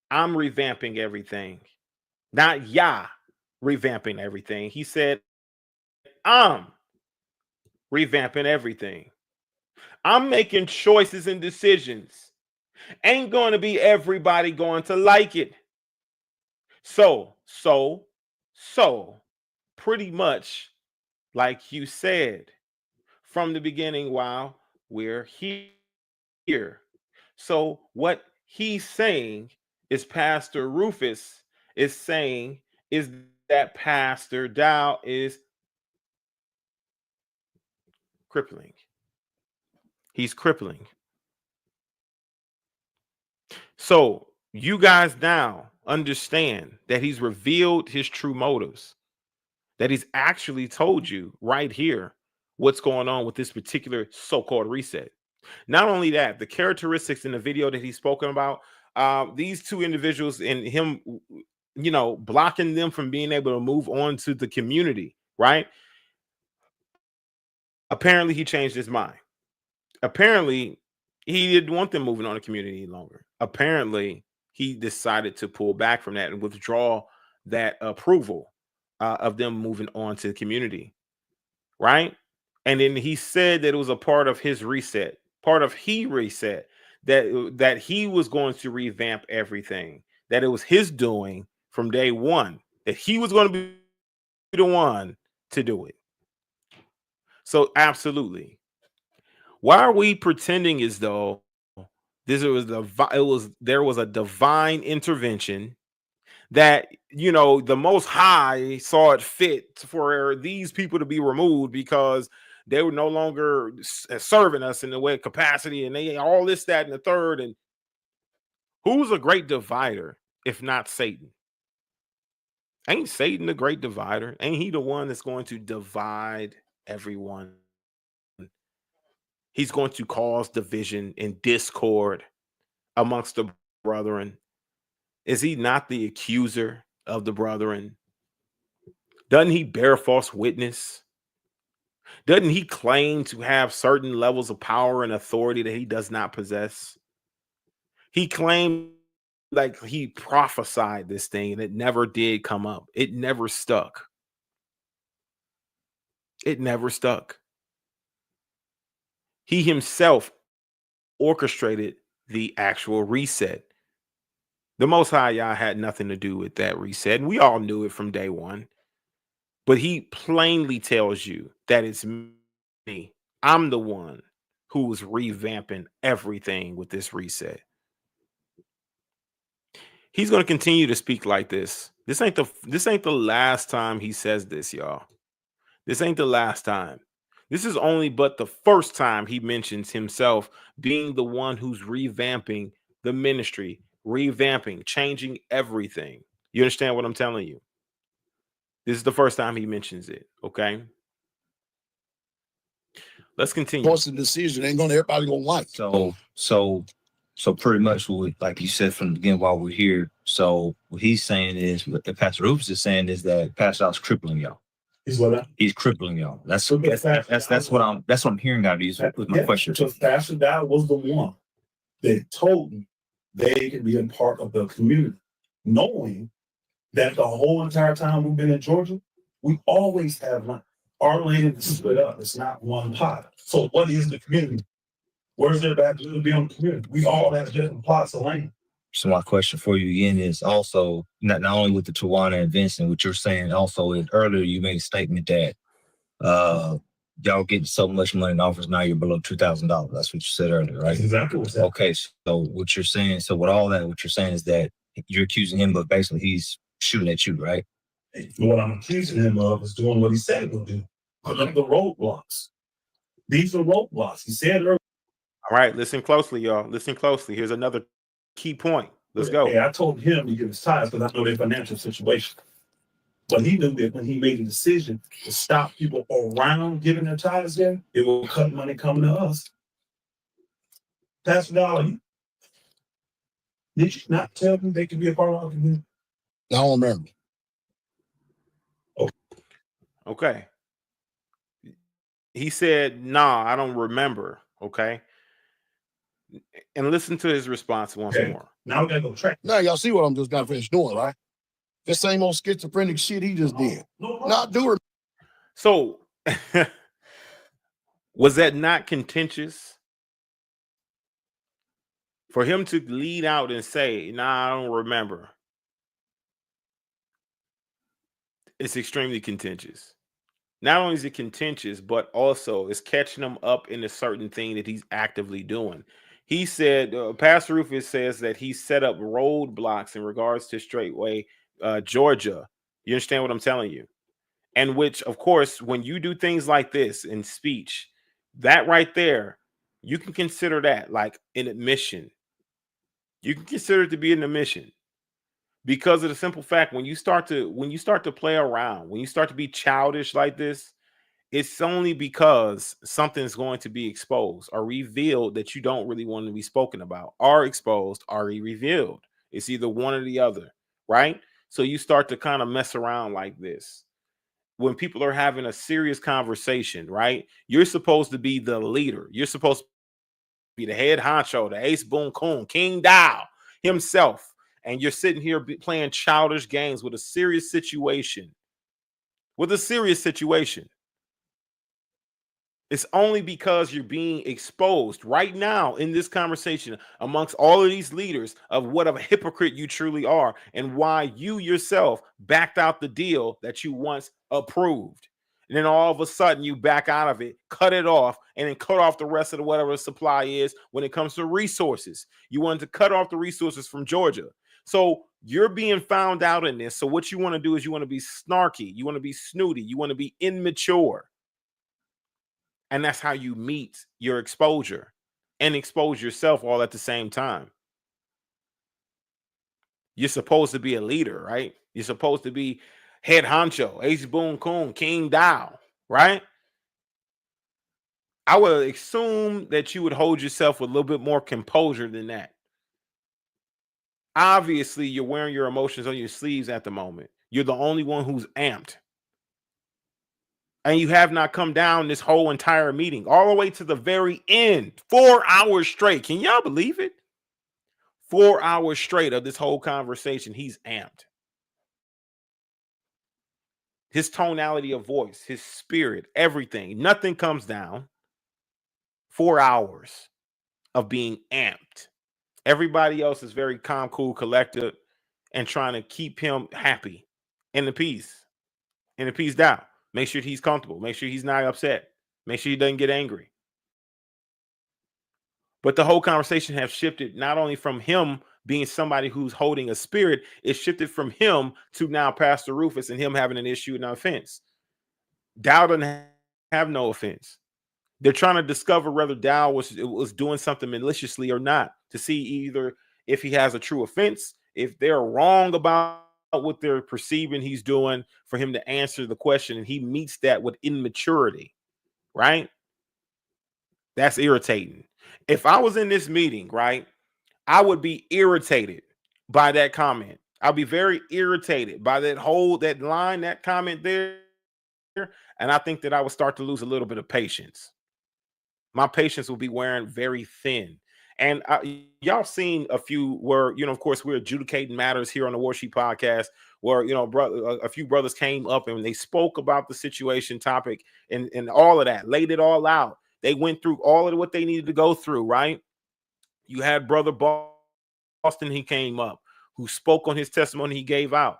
I'm revamping everything, not Yah revamping everything. He said, I'm revamping everything. I'm making choices and decisions. Ain't going to be everybody going to like it. So, pretty much like you said from the beginning, while we're here. So what he's saying is Pastor Rufus is saying is that Pastor Dowell is crippling. He's crippling. So you guys now understand that he's revealed his true motives, that he's actually told you right here what's going on with this particular so-called reset. Not only that, the characteristics in the video that he's spoken about, these two individuals and him, you know, blocking them from being able to move on to the community, right? Apparently he changed his mind. Apparently he didn't want them moving on the community any longer. Apparently he decided to pull back from that and withdraw that approval of them moving on to the community, right? And then he said that it was a part of his reset, reset, that he was going to revamp everything, that it was his doing from day one, that he was going to be the one to do it. So absolutely. Why are we pretending as though there was a divine intervention, that, you know, the Most High saw it fit for these people to be removed because they were no longer serving us in the way of capacity, and they all this, that, and the third? And who's a great divider if not Satan? Ain't Satan the great divider? Ain't he the one that's going to divide everyone? He's going to cause division and discord amongst the brethren. Is he not the accuser of the brethren? Doesn't he bear false witness? Doesn't he claim to have certain levels of power and authority that he does not possess? He claimed like he prophesied this thing and it never did come up. It never stuck. It never stuck. He himself orchestrated the actual reset. The Most High Yah had nothing to do with that reset, and we all knew it from day one. But he plainly tells you that it's me. I'm the one who was revamping everything with this reset. He's going to continue to speak like this. This ain't the last time he says this, y'all. This ain't the last time. This is only but the first time he mentions himself being the one who's revamping the ministry, revamping, changing everything. You understand what I'm telling you? This is the first time he mentions it, okay? Let's continue. Force the decision ain't gonna everybody gonna like. So pretty much what, like you said from the beginning while we're here. So what he's saying is, what Pastor Rufus is saying is that Pastor Dowell's crippling y'all. He's what? He's crippling y'all. That's what I'm hearing out of you with my question. Because Pastor Dowell was the one that told them they could be a part of the community, knowing that the whole entire time we've been in Georgia, we always have land. Our land is split up. It's not one pot. So what is the community? Where's there back to be on the community? We all have different plots of land. So my question for you again is also not only with the Tawana and Vincent, what you're saying also is earlier you made a statement that y'all getting so much money in offers now you're below $2,000. That's what you said earlier, right? That's exactly what that. Okay, so what you're saying, so with all that, what you're saying is that you're accusing him, but basically he's shooting at you, right? What I'm accusing him of is doing what he said he would do. Put up the roadblocks. These are roadblocks. He said earlier. All right, listen closely, y'all. Listen closely. Here's another Key point. Let's go. Yeah, I told him to get his tithes because I know their financial situation. But he knew that when he made a decision to stop people around giving their tithes there, it will cut money coming to us. Pastor Dowell, did you not tell them they could be a part of our community? I don't remember. Okay. He said, nah, I don't remember. Okay. And listen to his response once more. Now we gotta go track. Now y'all see what I'm just gonna finish doing, right? This same old schizophrenic shit he just did. Not doing. So was that not contentious for him to lead out and say, nah, I don't remember? It's extremely contentious. Not only is it contentious, but also it's catching him up in a certain thing that he's actively doing. He said, Pastor Rufus says that he set up roadblocks in regards to Straightway, Georgia. You understand what I'm telling you? And which, of course, when you do things like this in speech, that right there, you can consider that like an admission. You can consider it to be an admission because of the simple fact when you start to play around, when you start to be childish like this, it's only because something's going to be exposed or revealed that you don't really want to be spoken about, or exposed or revealed. It's either one or the other, right? So you start to kind of mess around like this. When people are having a serious conversation, right? You're supposed to be the leader. You're supposed to be the head honcho, the ace boon coon, King Dowell himself. And you're sitting here playing childish games with a serious situation. It's only because you're being exposed right now in this conversation amongst all of these leaders of what a hypocrite you truly are and why you yourself backed out the deal that you once approved. And then all of a sudden you back out of it, cut it off, and then cut off the rest of whatever the supply is when it comes to resources. You wanted to cut off the resources from Georgia. So you're being found out in this. So what you want to do is you want to be snarky. You want to be snooty. You want to be immature. And that's how you meet your exposure and expose yourself all at the same time. You're supposed to be a leader, right? You're supposed to be head honcho, ace boon coon, King Dowell, right? I would assume that you would hold yourself with a little bit more composure than that. Obviously, you're wearing your emotions on your sleeves at the moment. You're the only one who's amped. And you have not come down this whole entire meeting, all the way to the very end, 4 hours straight. Can y'all believe it? 4 hours straight of this whole conversation, he's amped. His tonality of voice, his spirit, everything, nothing comes down. 4 hours of being amped. Everybody else is very calm, cool, collected, and trying to keep him happy in the peace down. Make sure he's comfortable. Make sure he's not upset. Make sure he doesn't get angry. But the whole conversation has shifted not only from him being somebody who's holding a spirit, it shifted from him to now Pastor Rufus and him having an issue and an offense. Dowell doesn't have no offense. They're trying to discover whether Dowell was doing something maliciously or not to see either if he has a true offense, if they're wrong about what they're perceiving he's doing, for him to answer the question, and he meets that with immaturity, right? That's irritating. If I was in this meeting, right, I would be irritated by that comment. I'll be very irritated by that line, that comment there, and I think that I would start to lose a little bit of patience. My patience will be wearing very thin. And y'all seen a few where, of course, we're adjudicating matters here on the Warsheep podcast where, a few brothers came up and they spoke about the situation topic and all of that, laid it all out. They went through all of what they needed to go through, right? You had Brother Boston, he came up, who spoke on his testimony he gave out.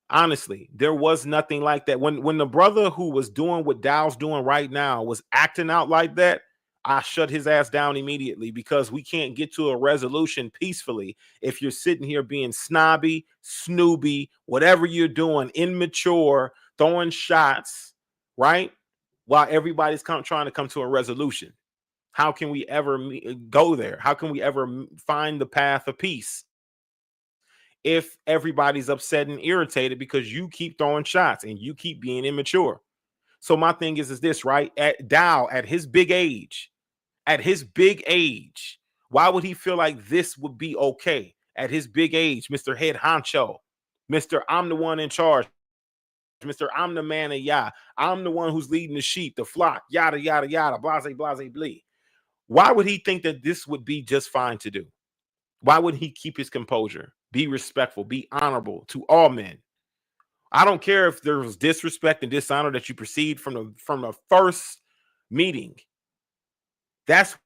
Honestly, there was nothing like that. When the brother who was doing what Dowell's doing right now was acting out like that, I shut his ass down immediately, because we can't get to a resolution peacefully if you're sitting here being snobby, snooby, whatever you're doing, immature, throwing shots, right? While everybody's trying to come to a resolution. How can we ever go there? How can we ever find the path of peace if everybody's upset and irritated because you keep throwing shots and you keep being immature? So my thing is this, right? At Dowell, at his big age, why would he feel like this would be okay at his big age? Mr. Head Honcho, Mr. I'm the one in charge, Mr. I'm the man of Yah, I'm the one who's leading the sheep, the flock, yada, yada, yada, blase, blase, blee. Why would he think that this would be just fine to do? Why would he keep his composure, be respectful, be honorable to all men? I don't care if there was disrespect and dishonor that you perceived from the first meeting. That's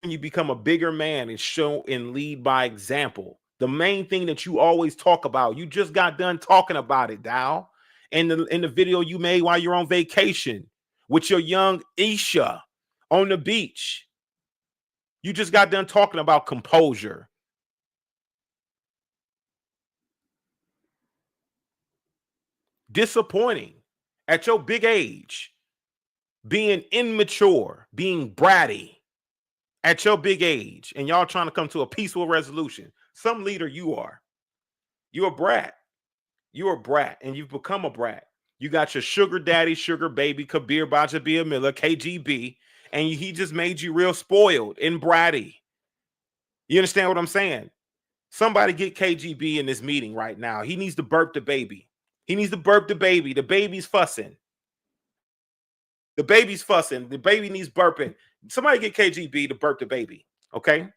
when you become a bigger man and show and lead by example. The main thing that you always talk about, you just got done talking about it, Dowell, in the video you made while you're on vacation with your young Isha on the beach. You just got done talking about composure. Disappointing at your big age, being immature, being bratty at your big age, and y'all trying to come to a peaceful resolution. Some leader you are. You're a brat. You're a brat, and you've become a brat. You got your sugar daddy, sugar baby, Kabir Bajabia Miller, KGB, and he just made you real spoiled and bratty. You understand what I'm saying? Somebody get KGB in this meeting right now. He needs to burp the baby. He needs to burp the baby. The baby's fussing. The baby's fussing. The baby needs burping. Somebody get KGB to burp the baby, okay?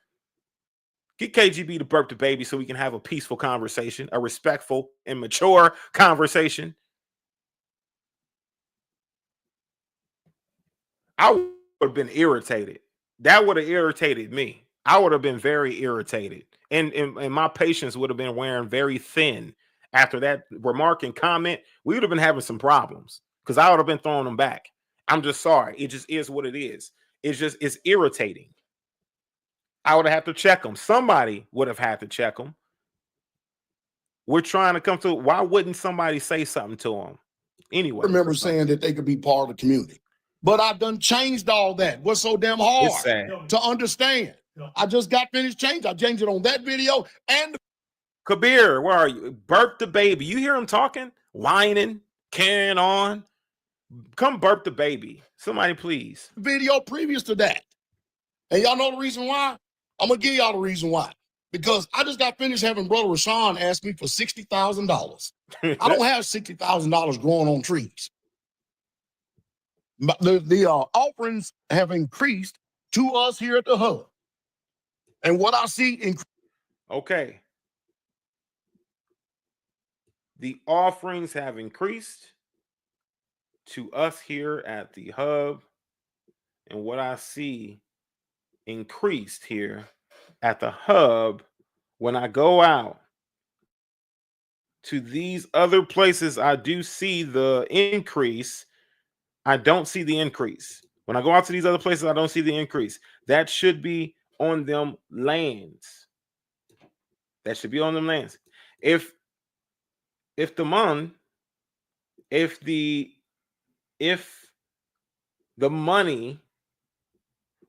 Get KGB to burp the baby so we can have a peaceful conversation, a respectful and mature conversation. I would have been irritated. That would have irritated me. I would have been very irritated. And my patience would have been wearing very thin. After that remark and comment, we would have been having some problems because I would have been throwing them back. I'm just sorry. It just is what it is. It's irritating. I would have had to check them. Somebody would have had to check them. We're trying to come to, why wouldn't somebody say something to them? Anyway. I remember saying that they could be part of the community. But I've done changed all that. What's so damn hard to understand? I just got finished changing. I changed it on that video and Kabir, where are you? Burp the baby. You hear him talking, whining, carrying on. Come burp the baby. Somebody, please. Video previous to that. And y'all know the reason why? I'm going to give y'all the reason why. Because I just got finished having Brother Rashawn ask me for $60,000. I don't have $60,000 growing on trees. But the offerings have increased to us here at the hub. And what I see okay. The offerings have increased to us here at the hub. And what I see increased here at the hub, when I go out to these other places, I do see the increase. I don't see the increase. When I go out to these other places, I don't see the increase. That should be on them lands. That should be on them lands. If the money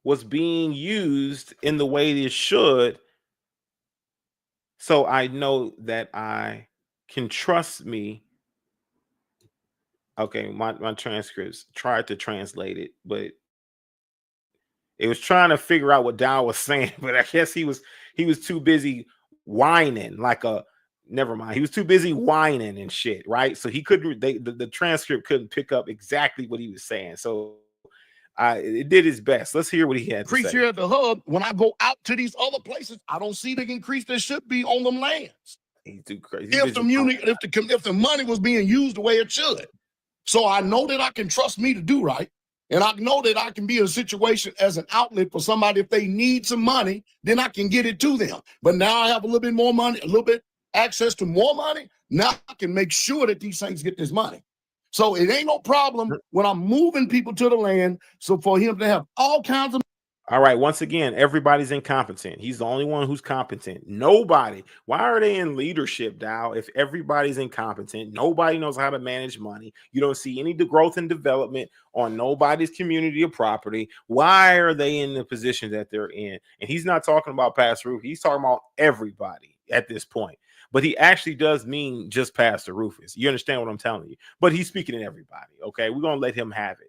was being used in the way it should, so I know that I can trust me. Okay, my transcripts tried to translate it, but it was trying to figure out what Dowell was saying, but I guess he was too busy whining like a, never mind. He was too busy whining and shit, right? So he couldn't, the transcript couldn't pick up exactly what he was saying. So it did his best. Let's hear what he had to say. increase here at the hub, when I go out to these other places, I don't see the increase that should be on them lands. He's too crazy. If the money was being used the way it should. So I know that I can trust me to do right. And I know that I can be in a situation as an outlet for somebody. If they need some money, then I can get it to them. But now I have a little bit more money, a little bit access to more money. Now I can make sure that these things get this money. So it ain't no problem when I'm moving people to the land. So for him to have all kinds of. All right. Once again, everybody's incompetent. He's the only one who's competent. Nobody. Why are they in leadership, Dow? If everybody's incompetent, nobody knows how to manage money. You don't see any growth and development on nobody's community or property. Why are they in the position that they're in? And he's not talking about Pastor Rufus. He's talking about everybody at this point. But he actually does mean just Pastor Rufus. You understand what I'm telling you? But he's speaking to everybody. Okay, we're gonna let him have it.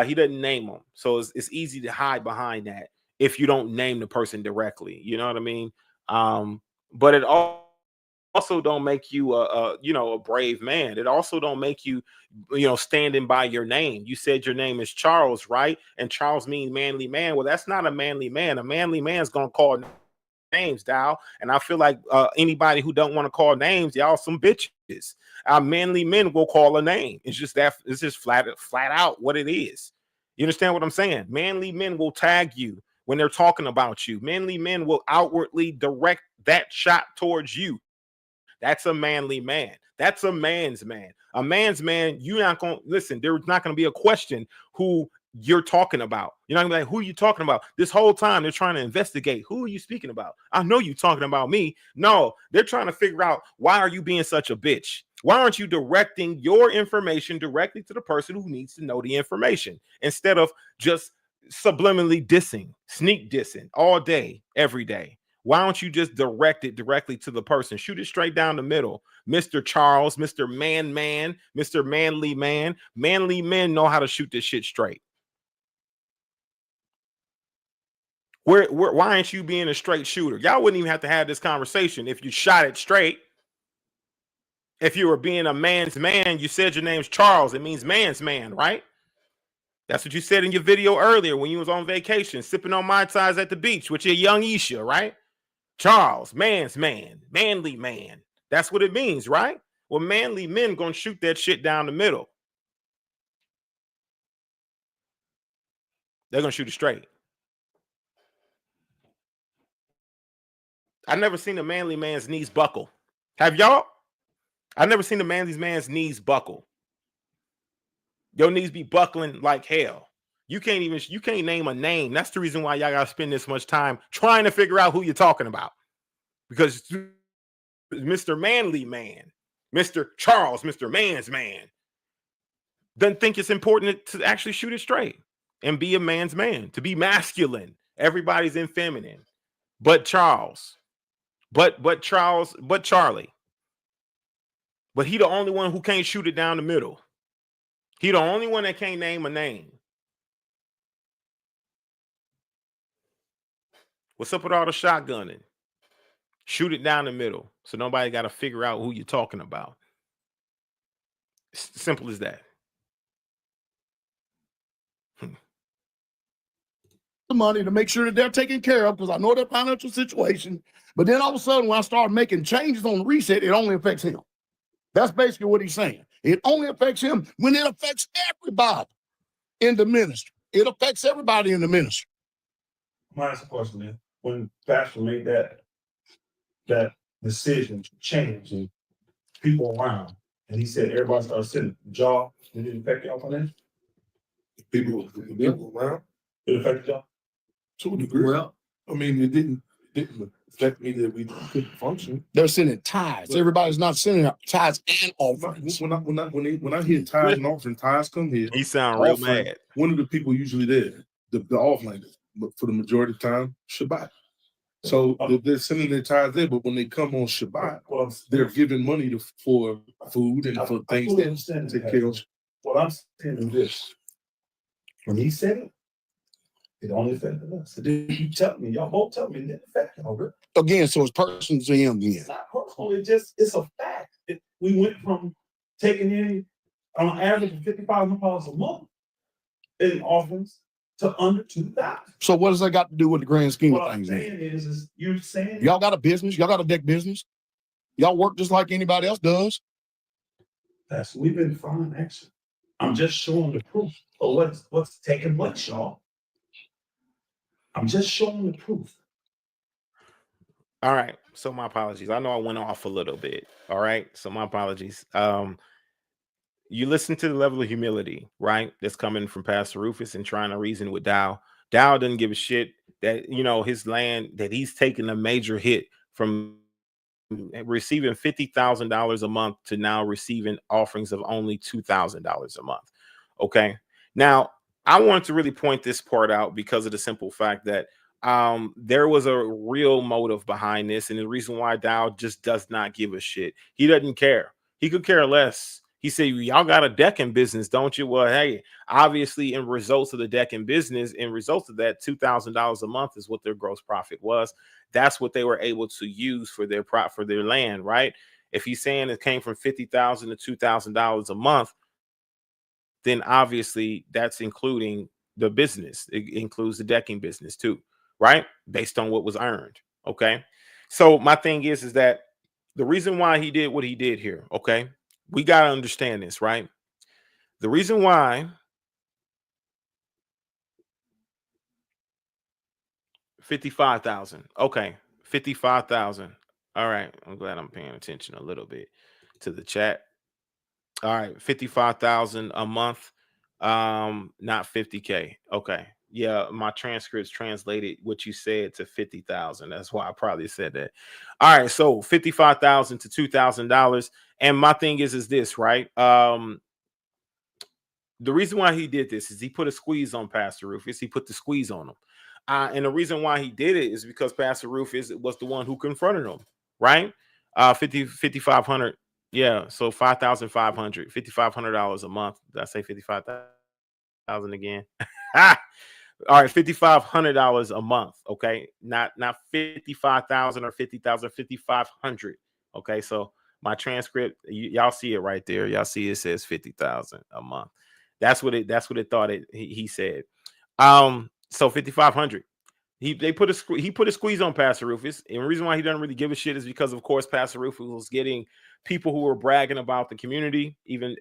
He doesn't name them, so it's easy to hide behind that if you don't name the person directly. You know what I mean? But it also don't make you a brave man. It also don't make you standing by your name. You said your name is Charles, right? And Charles means manly man. Well, that's not a manly man. A manly man's gonna call names, Dow. And I feel like anybody who don't want to call names, y'all some bitches. Manly men will call a name. It's just flat out what it is. You understand what I'm saying? Manly men will tag you when they're talking about you. Manly men will outwardly direct that shot towards you. That's a manly man. That's a man's man. A man's man, you're not going to listen. There's not going to be a question who you're talking about. You're not gonna be like, who are you talking about? This whole time they're trying to investigate. Who are you speaking about? I know you talking about me. No, they're trying to figure out, why are you being such a bitch? Why aren't you directing your information directly to the person who needs to know the information instead of just subliminally dissing, sneak dissing all day, every day? Why don't you just direct it directly to the person? Shoot it straight down the middle. Mr. Charles, Mr. Man, Mr. Manly Man. Manly men know how to shoot this shit straight. Why aren't you being a straight shooter? Y'all wouldn't even have to have this conversation if you shot it straight. If you were being a man's man, you said your name's Charles. It means man's man, right? That's what you said in your video earlier when you was on vacation, sipping on Mai Tais at the beach with your young Isha, right? Charles, man's man, manly man. That's what it means, right? Well, manly men gonna shoot that shit down the middle. They're gonna shoot it straight. I've never seen a manly man's knees buckle. Have y'all? I've never seen a manly man's knees buckle. Your knees be buckling like hell. You can't name a name. That's the reason why y'all gotta spend this much time trying to figure out who you're talking about. Because Mr. Manly Man, Mr. Charles, Mr. Man's Man, doesn't think it's important to actually shoot it straight and be a man's man, to be masculine. Everybody's in feminine, but Charles, but Charlie. But he the only one who can't shoot it down the middle. He the only one that can't name a name. What's up with all the shotgunning? Shoot it down the middle so nobody got to figure out who you're talking about. It's simple as that. The money to make sure that they're taken care of, because I know their financial situation. But then all of a sudden, when I start making changes on the reset, it only affects him. That's basically what he's saying. It only affects him when it affects everybody in the ministry. It affects everybody in the ministry. My last question, man. When Pastor made that decision to change and people around, and he said everybody started sitting, jaw, did it affect y'all financially? People around? It affected y'all? To a degree. Well, I mean, it didn't affect me that we couldn't function. They're sending tithes. Everybody's not sending tithes and offerings. When I hear tithes and offerings, tithes come here. He sound real mad. One of the people usually there, the offering, for the majority of the time, Shabbat. So they're sending their tithes there, but when they come on Shabbat, they're giving money for food and for things to take care of. What I'm saying is this: when he said it, it only affected us. So then you tell me, y'all both tell me it didn't affect y'all. Again, so it's personal to him again. It's not personal. It's a fact. We went from taking in on average $50,000 a month in offerings to under 2,000. So what does that got to do with the grand scheme of things? What I'm saying is you're saying y'all got a business, y'all got a deck business, y'all work just like anybody else does. We've been fine, actually. I'm just showing the proof of what's taking place, y'all. I'm just showing the proof. All right. So my apologies. I know I went off a little bit. All right. So my apologies. You listen to the level of humility, right? That's coming from Pastor Rufus and trying to reason with Dow. Dowell doesn't give a shit that, you know, his land, that he's taking a major hit from receiving $50,000 a month to now receiving offerings of only $2,000 a month. Okay. Now, I want to really point this part out because of the simple fact that there was a real motive behind this, and the reason why Dowell just does not give a shit. He doesn't care. He could care less. He said, y'all got a decking business, don't you? Well, hey, obviously, in results of the decking business, in results of that, $2,000 a month is what their gross profit was. That's what they were able to use for their land, right? If he's saying it came from $50,000 to $2,000 a month, then obviously that's including the business. It includes the decking business too, right? Based on what was earned. Okay. So my thing is that the reason why he did what he did here, okay, we got to understand this, right? The reason why 55,000. Okay. 55,000. All right. I'm glad I'm paying attention a little bit to the chat. All right, 55,000 a month. Not 50K. Okay. Yeah, my transcripts translated what you said to 50,000. That's why I probably said that. All right, so 55,000 to $2,000. And my thing is this, right? The reason why he did this is he put a squeeze on Pastor Rufus. He put the squeeze on him. And the reason why he did it is because Pastor Rufus was the one who confronted him, right? 5,500. Yeah, so 5,500, $5,500 a month. Did I say 55,000 again? All right, $5,500 a month. Okay, not 55,000 or 50,000, 5,500. Okay, so my transcript, y'all see it right there. Y'all see it says 50,000 a month. That's what it thought he said. So 5,500. He put a squeeze on Pastor Rufus, and the reason why he doesn't really give a shit is because, of course, Pastor Rufus was getting people who were bragging about the community. Even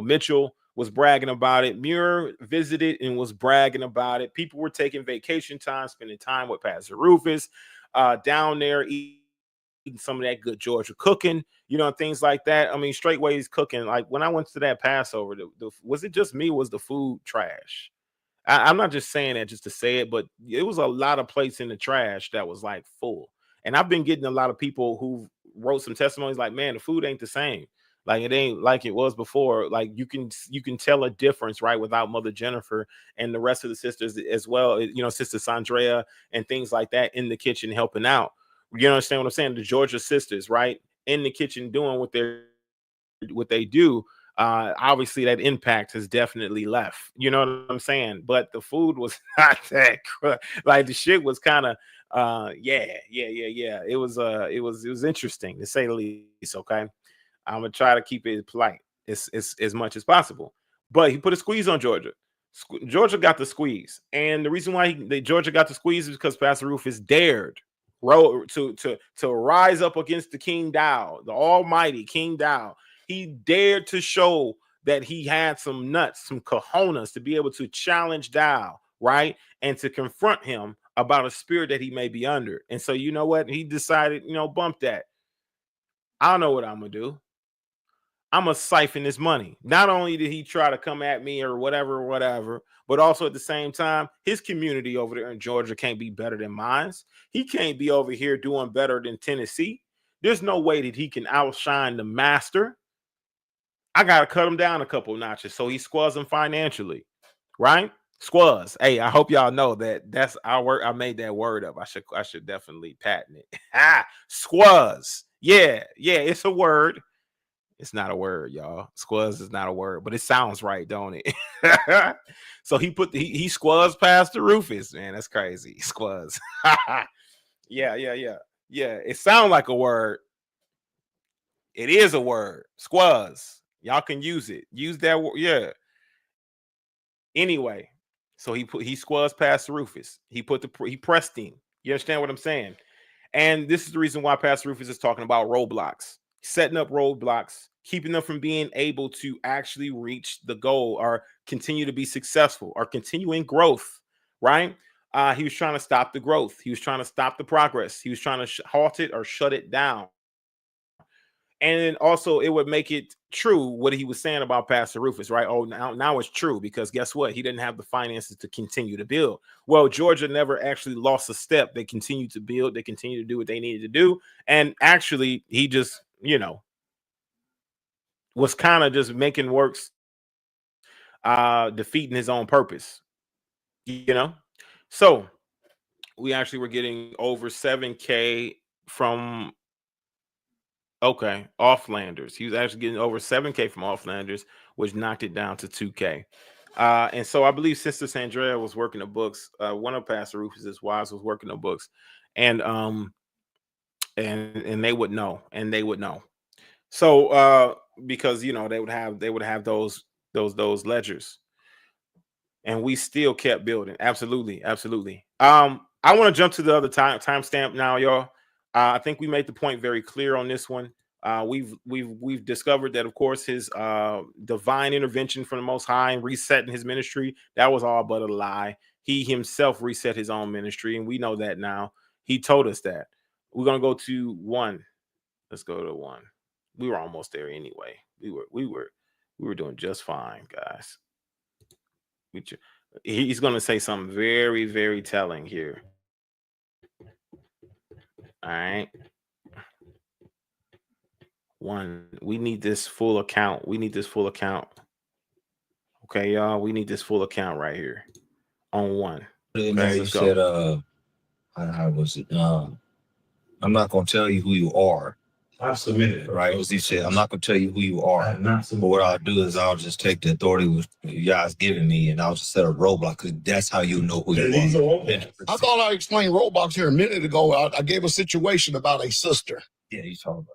Mitchell was bragging about it. Muir visited and was bragging about it. People were taking vacation time, spending time with Pastor Rufus down there, eating some of that good Georgia cooking, things like that. I mean, straightways cooking. Like when I went to that Passover, was it just me? Was the food trash? I'm not just saying that just to say it, but it was a lot of plates in the trash that was like full. And I've been getting a lot of people who wrote some testimonies like, man, the food ain't the same. Like it ain't like it was before. Like you can tell a difference, right? Without Mother Jennifer and the rest of the sisters as well, Sister Sandrea and things like that in the kitchen helping out. You understand what I'm saying? The Georgia sisters, right? In the kitchen doing what they do. Obviously that impact has definitely left, you know what I'm saying? But the food was not that like the shit was kind of it was interesting to say the least. Okay, I'm gonna try to keep it polite as much as possible, but he put a squeeze on Georgia. Georgia got the squeeze, and the reason why Georgia got the squeeze is because Pastor Rufus dared to rise up against the King Dowell, the almighty King Dowell. He dared to show that he had some nuts, some cojones to be able to challenge Dowell, right? And to confront him about a spirit that he may be under. And so, you know what? He decided, bump that. I don't know what I'm going to do. I'm going to siphon this money. Not only did he try to come at me or whatever, but also at the same time, his community over there in Georgia can't be better than mine. He can't be over here doing better than Tennessee. There's no way that he can outshine the master. I got to cut him down a couple of notches so he squaws him financially, right? Squaws. Hey, I hope y'all know that's our word. I made that word up. I should definitely patent it. Squaws. Yeah, it's a word. It's not a word, y'all. Squaws is not a word, but it sounds right, don't it? So he squaws Pastor Rufus, man. That's crazy. Squaws. Yeah. It sounds like a word. It is a word. Squaws. Y'all can use it. Use that word. Yeah. Anyway, so he squads Pastor Rufus. He pressed him. You understand what I'm saying? And this is the reason why Pastor Rufus is talking about roadblocks, setting up roadblocks, keeping them from being able to actually reach the goal or continue to be successful or continuing growth, right? He was trying to stop the growth. He was trying to stop the progress. He was trying to halt it or shut it down. And then also it would make it true what he was saying about Pastor Rufus, right? Oh, now it's true, because guess what? He didn't have the finances to continue to build. Well, Georgia never actually lost a step. They continued to build. They continued to do what they needed to do. And actually, he just, was kind of just making works, defeating his own purpose, So we actually were getting over 7K from Offlanders. He was actually getting over 7K from Offlanders, which knocked it down to 2K. And so I believe Sister Sandrea was working the books. One of Pastor Rufus's wives was working the books, and they would know, So because they would have those ledgers, and we still kept building. Absolutely. I want to jump to the other timestamp now, y'all. I think we made the point very clear on this one. We've discovered that, of course, his divine intervention from the Most High and resetting his ministry, that was all but a lie. He himself reset his own ministry, and we know that now. He told us that. We're gonna go to 1. Let's go to 1. We were almost there anyway. We were doing just fine, guys. He's going to say something very, very telling here. All right. 1. We need this full account. Okay, y'all. We need this full account right here on 1. Okay, you said, how was it? I'm not going to tell you who you are. I submitted. Right. As he said, I'm not going to tell you who you are. But what I'll do is I'll just take the authority you guys giving me, and I'll just set a roadblock, because that's how you know who you are. I thought I explained roadblocks here a minute ago. I gave a situation about a sister. Yeah, you talking about.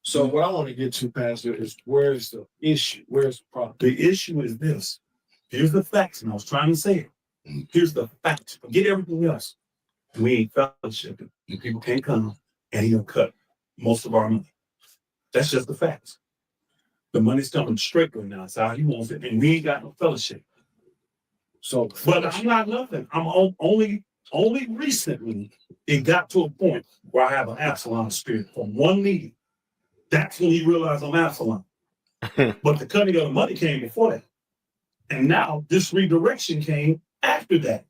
So what I want to get to, Pastor, is where's the issue? Where's the problem? The issue is this. Here's the facts, and I was trying to say it. Here's the facts. Forget everything else. We ain't fellowshipping. People can't come, and he'll cut most of our money. That's just the facts. The money's coming straight right now. It's how he wants it, and we ain't got no fellowship. So, but I'm not nothing. I'm only recently it got to a point where I have an Absalom spirit from one meeting. That's when he realized I'm Absalom. But the cutting of the money came before that. And now this redirection came after that.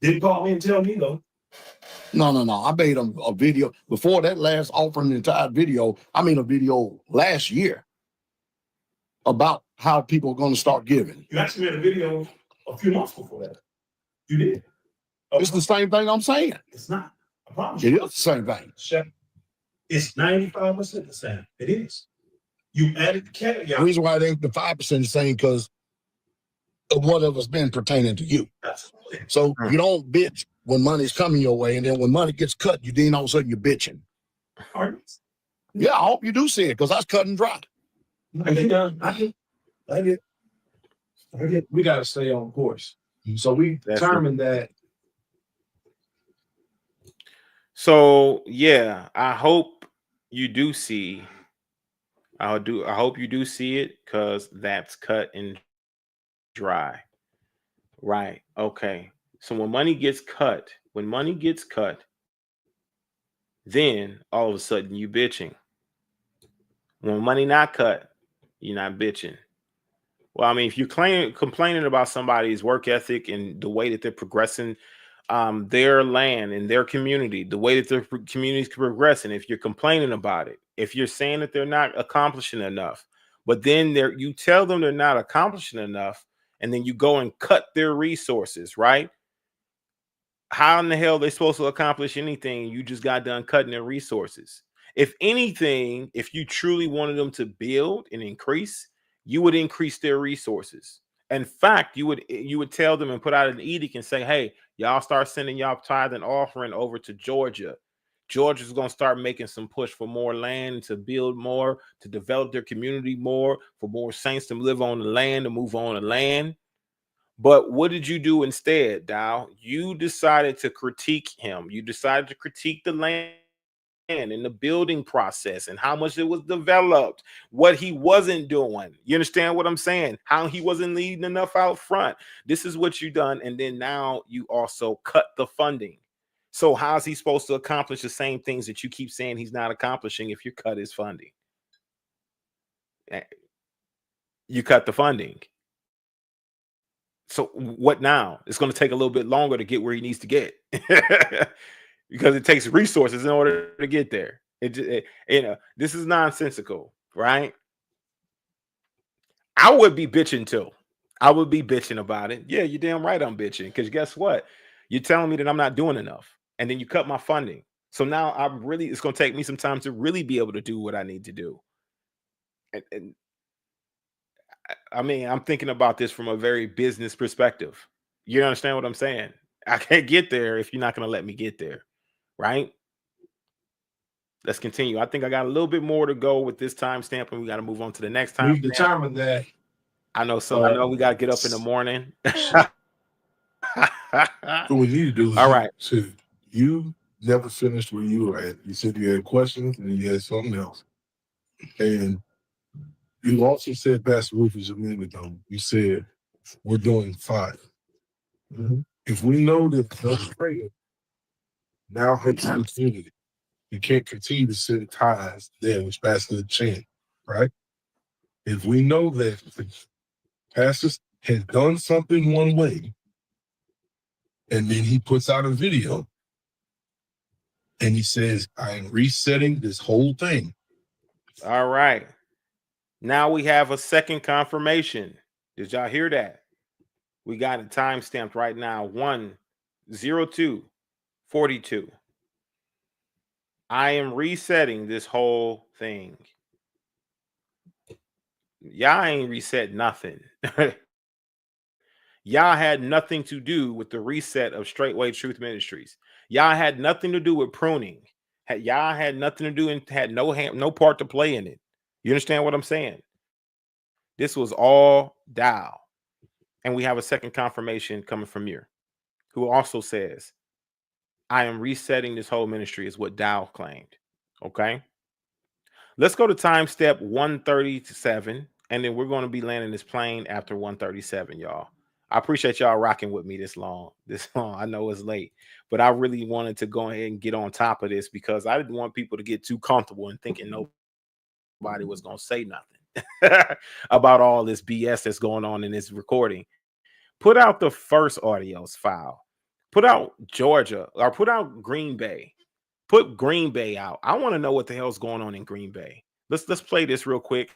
Didn't call me and tell me though. No. I made a video before that last offering, the entire video. I made a video last year about how people are going to start giving. You actually made a video a few months before that. You did. It's the same thing I'm saying. It's not. I promise It you. is the same thing. It's 95% the same. It is. You added the caveat. The reason why it ain't the 5% the same because of whatever's been pertaining to you. Absolutely. So you don't bitch when money's coming your way, and then when money gets cut, you then all of a sudden you're bitching. Yeah, I hope you do see it, because that's cut and dry. I get. We got to stay on course. So we determined that. So yeah, I hope you do see. I hope you do see it, because that's cut and dry. Right. Okay. So when money gets cut, then all of a sudden you bitching. When money not cut, you're not bitching. Well, I mean, if you're complaining about somebody's work ethic and the way that they're progressing their land and their community, the way that their community's progressing, if you're complaining about it, if you're saying that they're not accomplishing enough, but then you tell them they're not accomplishing enough, and then you go and cut their resources, right? How in the hell are they supposed to accomplish anything? You just got done cutting their resources. If anything, if you truly wanted them to build and increase, you would increase their resources. In fact, you would tell them and put out an edict and say, hey, y'all start sending y'all tithe and offering over to Georgia. Georgia's going to start making some push for more land, to build more, to develop their community more, for more saints to live on the land, to move on the land. But what did you do instead, Dowell? You decided to critique him. You decided to critique the land and the building process and how much it was developed, what he wasn't doing. You understand what I'm saying? How he wasn't leading enough out front. This is what you done. And then now you also cut the funding. So how's he supposed to accomplish the same things that you keep saying he's not accomplishing if you cut his funding? You cut the funding. So what now? It's going to take a little bit longer to get where he needs to get because it takes resources in order to get there. This is nonsensical, right? I would be bitching too. I would be bitching about it. Yeah, you're damn right I'm bitching, because guess what? You're telling me that I'm not doing enough, and then you cut my funding. So now it's going to take me some time to really be able to do what I need to do. And I mean, I'm thinking about this from a very business perspective. You understand what I'm saying? I can't get there if you're not going to let me get there, right? Let's continue. I think I got a little bit more to go with this timestamp, and we got to move on to the next time. We've determined that. I know. So I know we got to get up in the morning. What we need to do is, all right. So you never finished where you were at. You said you had questions and you had something else. And you also said, Pastor Rufus, a minute ago, you said, we're doing 5. Mm-hmm. If we know that the prayer now has opportunity, you can't continue to send ties there, which Pastor Chan, right? If we know that the pastor has done something one way, and then he puts out a video, and he says, I am resetting this whole thing. All right. Now we have a second confirmation. Did y'all hear that? We got it time stamped right now. 1/02/42. I am resetting this whole thing. Y'all ain't reset nothing. Y'all had nothing to do with the reset of Straightway Truth Ministries. Y'all had nothing to do with pruning. Y'all had nothing to do and had no part to play in it. You understand what I'm saying? This was all Dowell. And we have a second confirmation coming from Muir, who also says, I am resetting this whole ministry, is what Dowell claimed. Okay. Let's go to time step 137. And then we're going to be landing this plane after 137, y'all. I appreciate y'all rocking with me this long. I know it's late, but I really wanted to go ahead and get on top of this because I didn't want people to get too comfortable and thinking nobody was going to say nothing about all this BS that's going on in this recording. Put out the first audios file. Put out Georgia, or put out Green Bay. Put Green Bay out. I want to know what the hell's going on in Green Bay. Let's play this real quick.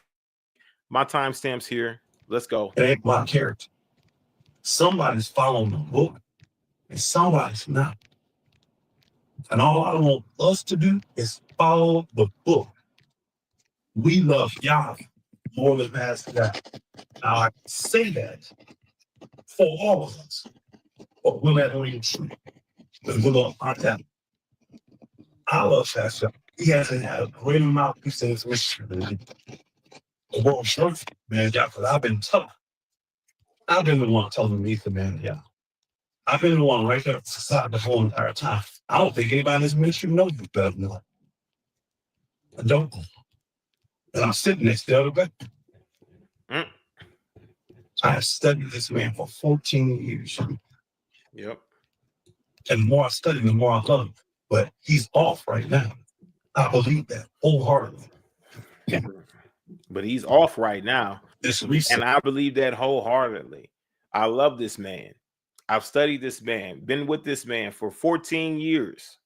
My timestamps here. Let's go. It ain't my character. Somebody's following the book, and somebody's not. And all I want us to do is follow the book. We love Yah more than Pastor Dowell. Now I say that for all of us, but we're not going to. We're going to find out. I love Pastor Dowell. He hasn't had a great amount of peace in his ministry. The world shows, man, yeah, because I've been tough. I've been the one telling me the man, yeah. I've been the one right there beside the whole entire time. I don't think anybody in this ministry knows you better than that. I don't. And I'm sitting next to the other guy. I have studied this man for 14 years. Yep. And the more I study, the more I love him. But he's off right now. I believe that wholeheartedly. Yeah. But he's off right now. And I believe that wholeheartedly. I love this man. I've studied this man, been with this man for 14 years.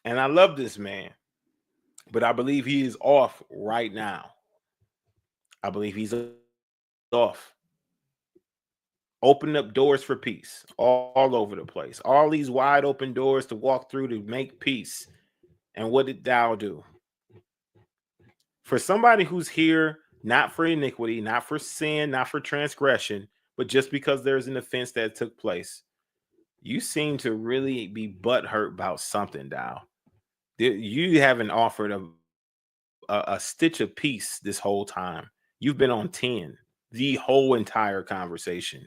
And I love this man. But I believe he is off right now. I believe he's off. Open up doors for peace all over the place. All these wide open doors to walk through to make peace. And what did Dowell do? For somebody who's here, not for iniquity, not for sin, not for transgression, but just because there's an offense that took place, you seem to really be butthurt about something, Dowell. You haven't offered a stitch of peace this whole time. You've been on 10 the whole entire conversation.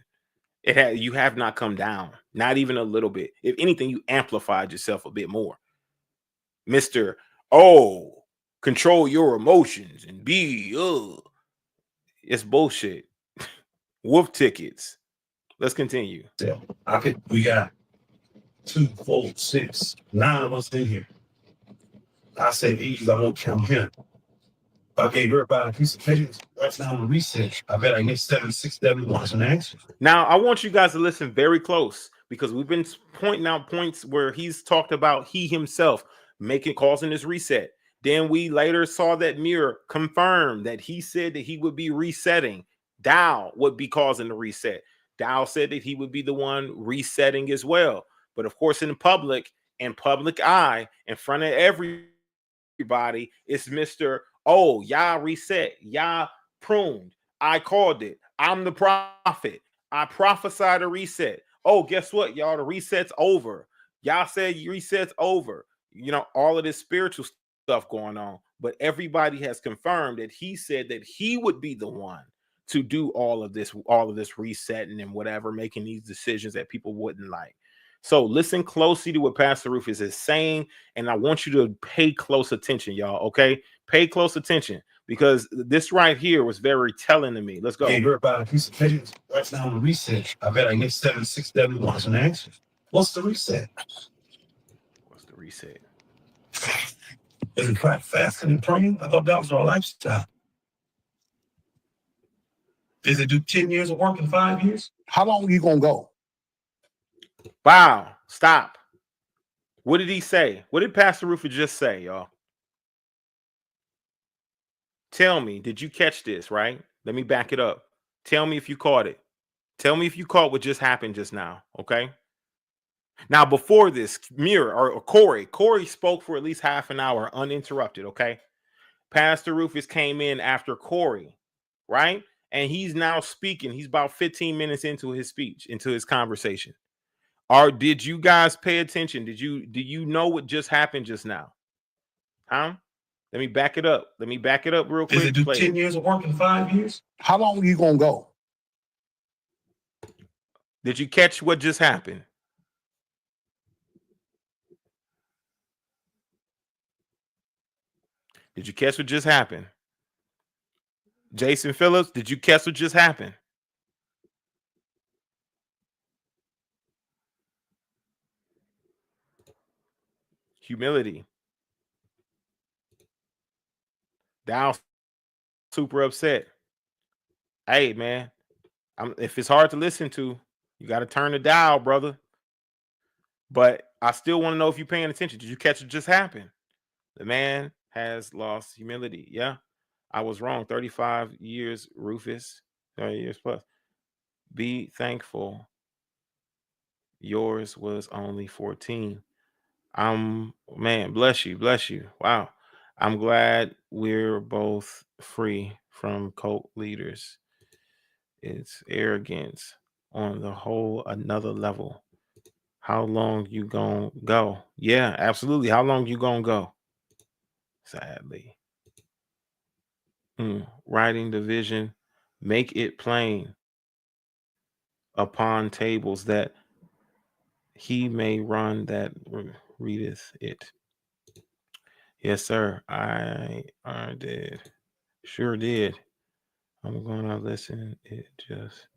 You have not come down, not even a little bit. If anything, you amplified yourself a bit more. Mr. Control your emotions and be, it's bullshit. Wolf tickets. Let's continue. We got 2, 4, 6, 9 of us in here. I say these, I won't count him. If I gave everybody a piece of paper right now on reset, I bet I get 76 that wants an answer. Now, I want you guys to listen very close because we've been pointing out points where he's talked about he himself causing this reset. Then we later saw that mirror confirm that he said that he would be resetting. Dowell would be causing the reset. Dowell said that he would be the one resetting as well. But of course, in public eye, in front of everybody, it's Mr. Oh, y'all reset, y'all pruned. I called it. I'm the prophet. I prophesied a reset. Oh, guess what, y'all? The reset's over. Y'all said reset's over. You know, all of this spiritual stuff going on. But everybody has confirmed that he said that he would be the one to do all of this resetting and whatever, making these decisions that people wouldn't like. So listen closely to what Pastor Rufus is saying, and I want you to pay close attention, y'all, okay? Pay close attention, because this right here was very telling to me. Let's go. Hey, everybody a piece of paper right now on reset. I bet I get 76 that wants an answer. What's the reset? What's the reset? Is it fasting and praying? I thought that was our lifestyle. Is it do 10 years of work in 5 years? How long are you gonna go? Wow, stop. What did he say? What did Pastor Rufus just say, y'all? Tell me, did you catch this, right? Let me back it up. Tell me if you caught it. Tell me if you caught what just happened just now, okay? Now, before this, Corey spoke for at least half an hour uninterrupted, okay? Pastor Rufus came in after Corey, right? And he's now speaking. He's about 15 minutes into his speech, into his conversation. Did you guys pay attention? Do you know what just happened just now? Huh? Let me back it up. Let me back it up real quick. Is it do 10 years of work in 5 years? How long are you gonna go? Did you catch what just happened? Did you catch what just happened? Jason Phillips, did you catch what just happened? Humility. Dowell super upset. Hey, man, if it's hard to listen to, you got to turn the dial, brother. But I still want to know if you're paying attention. Did you catch what just happened? The man has lost humility. Yeah, I was wrong. 35 years, Rufus. 30 years plus. Be thankful. Yours was only 14. Man, bless you. Wow. I'm glad we're both free from cult leaders. It's arrogance on the whole another level. How long you gonna go? Yeah, absolutely. How long you gonna go? Sadly. Writing the vision, make it plain upon tables that he may run that readeth it. Yes, sir. I did. Sure did. I'm gonna listen. It just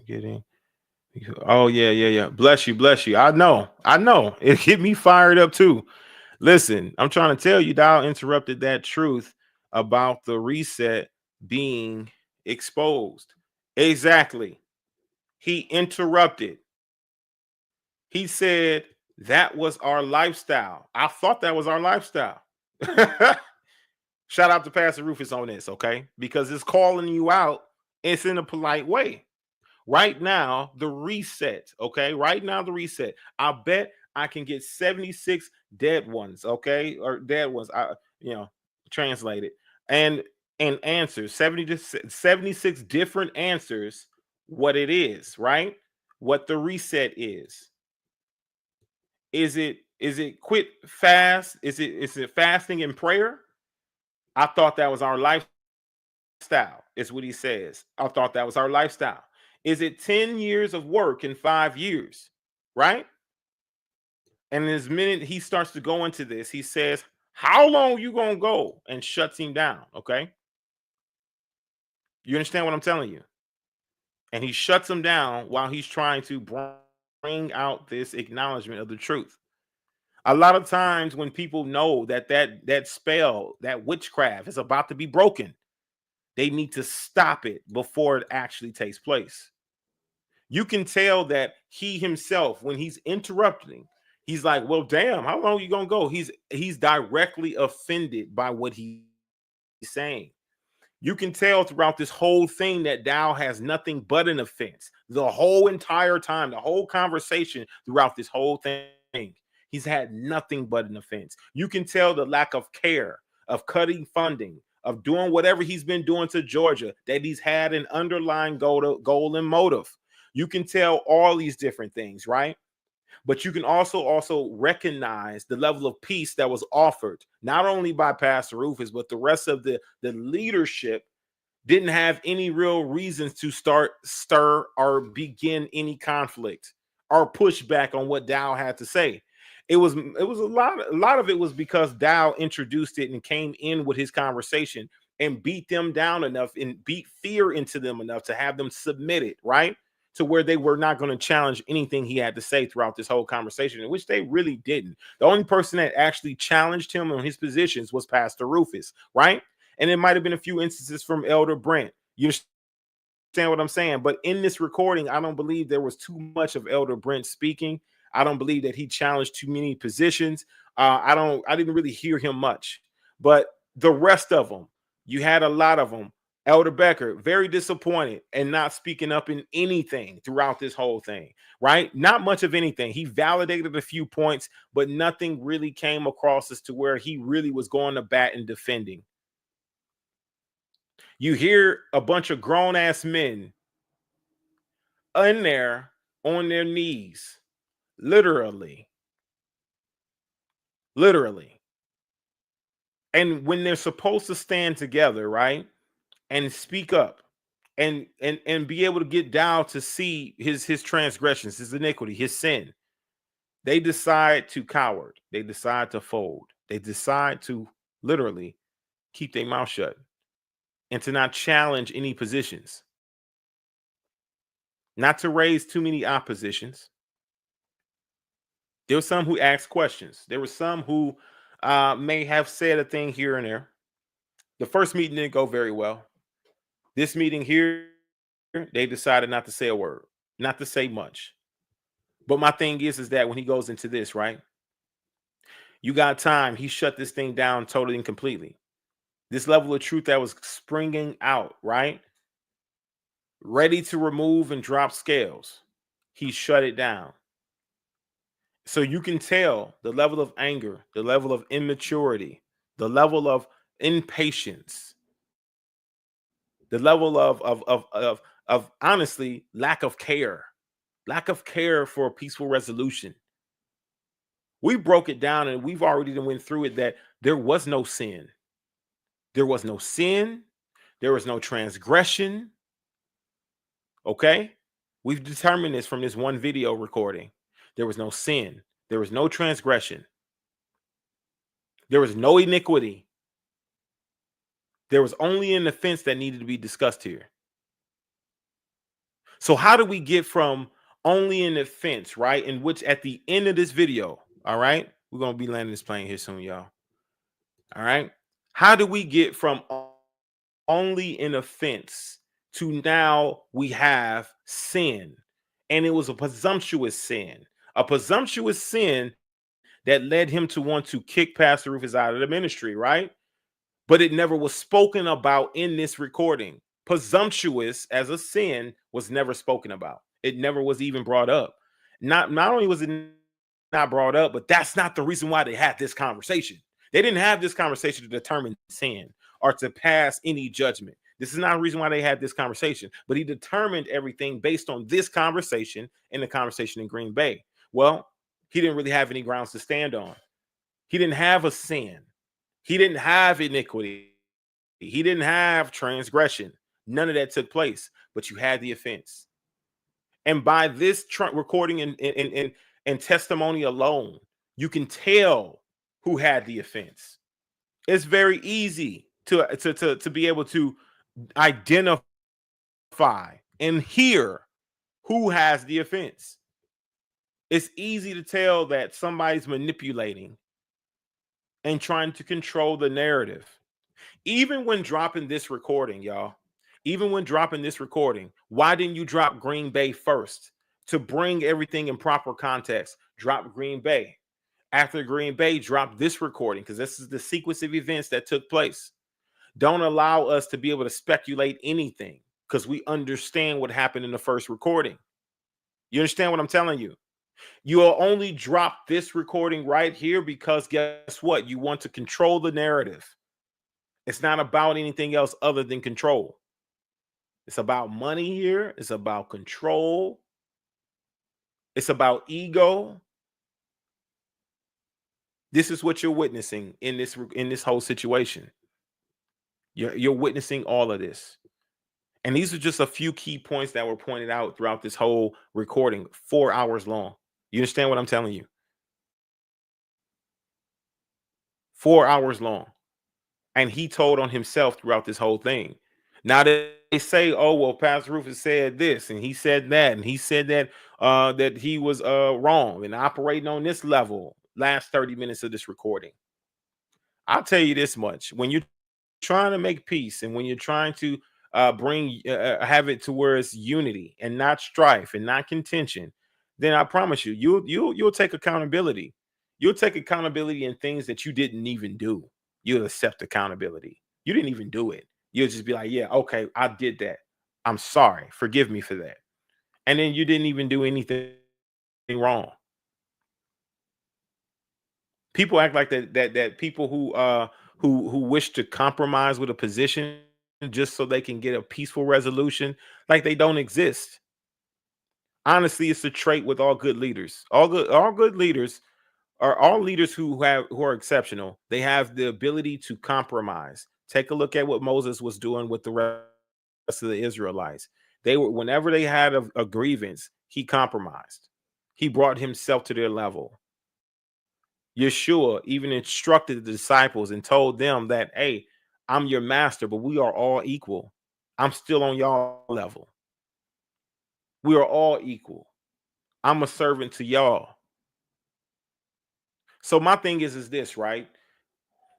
getting. Oh yeah. Bless you. I know. It hit me fired up too. Listen, I'm trying to tell you, Dowell interrupted that truth about the reset being exposed. Exactly. He interrupted. He said that was our lifestyle. I thought that was our lifestyle. Shout out to Pastor Rufus on this, okay? Because it's calling you out. It's in a polite way. Right now, the reset, okay? Right now, the reset. I bet I can get 76 dead ones, okay? Or dead ones, translate it. And answers, 76 different answers, what it is, right? What the reset is. Is it quit fast? Is it fasting and prayer? I thought that was our lifestyle, is what he says. I thought that was our lifestyle. Is it 10 years of work in 5 years? Right? And in his minute he starts to go into this, he says, how long you gonna go? And shuts him down. Okay. You understand what I'm telling you? And he shuts him down while he's trying to bring out this acknowledgement of the truth. A lot of times when people know that spell, that witchcraft is about to be broken, they need to stop it before it actually takes place. You can tell that he himself, when he's interrupting, he's like, well, damn, how long are you gonna go? He's directly offended by what he's saying. You can tell throughout this whole thing that Dowell has nothing but an offense. The whole entire time, the whole conversation throughout this whole thing, he's had nothing but an offense. You can tell the lack of care, of cutting funding, of doing whatever he's been doing to Georgia, that he's had an underlying goal and motive. You can tell all these different things, right? But you can also recognize the level of peace that was offered, not only by Pastor Rufus, but the rest of the leadership didn't have any real reasons to stir or begin any conflict or pushback on what Dowell had to say. It was a lot of it was because Dowell introduced it and came in with his conversation and beat them down enough and beat fear into them enough to have them submit it, right? To where they were not going to challenge anything he had to say throughout this whole conversation, in which they really didn't. The only person that actually challenged him on his positions was Pastor Rufus, right? And it might have been a few instances from Elder Brent. You understand what I'm saying? But in this recording, I don't believe there was too much of Elder Brent speaking. I don't believe that he challenged too many positions. I didn't really hear him much. But the rest of them, you had a lot of them. Elder Becker, very disappointed and not speaking up in anything throughout this whole thing, right? Not much of anything. He validated a few points, but nothing really came across as to where he really was going to bat and defending. You hear a bunch of grown-ass men in there on their knees, literally. And when they're supposed to stand together, right? And speak up and be able to get down to see his transgressions, his iniquity, his sin, they decide to coward. They decide to fold. They decide to literally keep their mouth shut and to not challenge any positions, not to raise too many oppositions. There were some who asked questions. There were some who may have said a thing here and there. The first meeting didn't go very well. This meeting here, they decided not to say a word, not to say much. But my thing is that when he goes into this, right, you got time. He shut this thing down totally and completely. This level of truth that was springing out, right, ready to remove and drop scales, he shut it down. So you can tell the level of anger, the level of immaturity, the level of impatience, the level of honestly lack of care for a peaceful resolution. We broke it down and we've already went through it that there was no sin. There was no sin. There was no transgression. Okay? We've determined this from this one video recording. There was no sin. There was no transgression. There was no iniquity. There was only an offense that needed to be discussed here. So how do we get from only an offense, right? In which at the end of this video, all right, we're going to be landing this plane here soon, y'all. All right. How do we get from only an offense to now we have sin? And it was a presumptuous sin that led him to want to kick Pastor Rufus out of the ministry, right? But it never was spoken about in this recording. Presumptuous as a sin was never spoken about. It never was even brought up. Not only was it not brought up, but that's not the reason why they had this conversation. They didn't have this conversation to determine sin or to pass any judgment. This is not a reason why they had this conversation, but he determined everything based on this conversation and the conversation in Green Bay. Well, he didn't really have any grounds to stand on. He didn't have a sin. He didn't have iniquity. He didn't have transgression. None of that took place, but you had the offense. And by this recording and testimony alone, you can tell who had the offense. It's very easy to be able to identify and hear who has the offense. It's easy to tell that somebody's manipulating and trying to control the narrative. Even when dropping this recording, y'all, even when dropping this recording, why didn't you drop Green Bay first? To bring everything in proper context, drop Green Bay. After Green Bay, drop this recording, because this is the sequence of events that took place. Don't allow us to be able to speculate anything, because we understand what happened in the first recording. You understand what I'm telling you? You'll only drop this recording right here because guess what? You want to control the narrative. It's not about anything else other than control. It's about money here. It's about control. It's about ego. This is what you're witnessing in this whole situation. You're witnessing all of this. And these are just a few key points that were pointed out throughout this whole recording, 4 hours long. You understand what I'm telling you? 4 hours long. And he told on himself throughout this whole thing. Now they say, oh, well, Pastor Rufus said this and he said that, and he said that that he was wrong and operating on this level last 30 minutes of this recording. I'll tell you this much. When you're trying to make peace and when you're trying to have it to where it's unity and not strife and not contention, then I promise you, you'll take accountability. You'll take accountability in things that you didn't even do. You'll accept accountability. You didn't even do it. You'll just be like, yeah, okay, I did that. I'm sorry. Forgive me for that. And then you didn't even do anything wrong. People act like that people who wish to compromise with a position just so they can get a peaceful resolution, like they don't exist. Honestly, it's a trait with all good leaders. All good leaders are all leaders who are exceptional. They have the ability to compromise. Take a look at what Moses was doing with the rest of the Israelites. They were, whenever they had a grievance, he compromised. He brought himself to their level. Yeshua even instructed the disciples and told them that, hey, I'm your master, but we are all equal. I'm still on y'all level. We are all equal. I'm a servant to y'all. So my thing is this, right?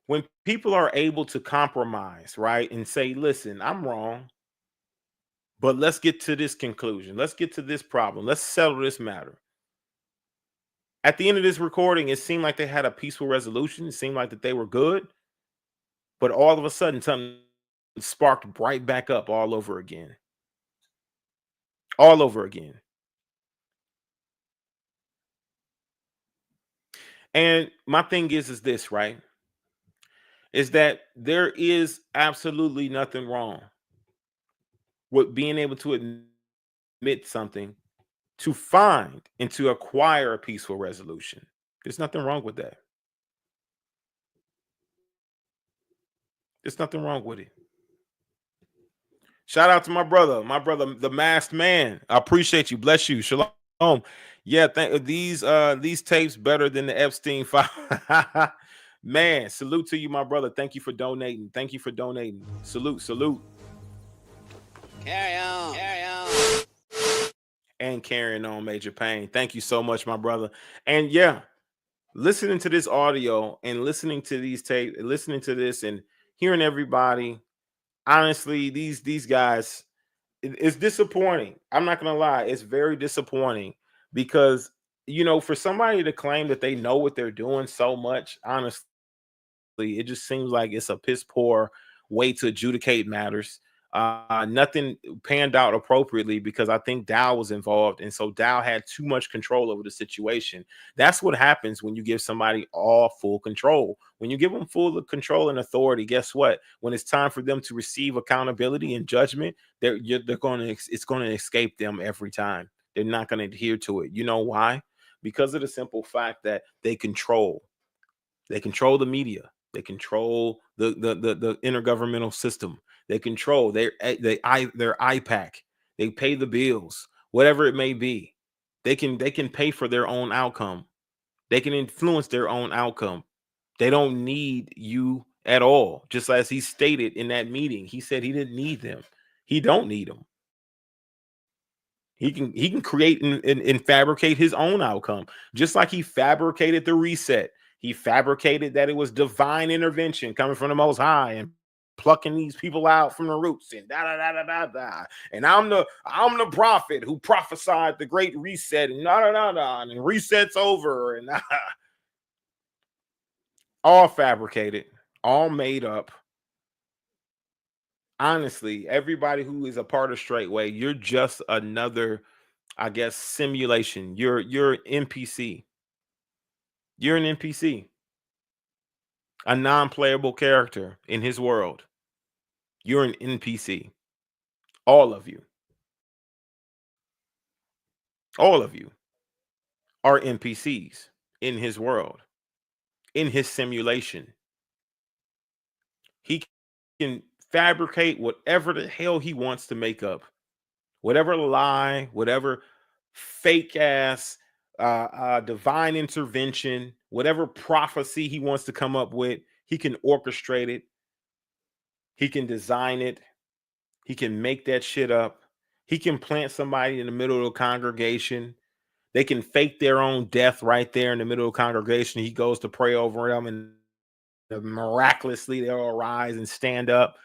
When people are able to compromise, right, and say, listen, I'm wrong, but let's get to this conclusion. Let's get to this problem. Let's settle this matter. At the end of this recording, it seemed like they had a peaceful resolution. It seemed like that they were good. But all of a sudden, something sparked right back up all over again. All over again. And my thing is this, right? Is that there is absolutely nothing wrong with being able to admit something, to find and to acquire a peaceful resolution. There's nothing wrong with that. There's nothing wrong with it. Shout out to my brother, the masked man. I appreciate you. Bless you. Shalom. Yeah, these tapes better than the Epstein file. Man, salute to you, my brother. Thank you for donating. Thank you for donating. Salute. Carry on. Carry on. And carrying on, Major Pain. Thank you so much, my brother. And yeah, listening to this audio and listening to these tapes, listening to this and hearing everybody, honestly, these guys, it's disappointing. I'm not gonna lie, it's very disappointing because for somebody to claim that they know what they're doing so much, honestly, it just seems like it's a piss poor way to adjudicate matters. Nothing panned out appropriately because I think Dowell was involved, and so Dowell had too much control over the situation. That's what happens when you give somebody all full control. When you give them full control and authority, guess what? When it's time for them to receive accountability and judgment, it's going to escape them every time. They're not going to adhere to it. You know why? Because of the simple fact that they control the media. They control the intergovernmental system. They control their IPAC. They pay the bills, whatever it may be. They can pay for their own outcome. They can influence their own outcome. They don't need you at all. Just as he stated in that meeting, he said he didn't need them. He don't need them. He can create and fabricate his own outcome, just like he fabricated the reset. He fabricated that it was divine intervention coming from the Most High and plucking these people out from the roots and da da da da da da. And I'm the prophet who prophesied the great reset and da da da da, and resets over and all fabricated, all made up. Honestly, everybody who is a part of Straightway, you're just another, I guess, simulation. You're NPC. You're an NPC, a non-playable character in his world. You're an NPC. All of you are NPCs in his world, in his simulation. He can fabricate whatever the hell he wants to make up, whatever lie, whatever fake ass divine intervention, whatever prophecy he wants to come up with. He can orchestrate it. He can design it. He can make that shit up. He can plant somebody in the middle of the congregation. They can fake their own death right there in the middle of the congregation. He goes to pray over them, and miraculously they'll arise and stand up.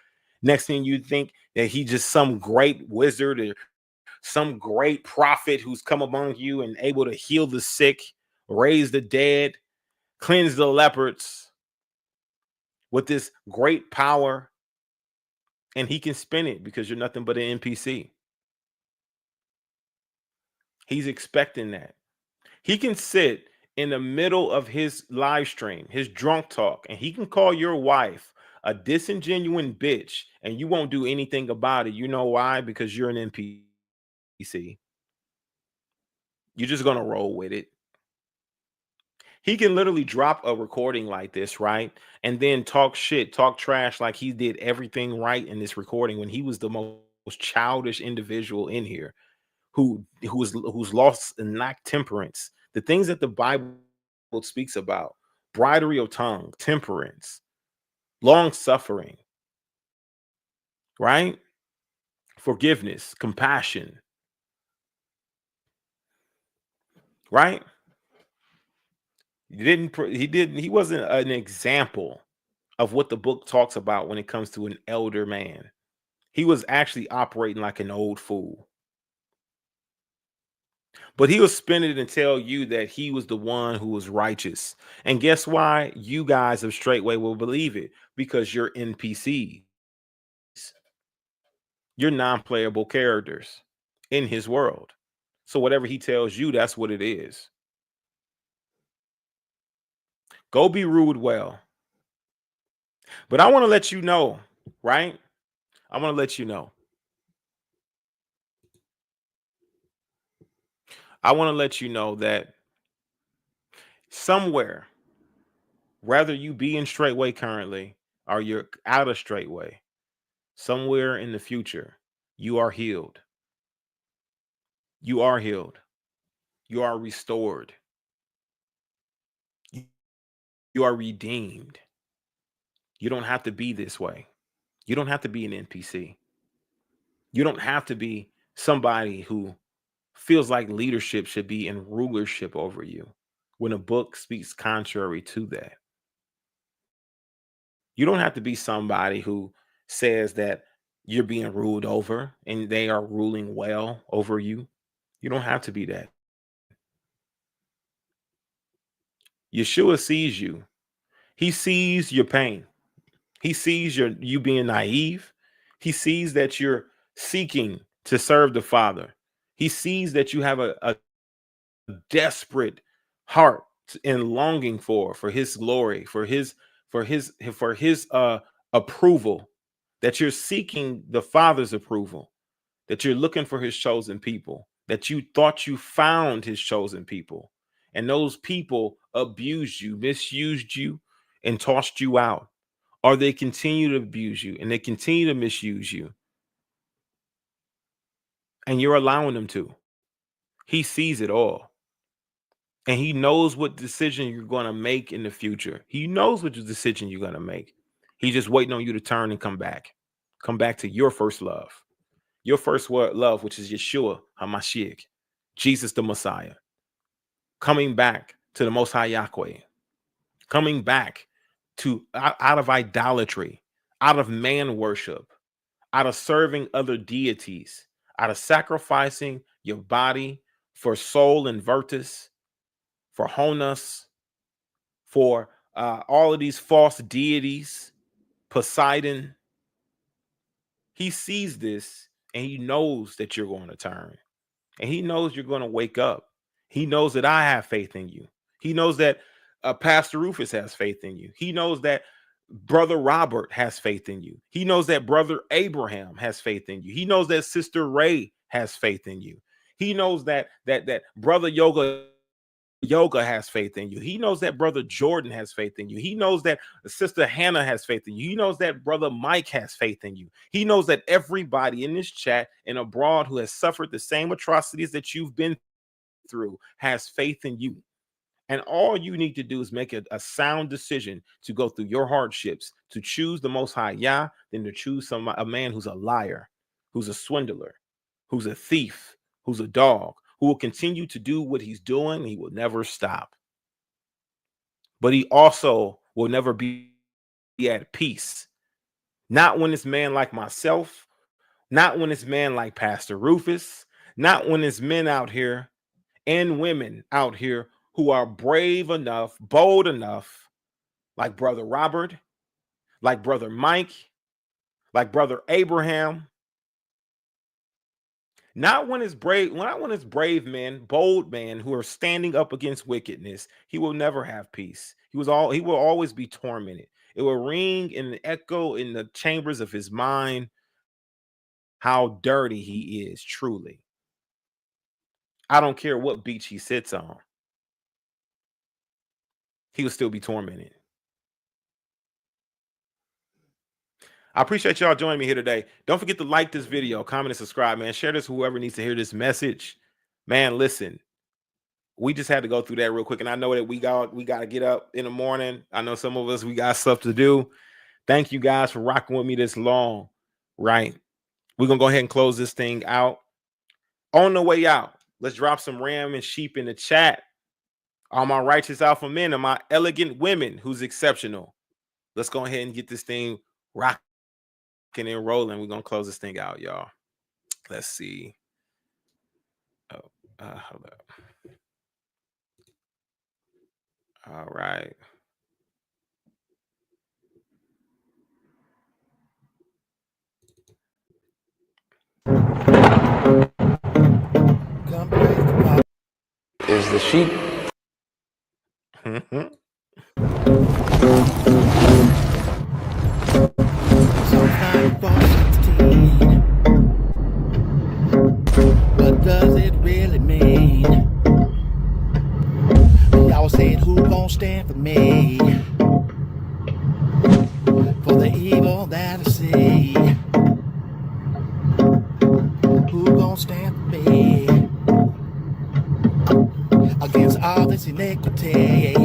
Next thing you think that he just some great wizard or some great prophet who's come among you and able to heal the sick, raise the dead, cleanse the leopards with this great power. And he can spin it because you're nothing but an NPC. He's expecting that. He can sit in the middle of his live stream, his drunk talk, and he can call your wife a disingenuous bitch, and you won't do anything about it. You know why? Because you're an NPC. You're just going to roll with it. He can literally drop a recording like this, right? And then talk shit, talk trash like he did everything right in this recording when he was the most childish individual in here who's lost and lacked temperance. The things that the Bible speaks about: bridle of tongue, temperance, long suffering, right? Forgiveness, compassion, right? He wasn't an example of what the book talks about when it comes to an elder man. He was actually operating like an old fool. But he will spin it and tell you that he was the one who was righteous. And guess why? You guys of Straightway will believe it, because you're NPCs. You're non-playable characters in his world. So whatever he tells you, that's what it is. Go be ruled well. But I want to let you know, right? I want to let you know. I want to let you know that somewhere, whether you be in Straightway currently or you're out of Straightway, somewhere in the future, you are healed. You are healed. You are restored. You are redeemed. You don't have to be this way. You don't have to be an NPC. You don't have to be somebody who feels like leadership should be in rulership over you when a book speaks contrary to that. You don't have to be somebody who says that you're being ruled over and they are ruling well over you. You don't have to be that. Yeshua sees you. He sees your pain. He sees you being naive. He sees that you're seeking to serve the Father. He sees that you have a desperate heart and longing for his glory, for his approval, that you're seeking the Father's approval, that you're looking for his chosen people, that you thought you found his chosen people, and those people abused you, misused you, and tossed you out, or they continue to abuse you and they continue to misuse you, and you're allowing them to. He sees it all. And he knows what decision you're going to make in the future. He knows what decision you're going to make. He's just waiting on you to turn and come back. Come back to your first love. your first love, which is Yeshua HaMashiach, Jesus the Messiah, coming back to the Most High Yahweh, coming back to out of idolatry, out of man worship, out of serving other deities, out of sacrificing your body for soul and virtus, for Honus, for all of these false deities, Poseidon. He sees this and he knows that you're going to turn. And he knows you're going to wake up. He knows that I have faith in you. He knows that Pastor Rufus has faith in you. He knows that Brother Robert has faith in you. He knows that Brother Abraham has faith in you. He knows that Sister Ray has faith in you. He knows that Brother Yoga has faith in you. He knows that Brother Jordan has faith in you. He knows that Sister Hannah has faith in you. He knows that Brother Mike has faith in you. He knows that everybody in this chat and abroad who has suffered the same atrocities that you've been through has faith in you. And all you need to do is make a sound decision to go through your hardships, to choose the Most High Yah, than to choose a man who's a liar, who's a swindler, who's a thief, who's a dog, who will continue to do what he's doing. He will never stop. But he also will never be at peace. Not when it's man like myself, not when it's man like Pastor Rufus, not when it's men out here and women out here who are brave enough, bold enough, like Brother Robert, like Brother Mike, like Brother Abraham. Not when it's brave, not when it's brave men, bold men who are standing up against wickedness. He will never have peace. He will always be tormented. It will ring and echo in the chambers of his mind how dirty he is, truly. I don't care what beach he sits on. He will still be tormented. I appreciate y'all joining me here today. Don't forget to like this video, comment, and subscribe, man. Share this with whoever needs to hear this message. Man, listen, we just had to go through that real quick. And I know that we got to get up in the morning. I know some of us, we got stuff to do. Thank you guys for rocking with me this long, right? We're going to go ahead and close this thing out. On the way out, let's drop some ram and sheep in the chat. All my righteous alpha men and my elegant women who's exceptional. Let's go ahead and get this thing rocking and rolling. We're going to close this thing out, y'all. Let's see. Hold up. All right. Is the sheep? What does it really mean? Y'all said who gon' stand for me? For the evil that I see. Who gon' stand for me? Against all this iniquity.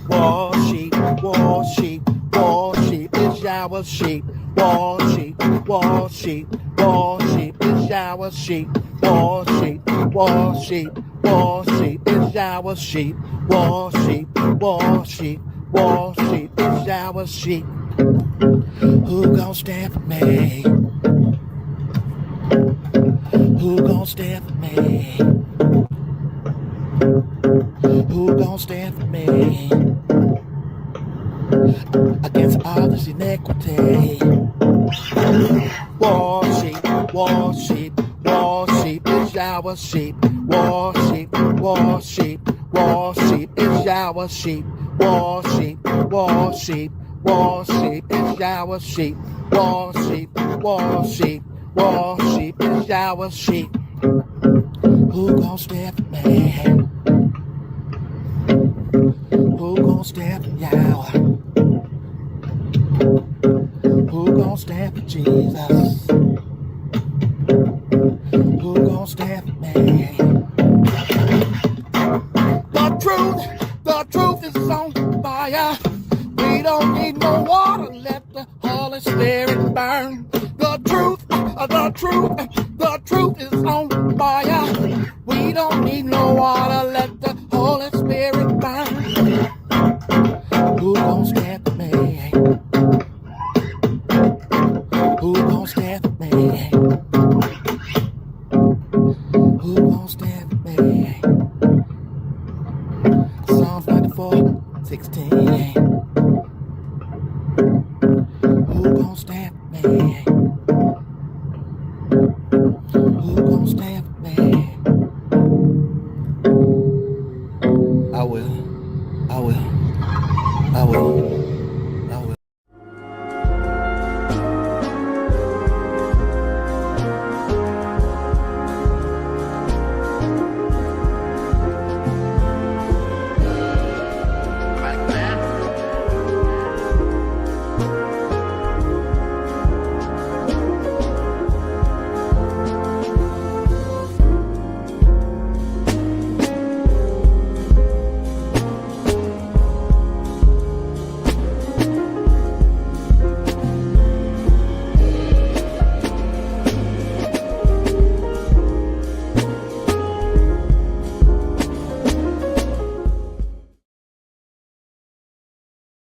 Warsheep, Warsheep, Warsheep is our sheep. Warsheep, Warsheep, Warsheep is our sheep. Warsheep, Warsheep, Warsheep is our sheep. Warsheep, Warsheep, Warsheep is our sheep. Who gon' stand for me? Who gon' stand for me? Who gon' stand for me? Against all this iniquity. Warsheep, Warsheep, Warsheep is our sheep. Warsheep, Warsheep, Warsheep is our sheep. Warsheep, Warsheep, Warsheep is our sheep. Warsheep, Warsheep, Warsheep is our sheep. Who gon' stand for me? Who gon' stand for Yahweh? Who gon' stand for Jesus? Who gon' stand for me? The truth is on fire. We don't need no water, let the Holy Spirit burn. The truth The truth is on fire. We don't need no water, let the Holy Spirit burn. Who gon' stand for me? Who gon' stand for me? Who gon' stand for me? Psalms 94:16. Who gon' stand for me?